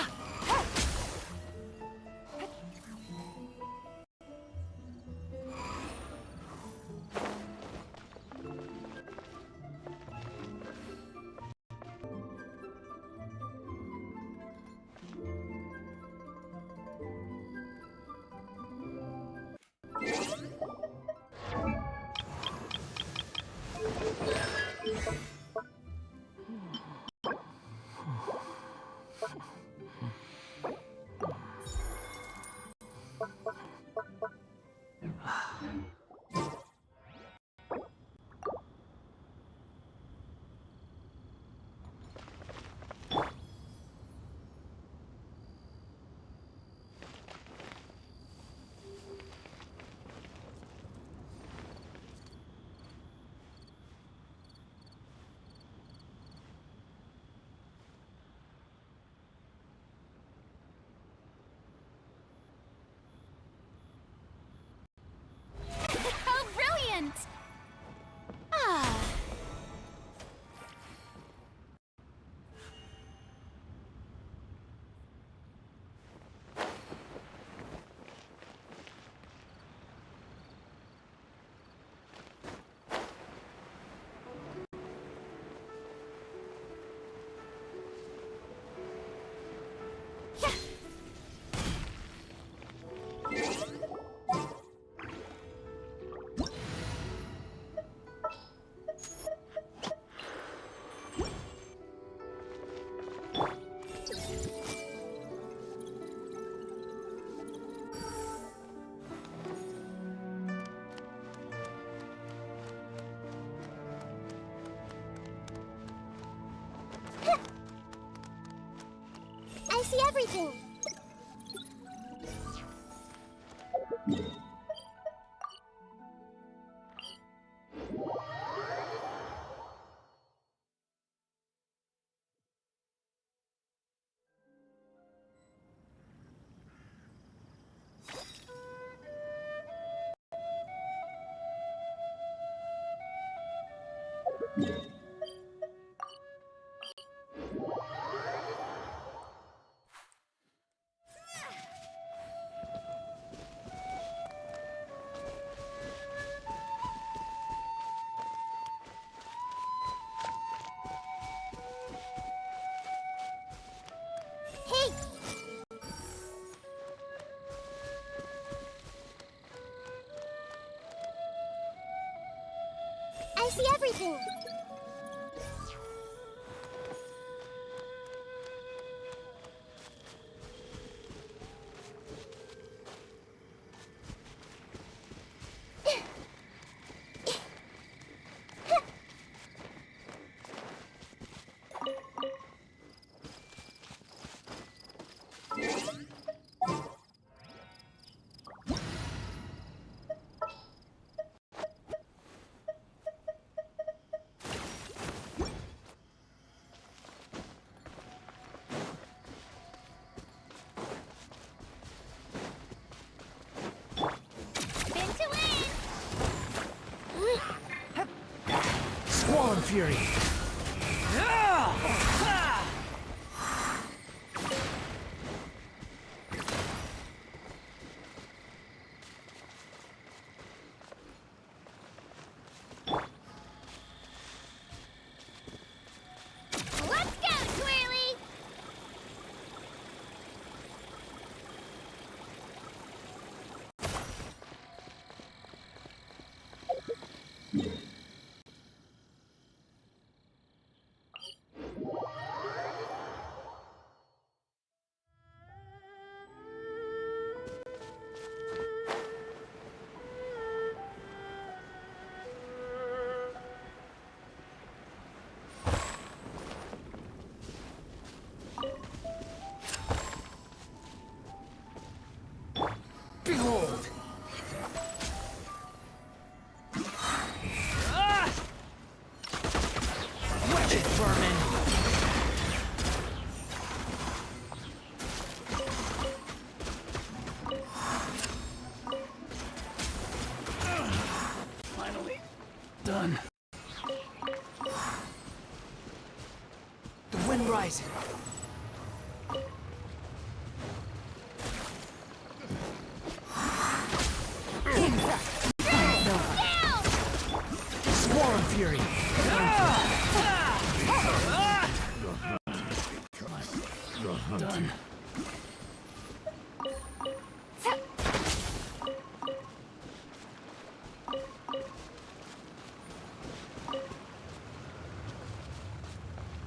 see everything. Hey! I see everything. Squall Fury! Let's go, Twirly! Behold! Wretched vermin! Finally done. The wind rises. Squall Fury! Done.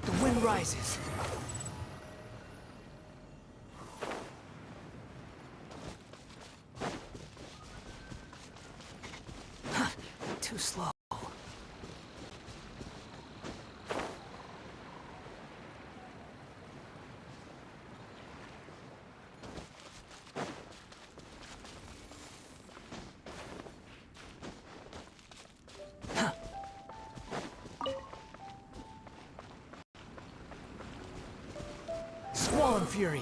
The wind rises. Too slow. Squall Fury!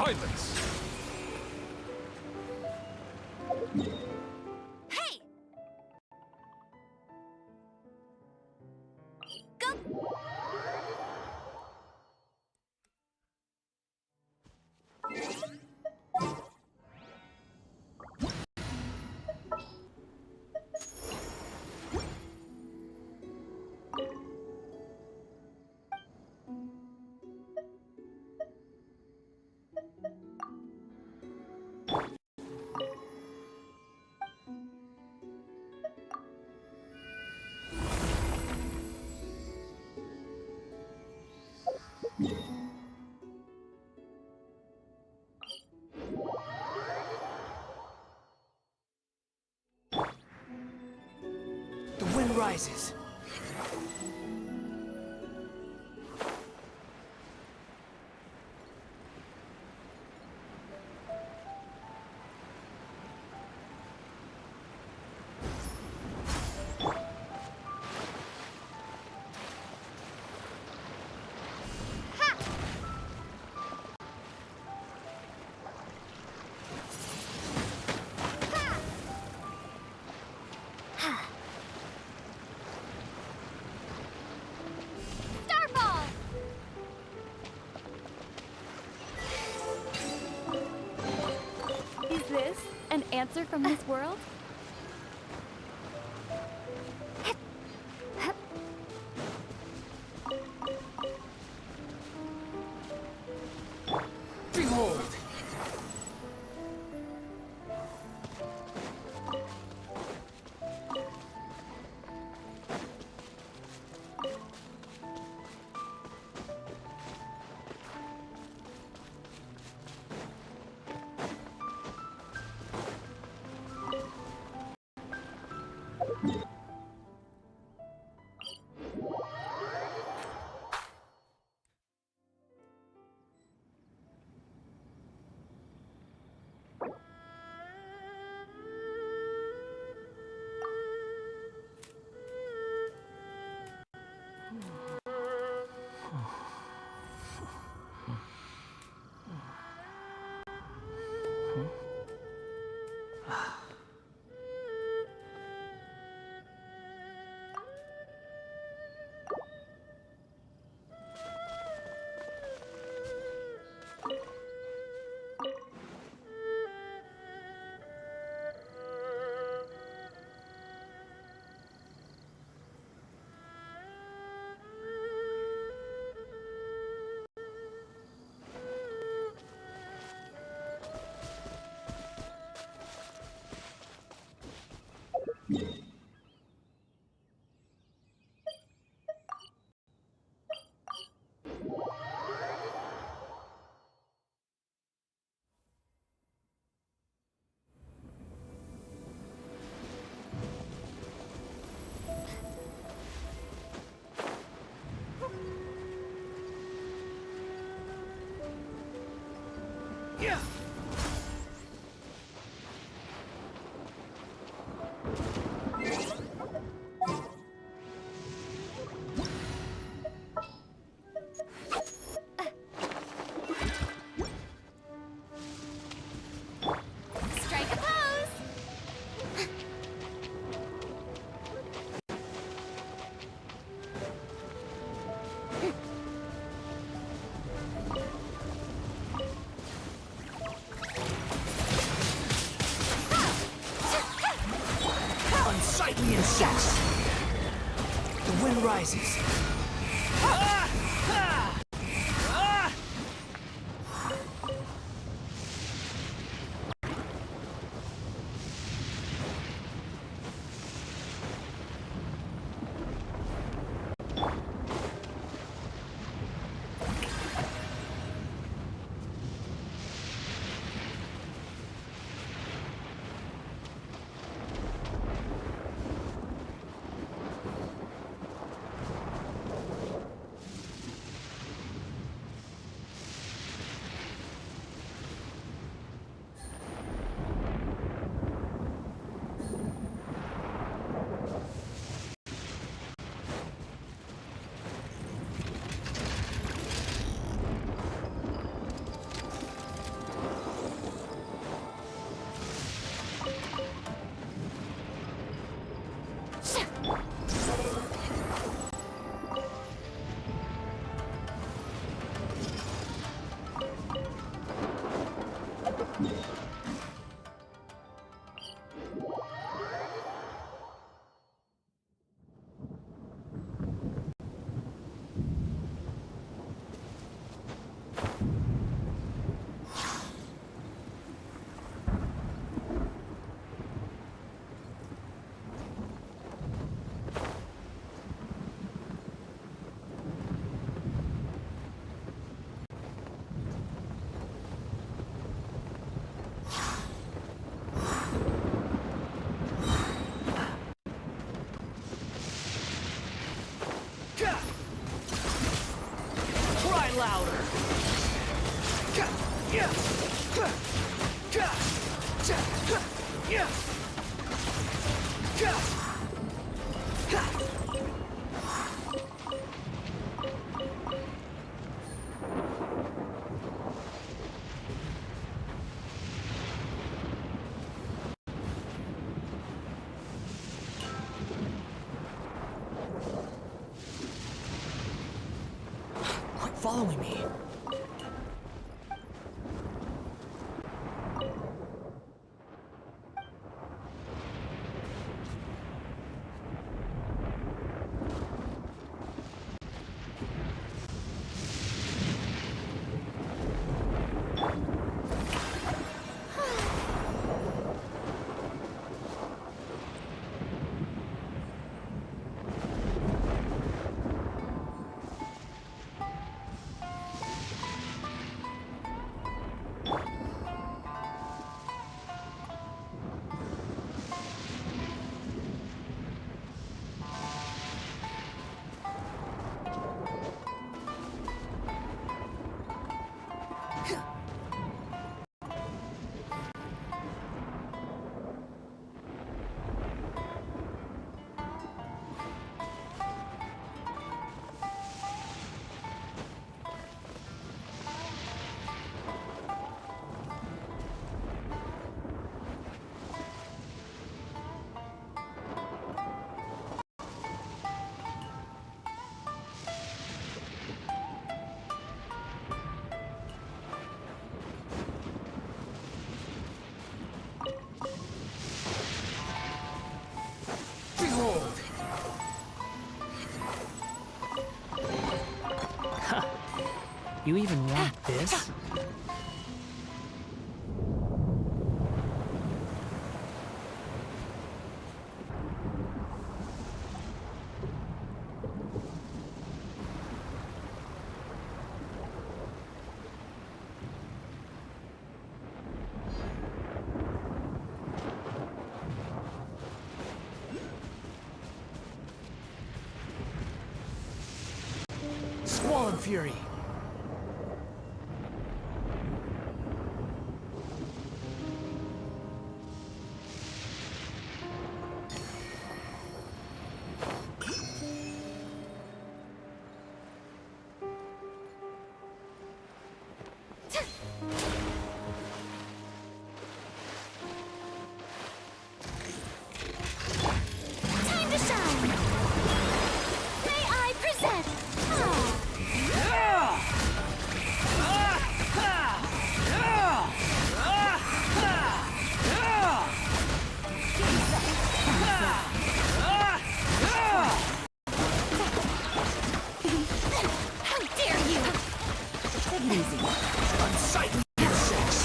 Silence! Hey! Go! The wind rises. Starball! Is this an answer from this world? Behold! Yeah! Strike a pose! Unsightly insects! The wind rises. Cry louder! Quit following me. Behold! You even want this? Squall and Fury! Time to shine! May I present... How dare you! Take it easy. Unsightly insects!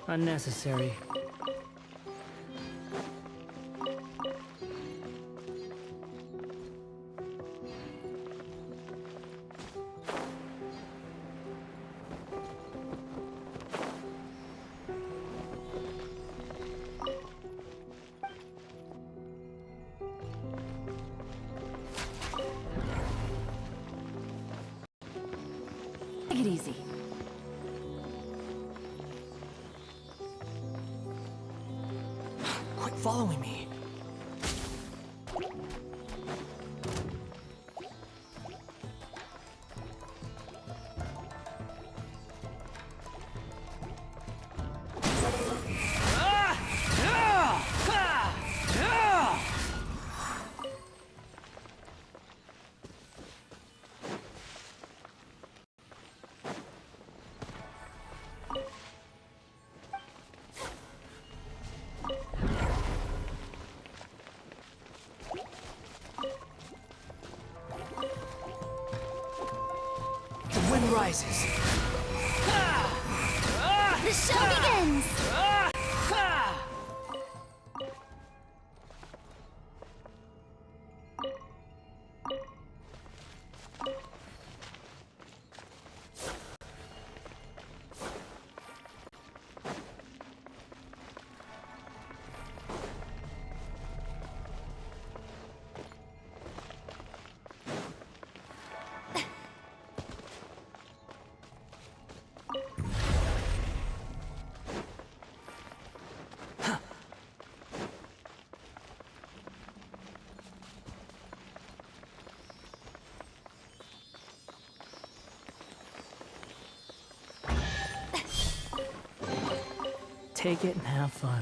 Unnecessary. Take it easy. Quit following me. The wind rises. The show begins! take it and have fun.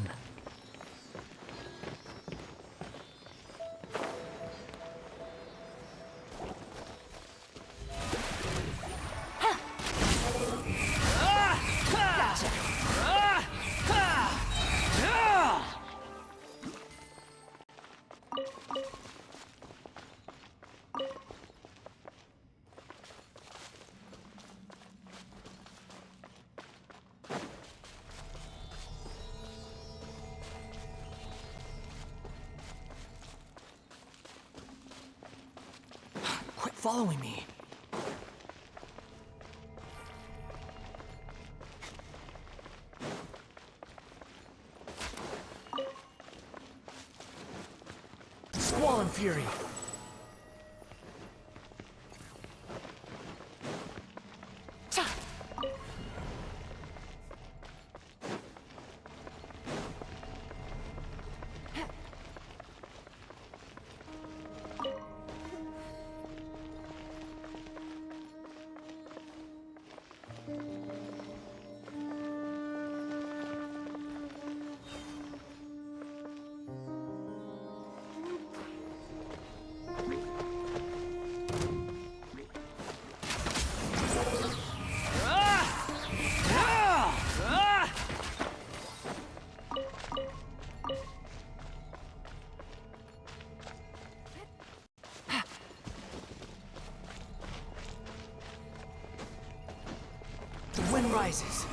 Quit following me. Squall and Fury. The wind rises.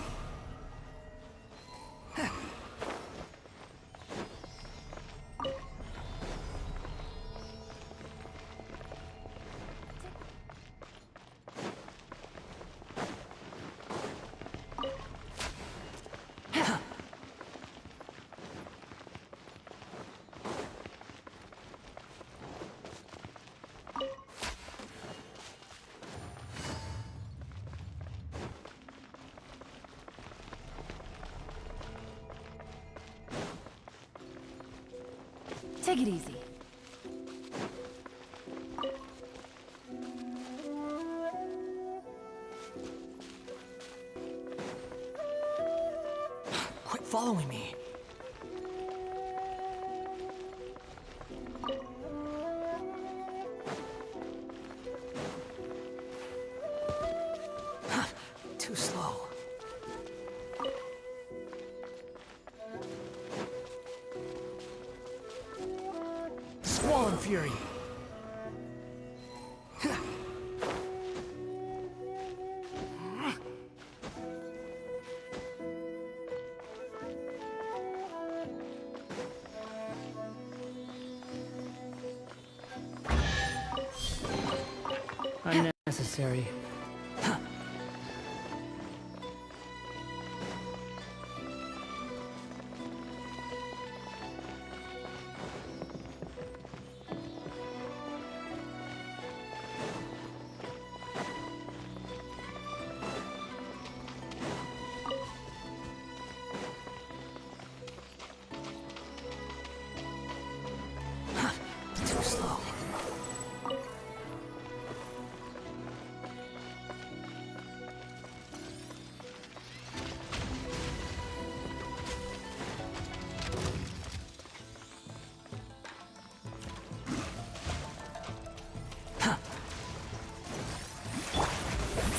Take it easy. Quit following me. Too slow. Squall and Fury. Unnecessary. Too slow.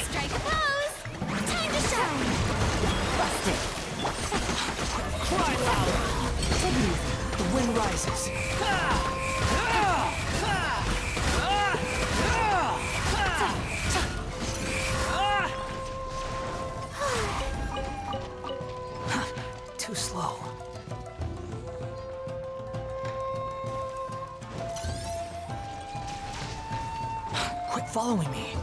Strike a pose! Time to shine! Busted. Cry loud. Take it easy. The wind rises. Too slow. Quit following me.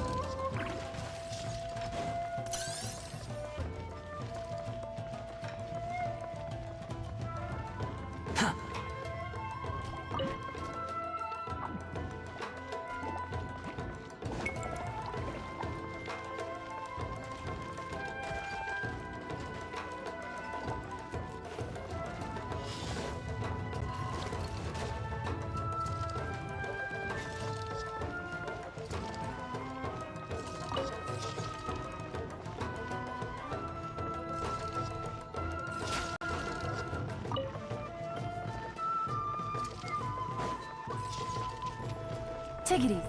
Take it easy.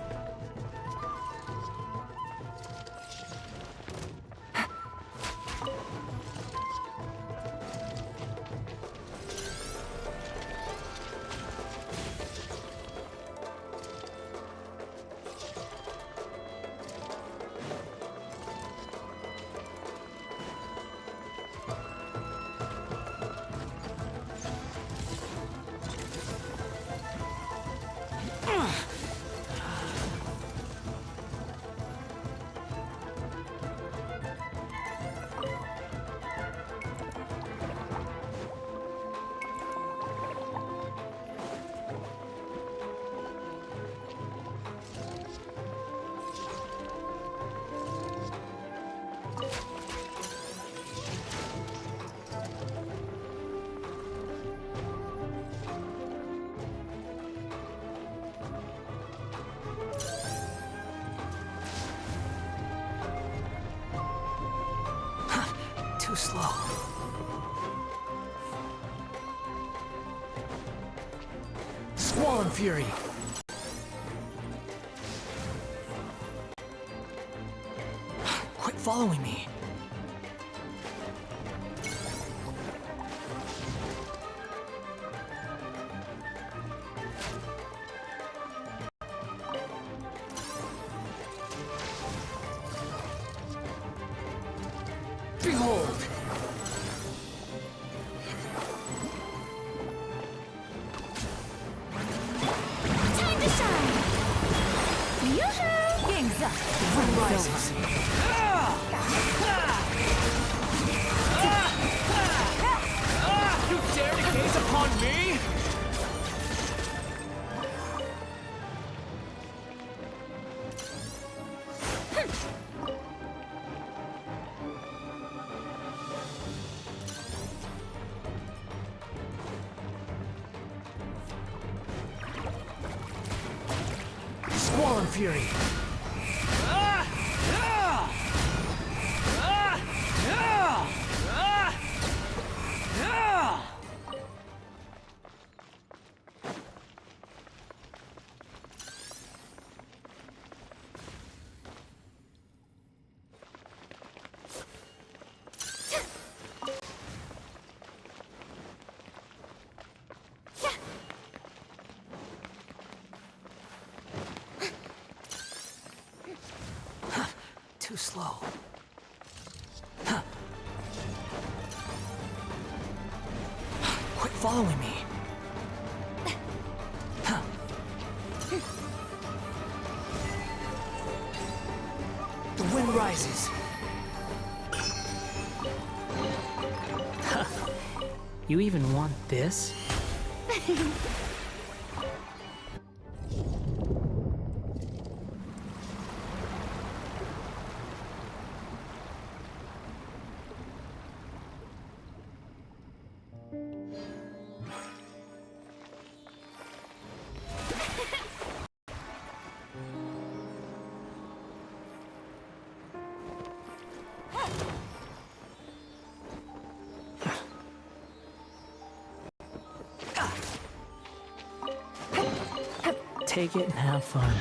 Too slow. Squall and Fury. Quit following me. Behold! Time to shine! Yoo-hoo! Game's up. Wind rises. You dare to gaze upon me? Squall and Fury. Too slow. Quit following me. The wind rises. You even want this? Take it and have fun.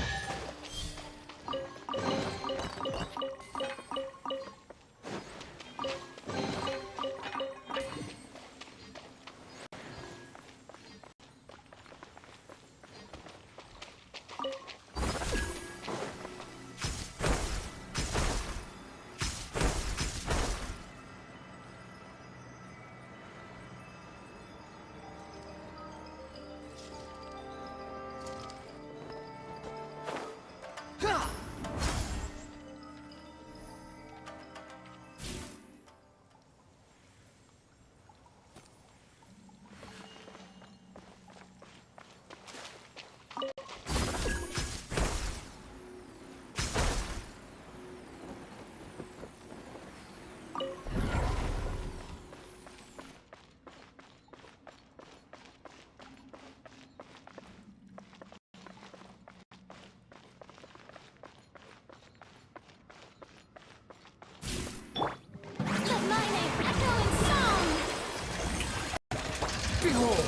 Behold!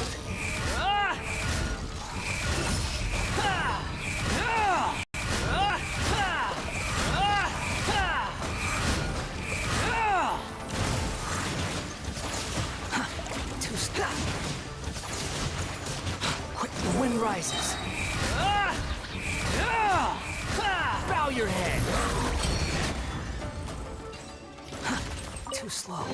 Quick, the wind rises. Bow your head. Too slow.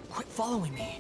Quit following me.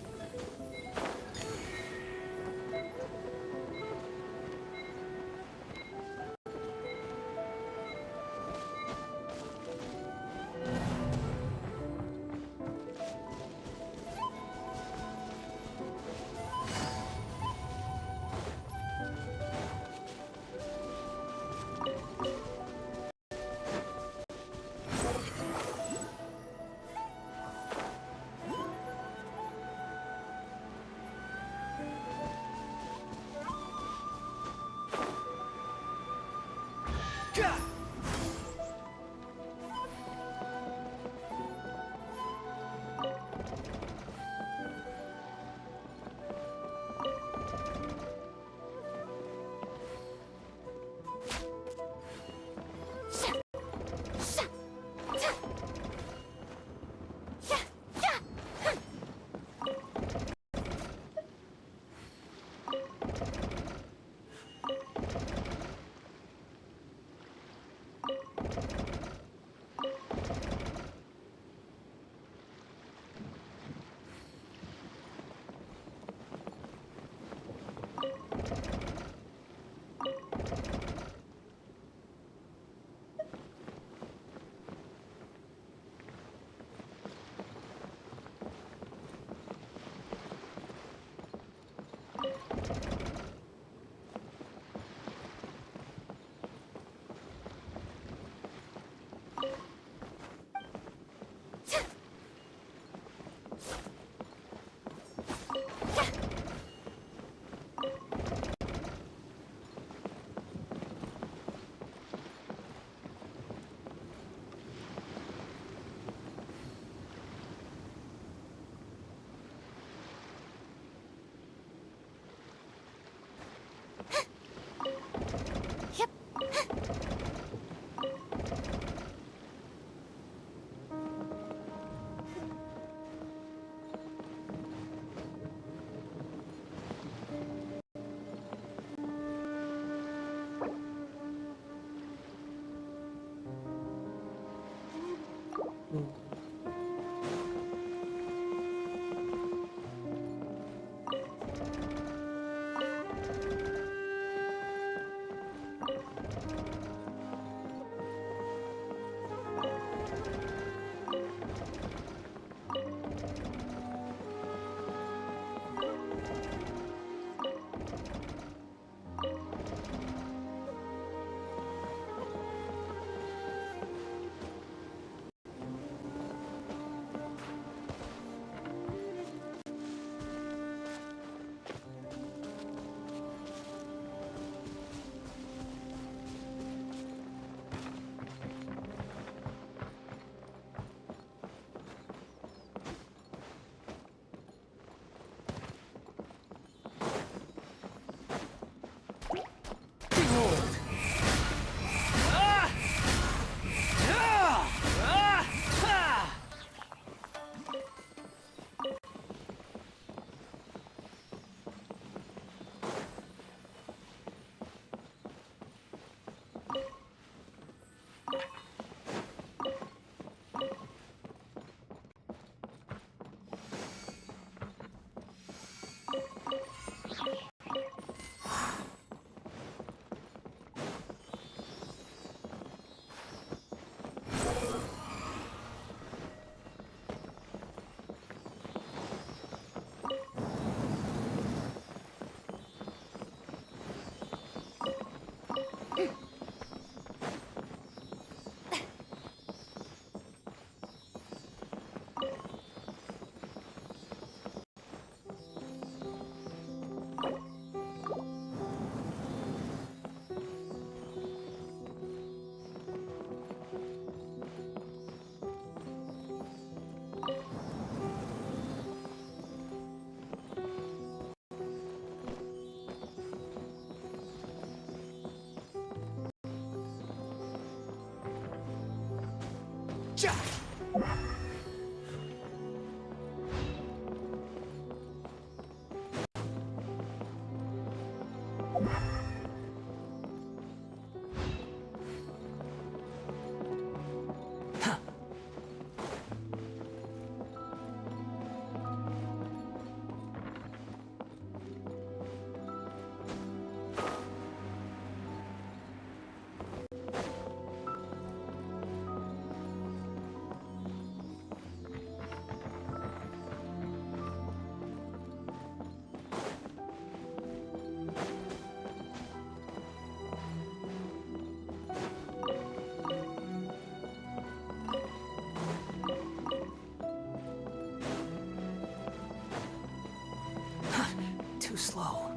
Too slow.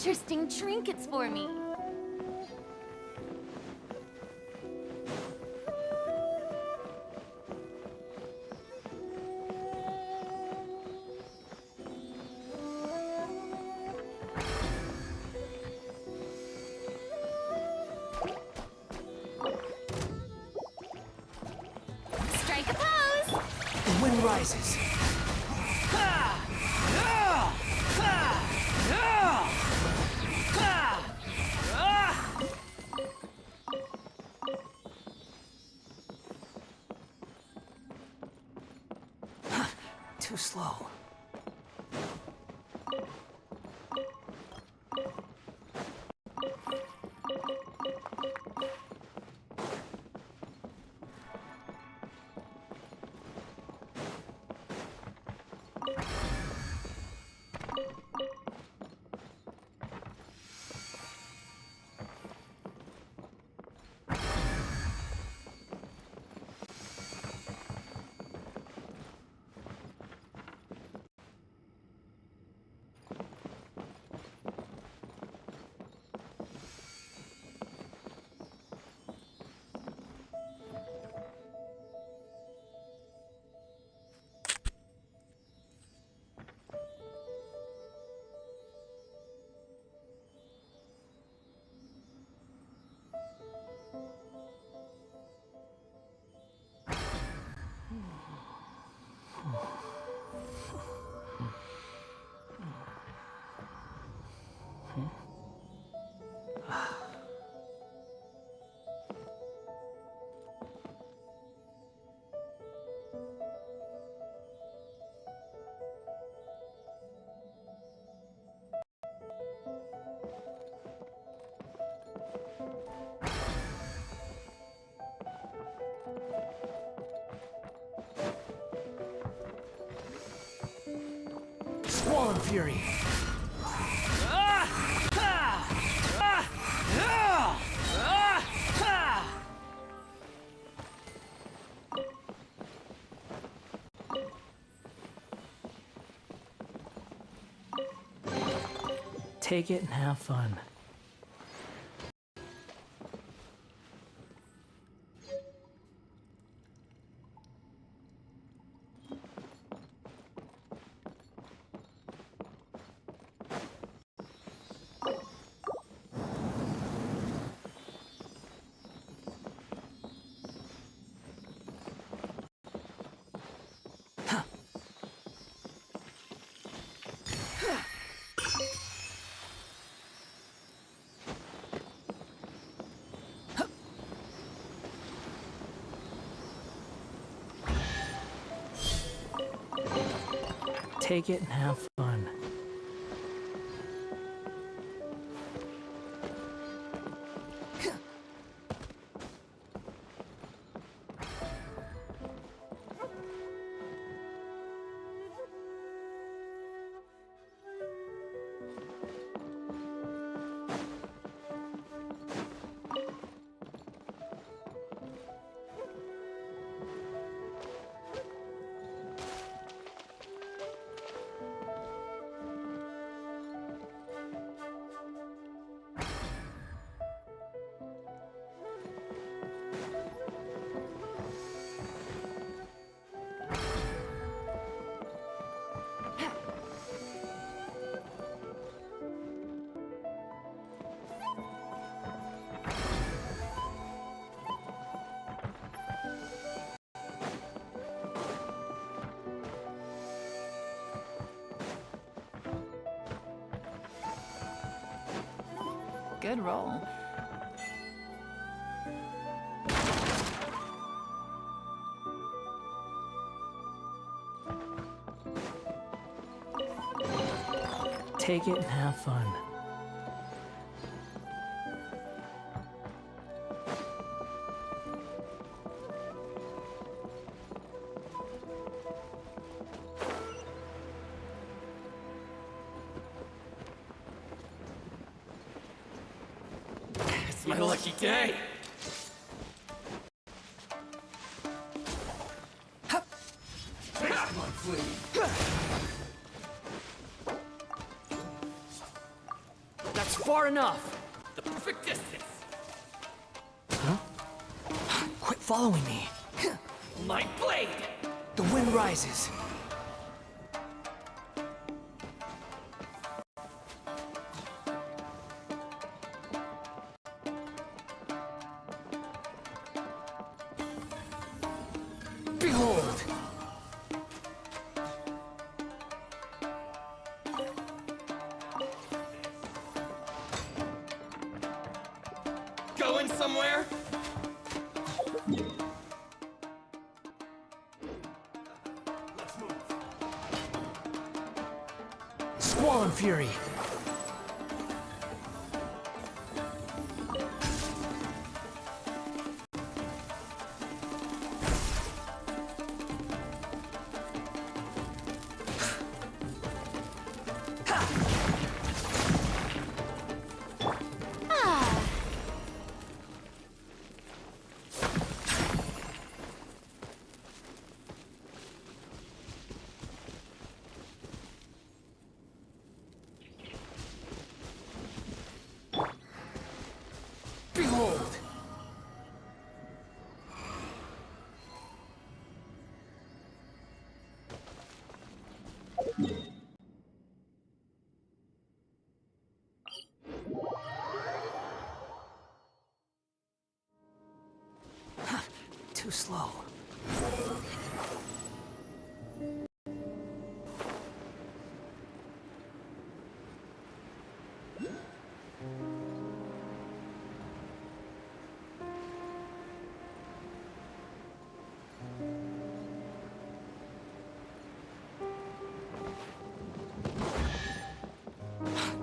interesting trinkets for me. Strike a pose! The wind rises. Too slow. Swarm Fury! Take it and have fun. Take it and have fun. Good roll. Take it and have fun. It's my lucky day! Come on, Flea. far enough. The perfect distance. Huh? Quit following me. Light blade. The wind rises. Behold! Going somewhere? Let's move. Squall and Fury. Behold! Too slow.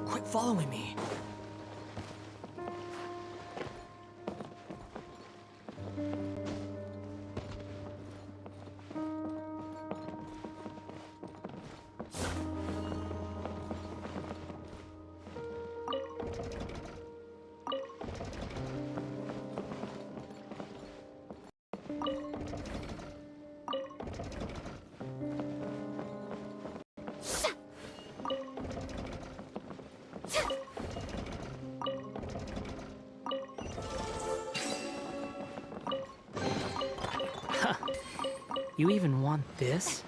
Quit following me. You even want this?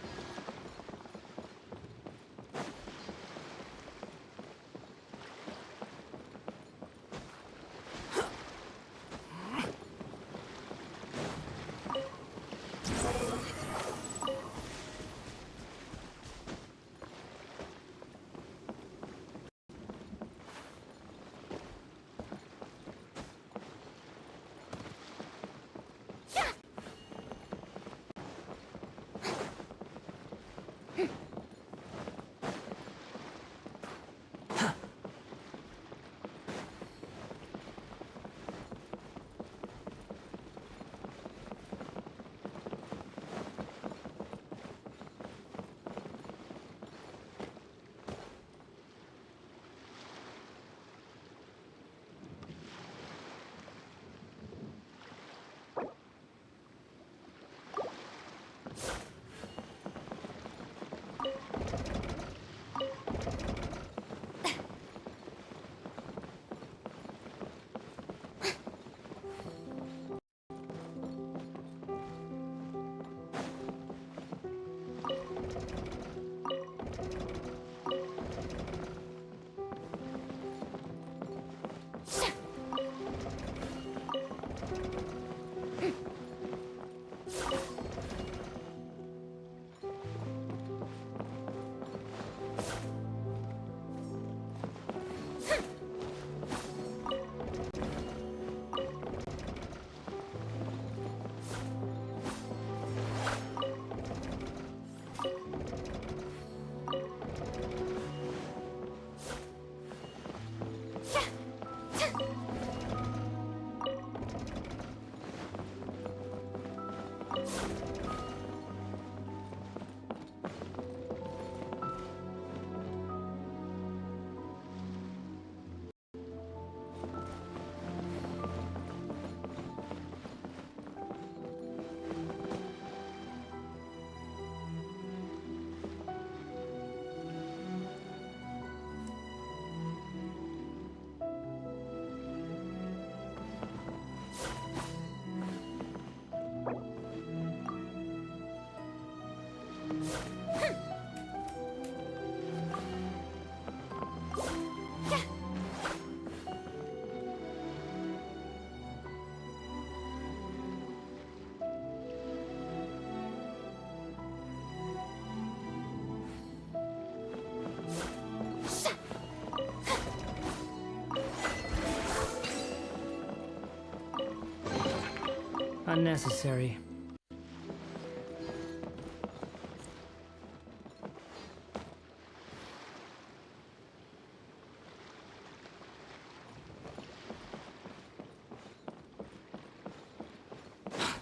Unnecessary.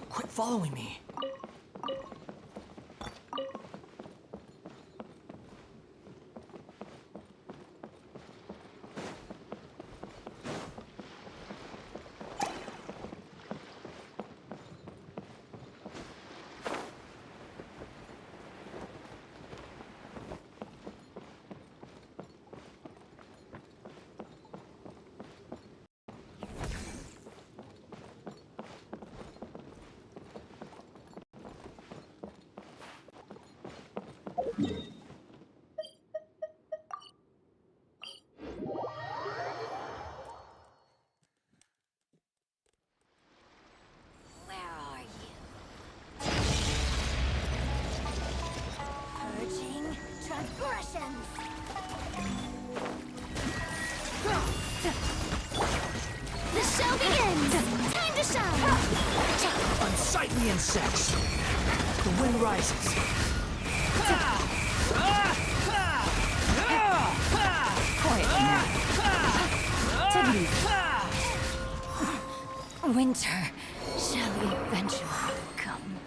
Quit following me. Where are you? Purging transgressions! The show begins! Time to shine! Unsightly insects! The wind rises. Quiet now. Winter shall eventually come.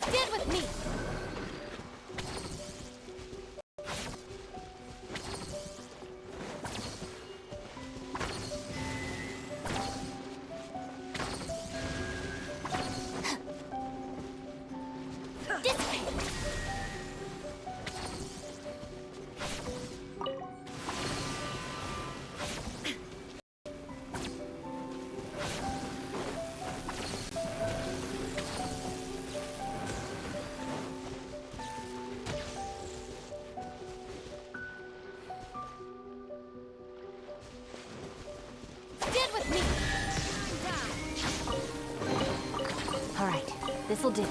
Stand with me! Dissipate! Stand with me! All right, this'll do.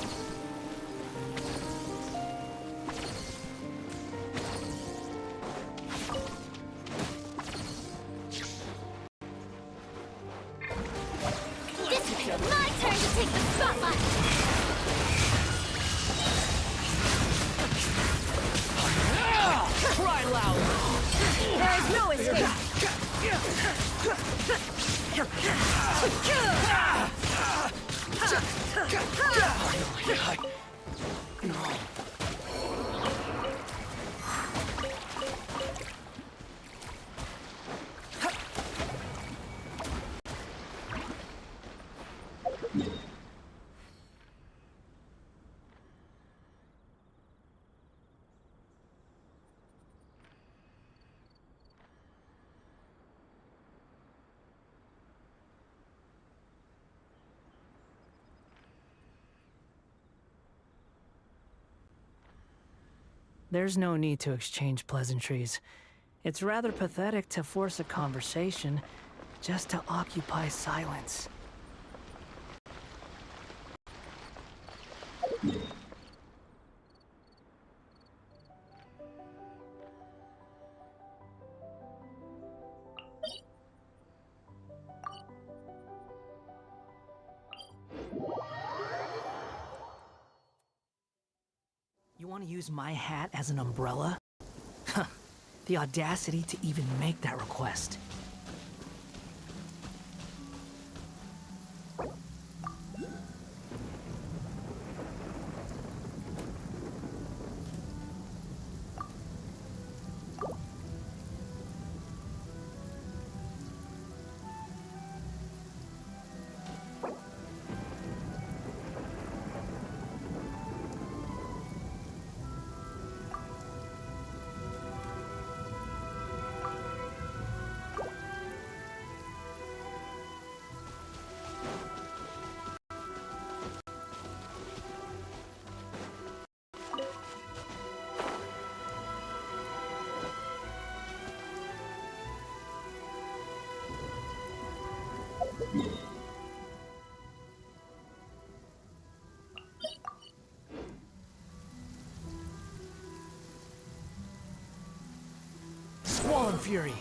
Dissipate! My turn to take the spotlight! Cry loud! There is no escape! There's no need to exchange pleasantries. It's rather pathetic to force a conversation just to occupy silence. You want to use my hat as an umbrella? Huh. The audacity to even make that request. Fury!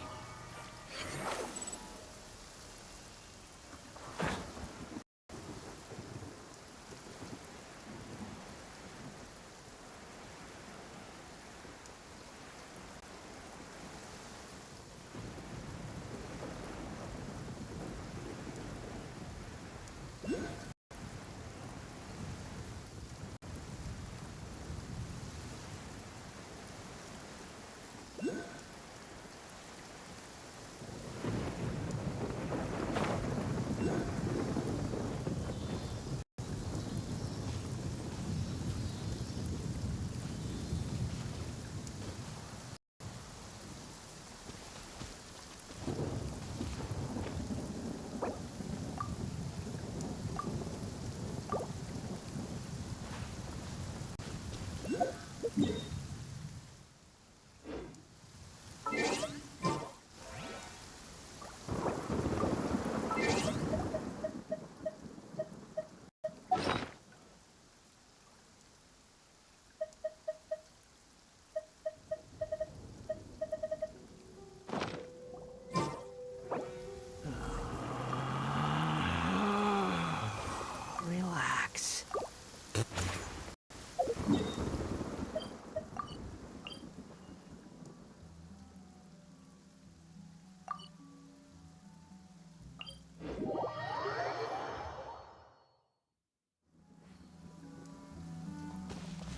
Relax.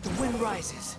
The wind rises.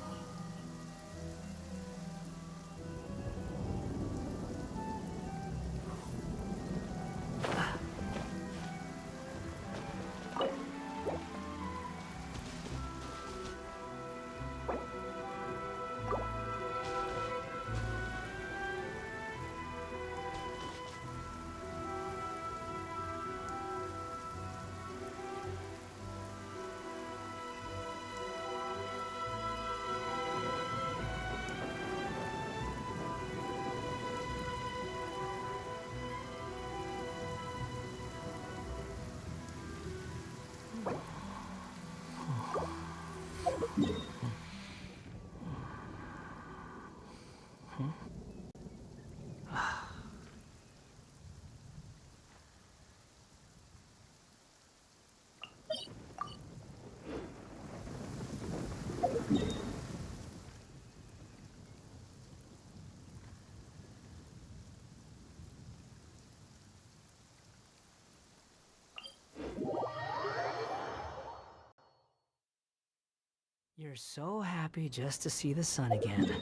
You're so happy just to see the sun again.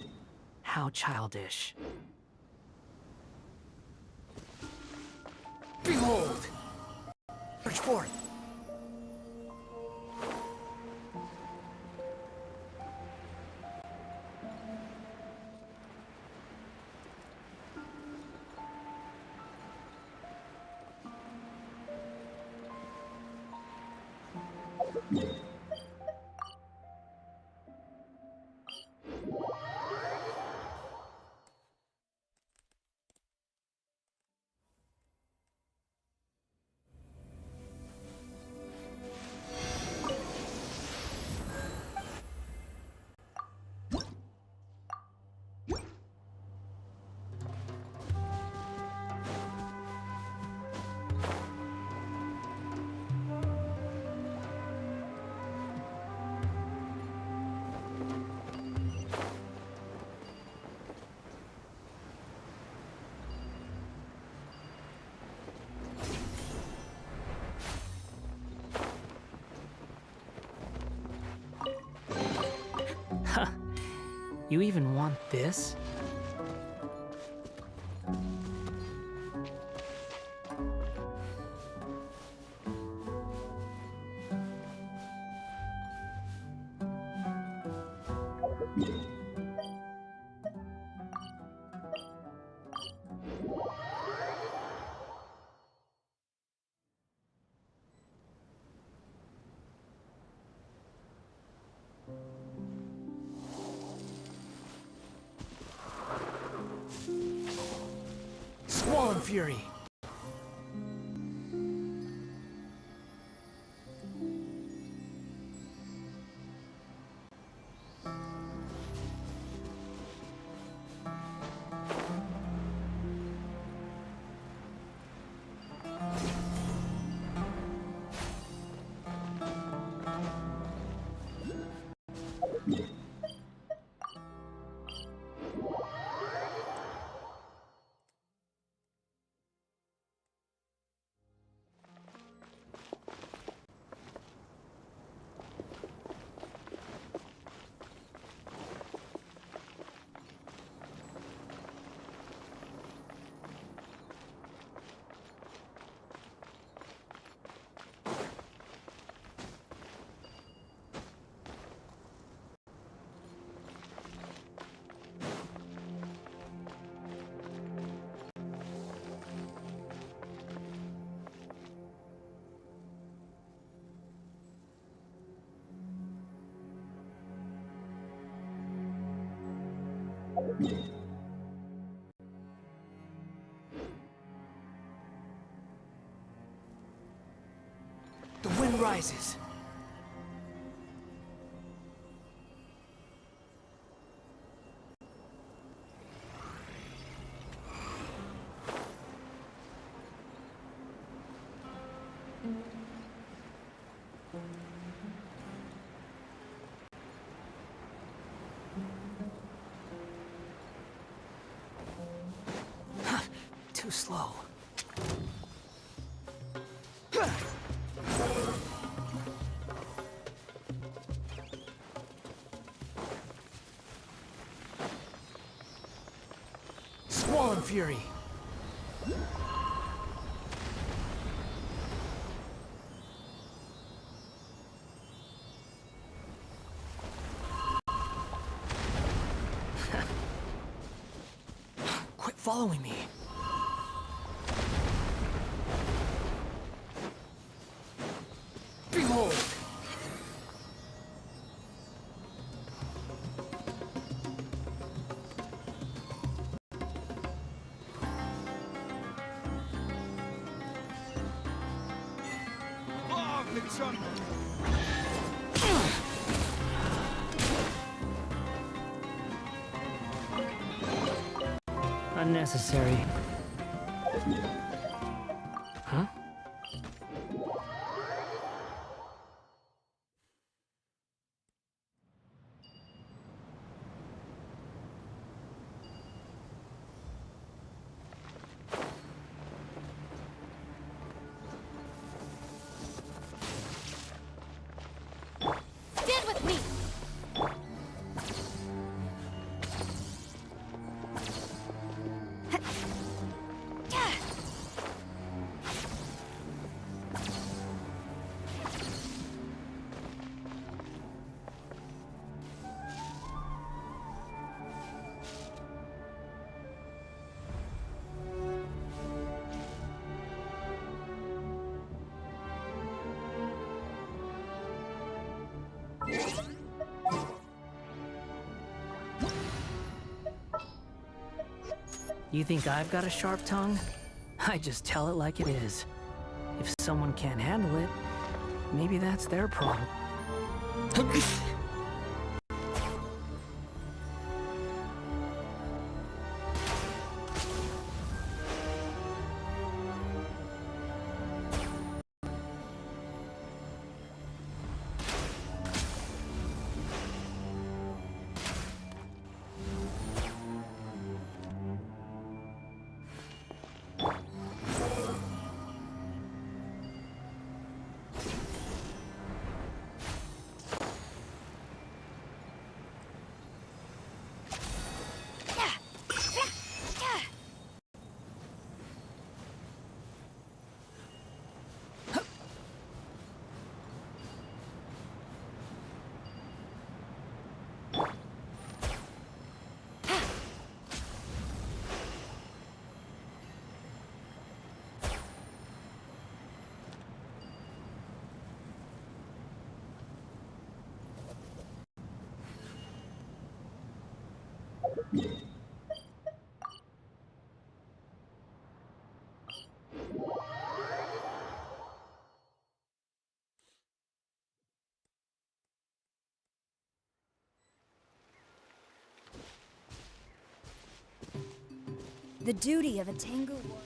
How childish. Behold! Search forth! Huh. You even want this? Squall and Fury! The wind rises. Too slow. Squall and Fury. Quit following me. Behold! Unnecessary. Huh? Stand with me! You think I've got a sharp tongue? I just tell it like it is. If someone can't handle it, maybe that's their problem. The duty of a Tengu warrior.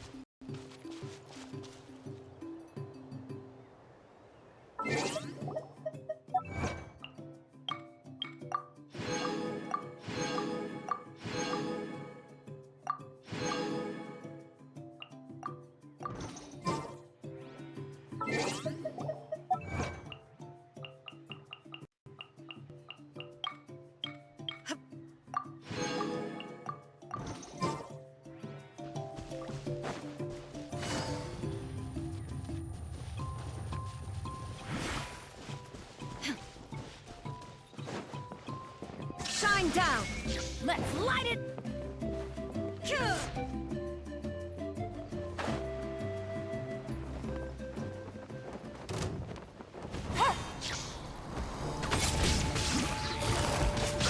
Shine down! Let's light it!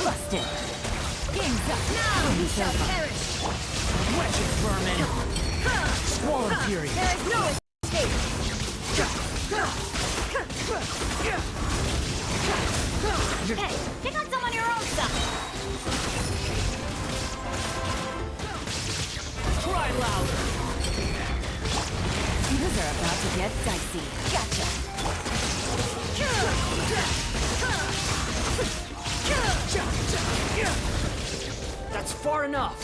Busted! Game's up now! You shall perish! Wretched vermin! Squall and fury! There is no escape! Hey, pick on some on your own stuff! Cry louder! Things are about to get dicey. Gotcha! That's far enough!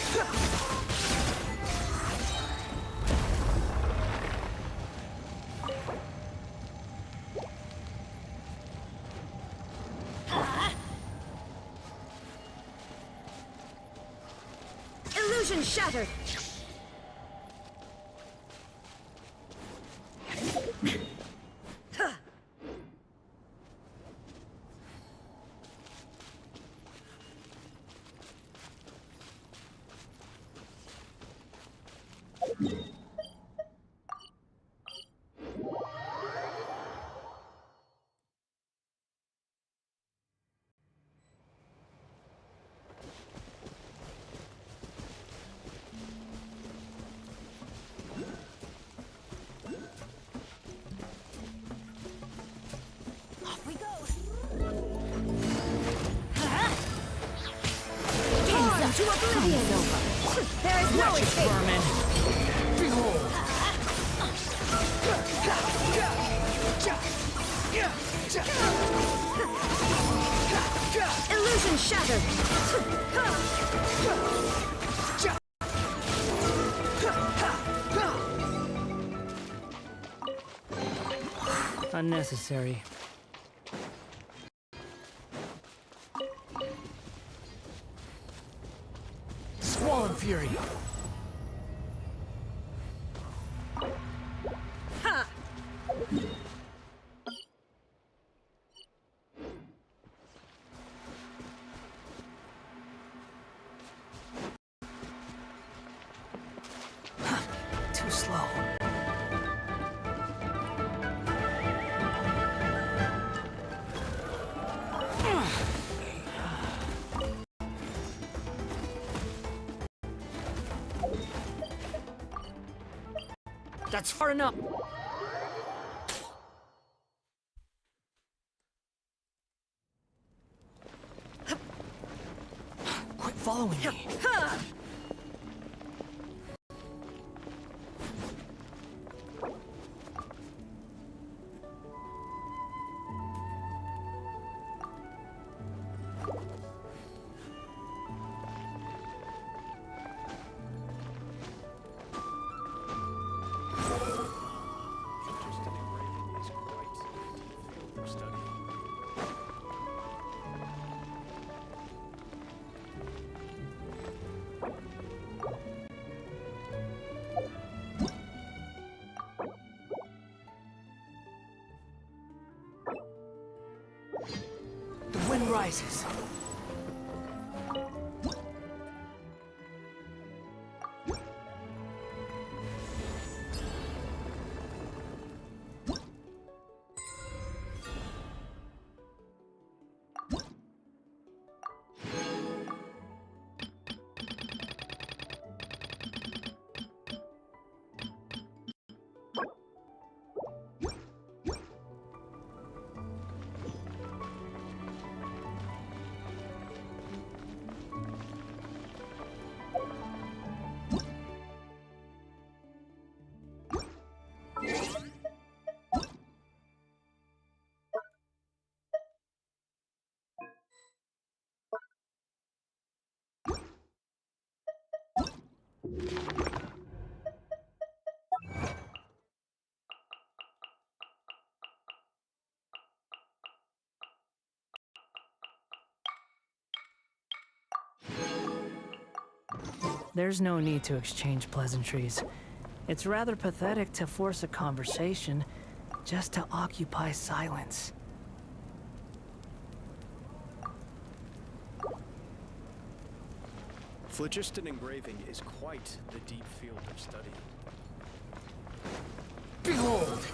Illusion shattered! Off we go! Game's up to oblivion! There is no escape! Vermin! Behold! Illusion shattered! Unnecessary. Squall and fury! Ha! Too slow. That's far enough. Quit following me. The wind rises. There's no need to exchange pleasantries. It's rather pathetic to force a conversation just to occupy silence. Phlogiston engraving is quite the deep field of study. Behold!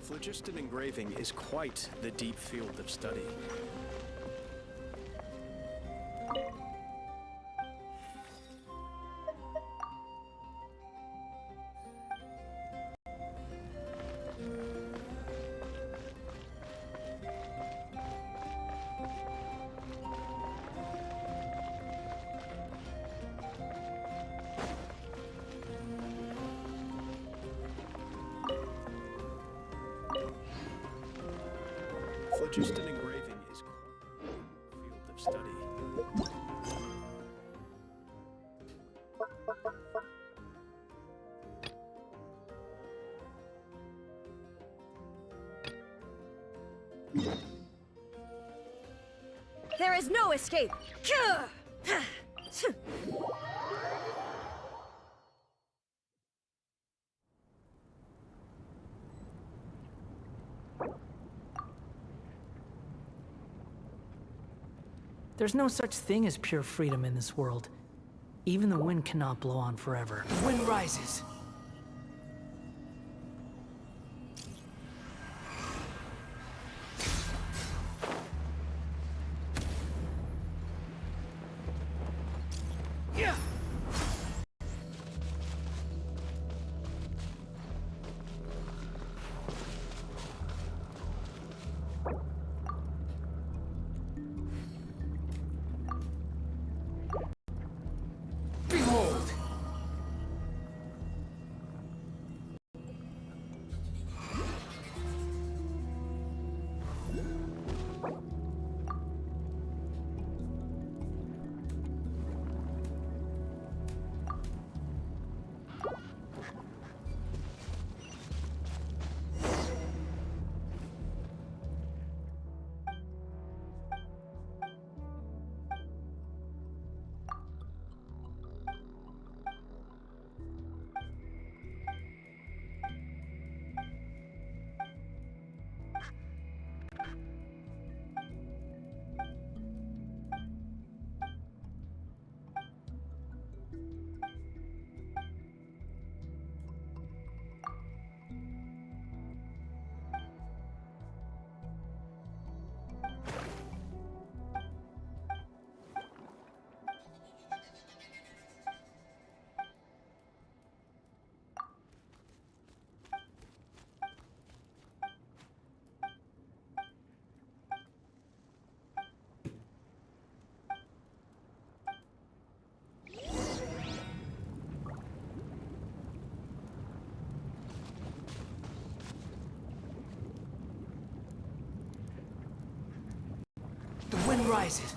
Phlogiston engraving is quite the deep field of study. Phlogiston engraving is quite the field of study. There is no escape! There's no such thing as pure freedom in this world. Even the wind cannot blow on forever. The wind rises. Behold! The wind rises.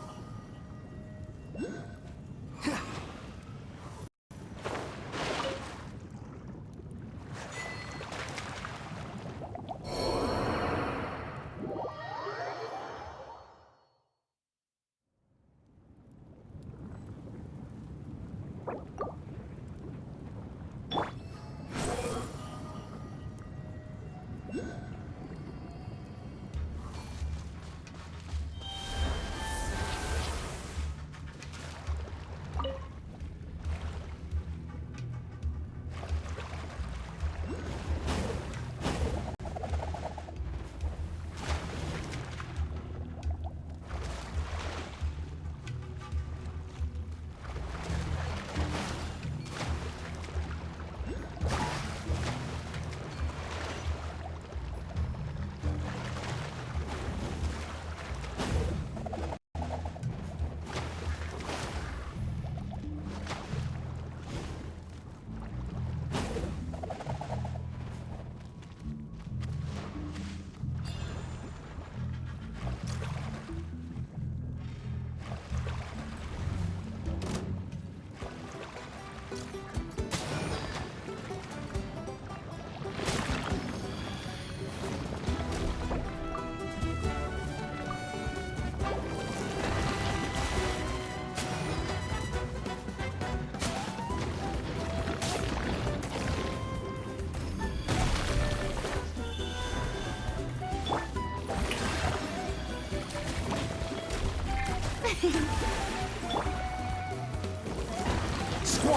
Squall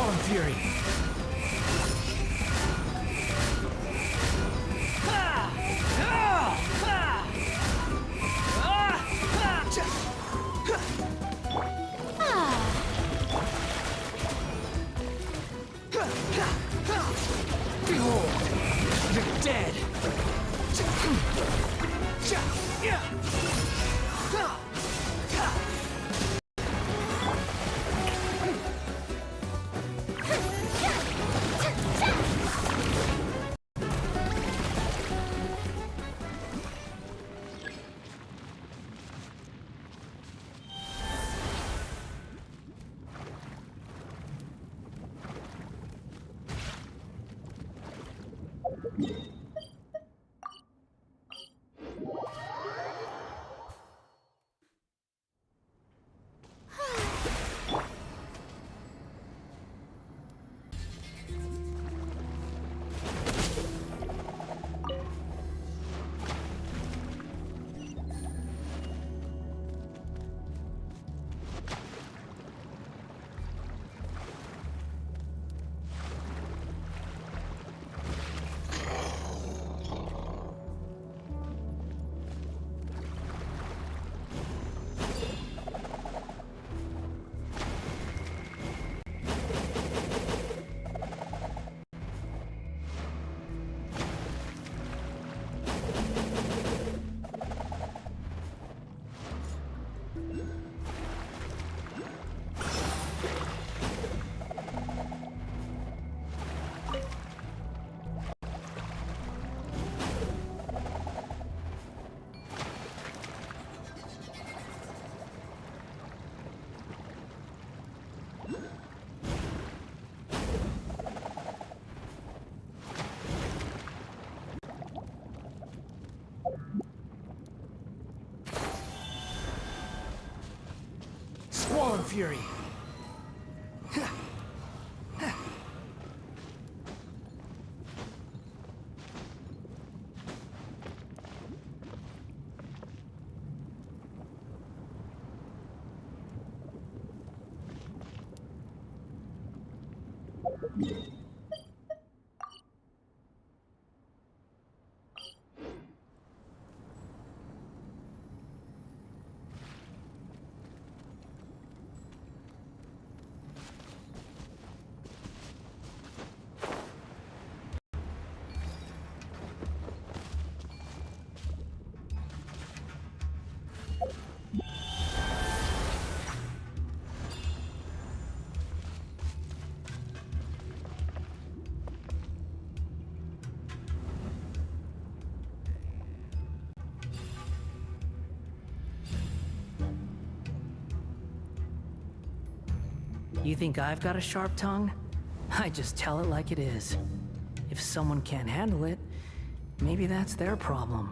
and Fury! Behold, you're dead! Squall and Fury! You think I've got a sharp tongue? I just tell it like it is. If someone can't handle it, maybe that's their problem.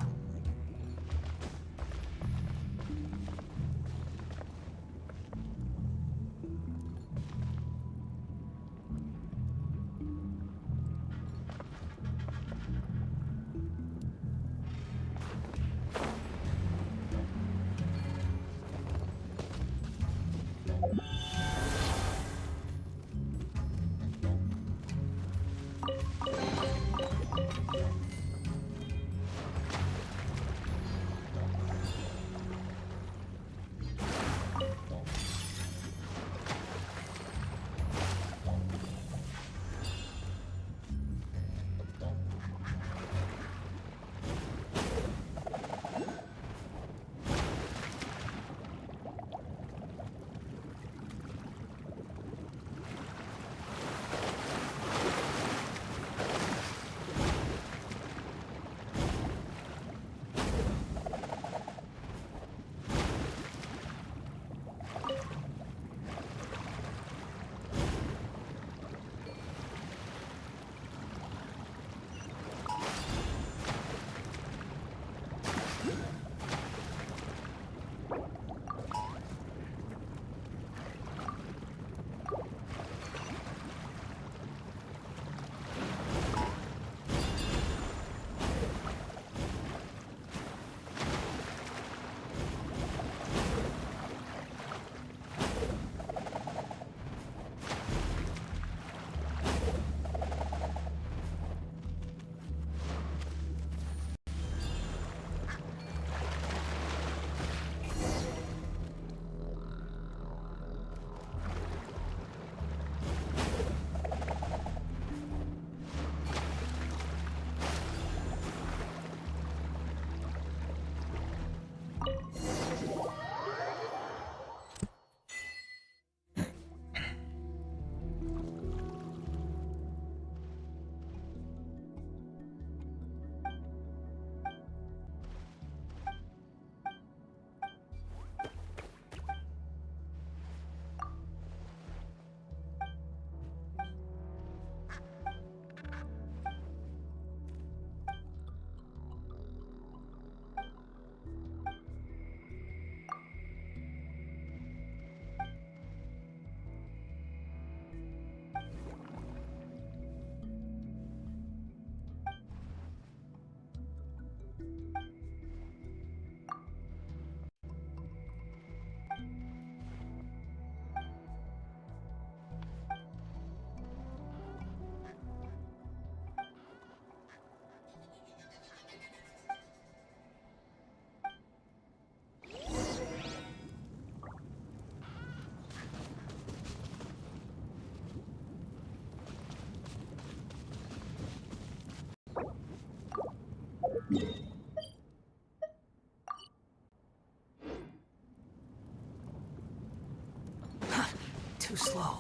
too slow.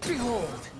Behold!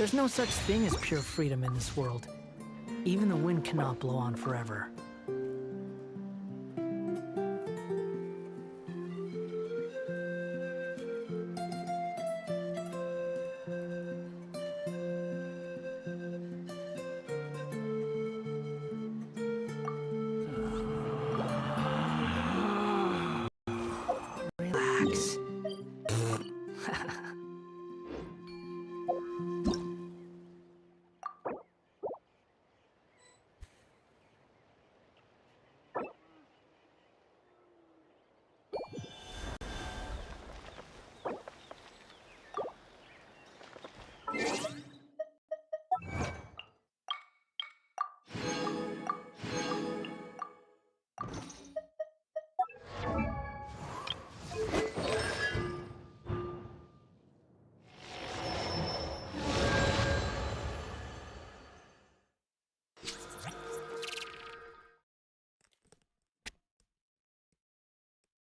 There's no such thing as pure freedom in this world. Even the wind cannot blow on forever.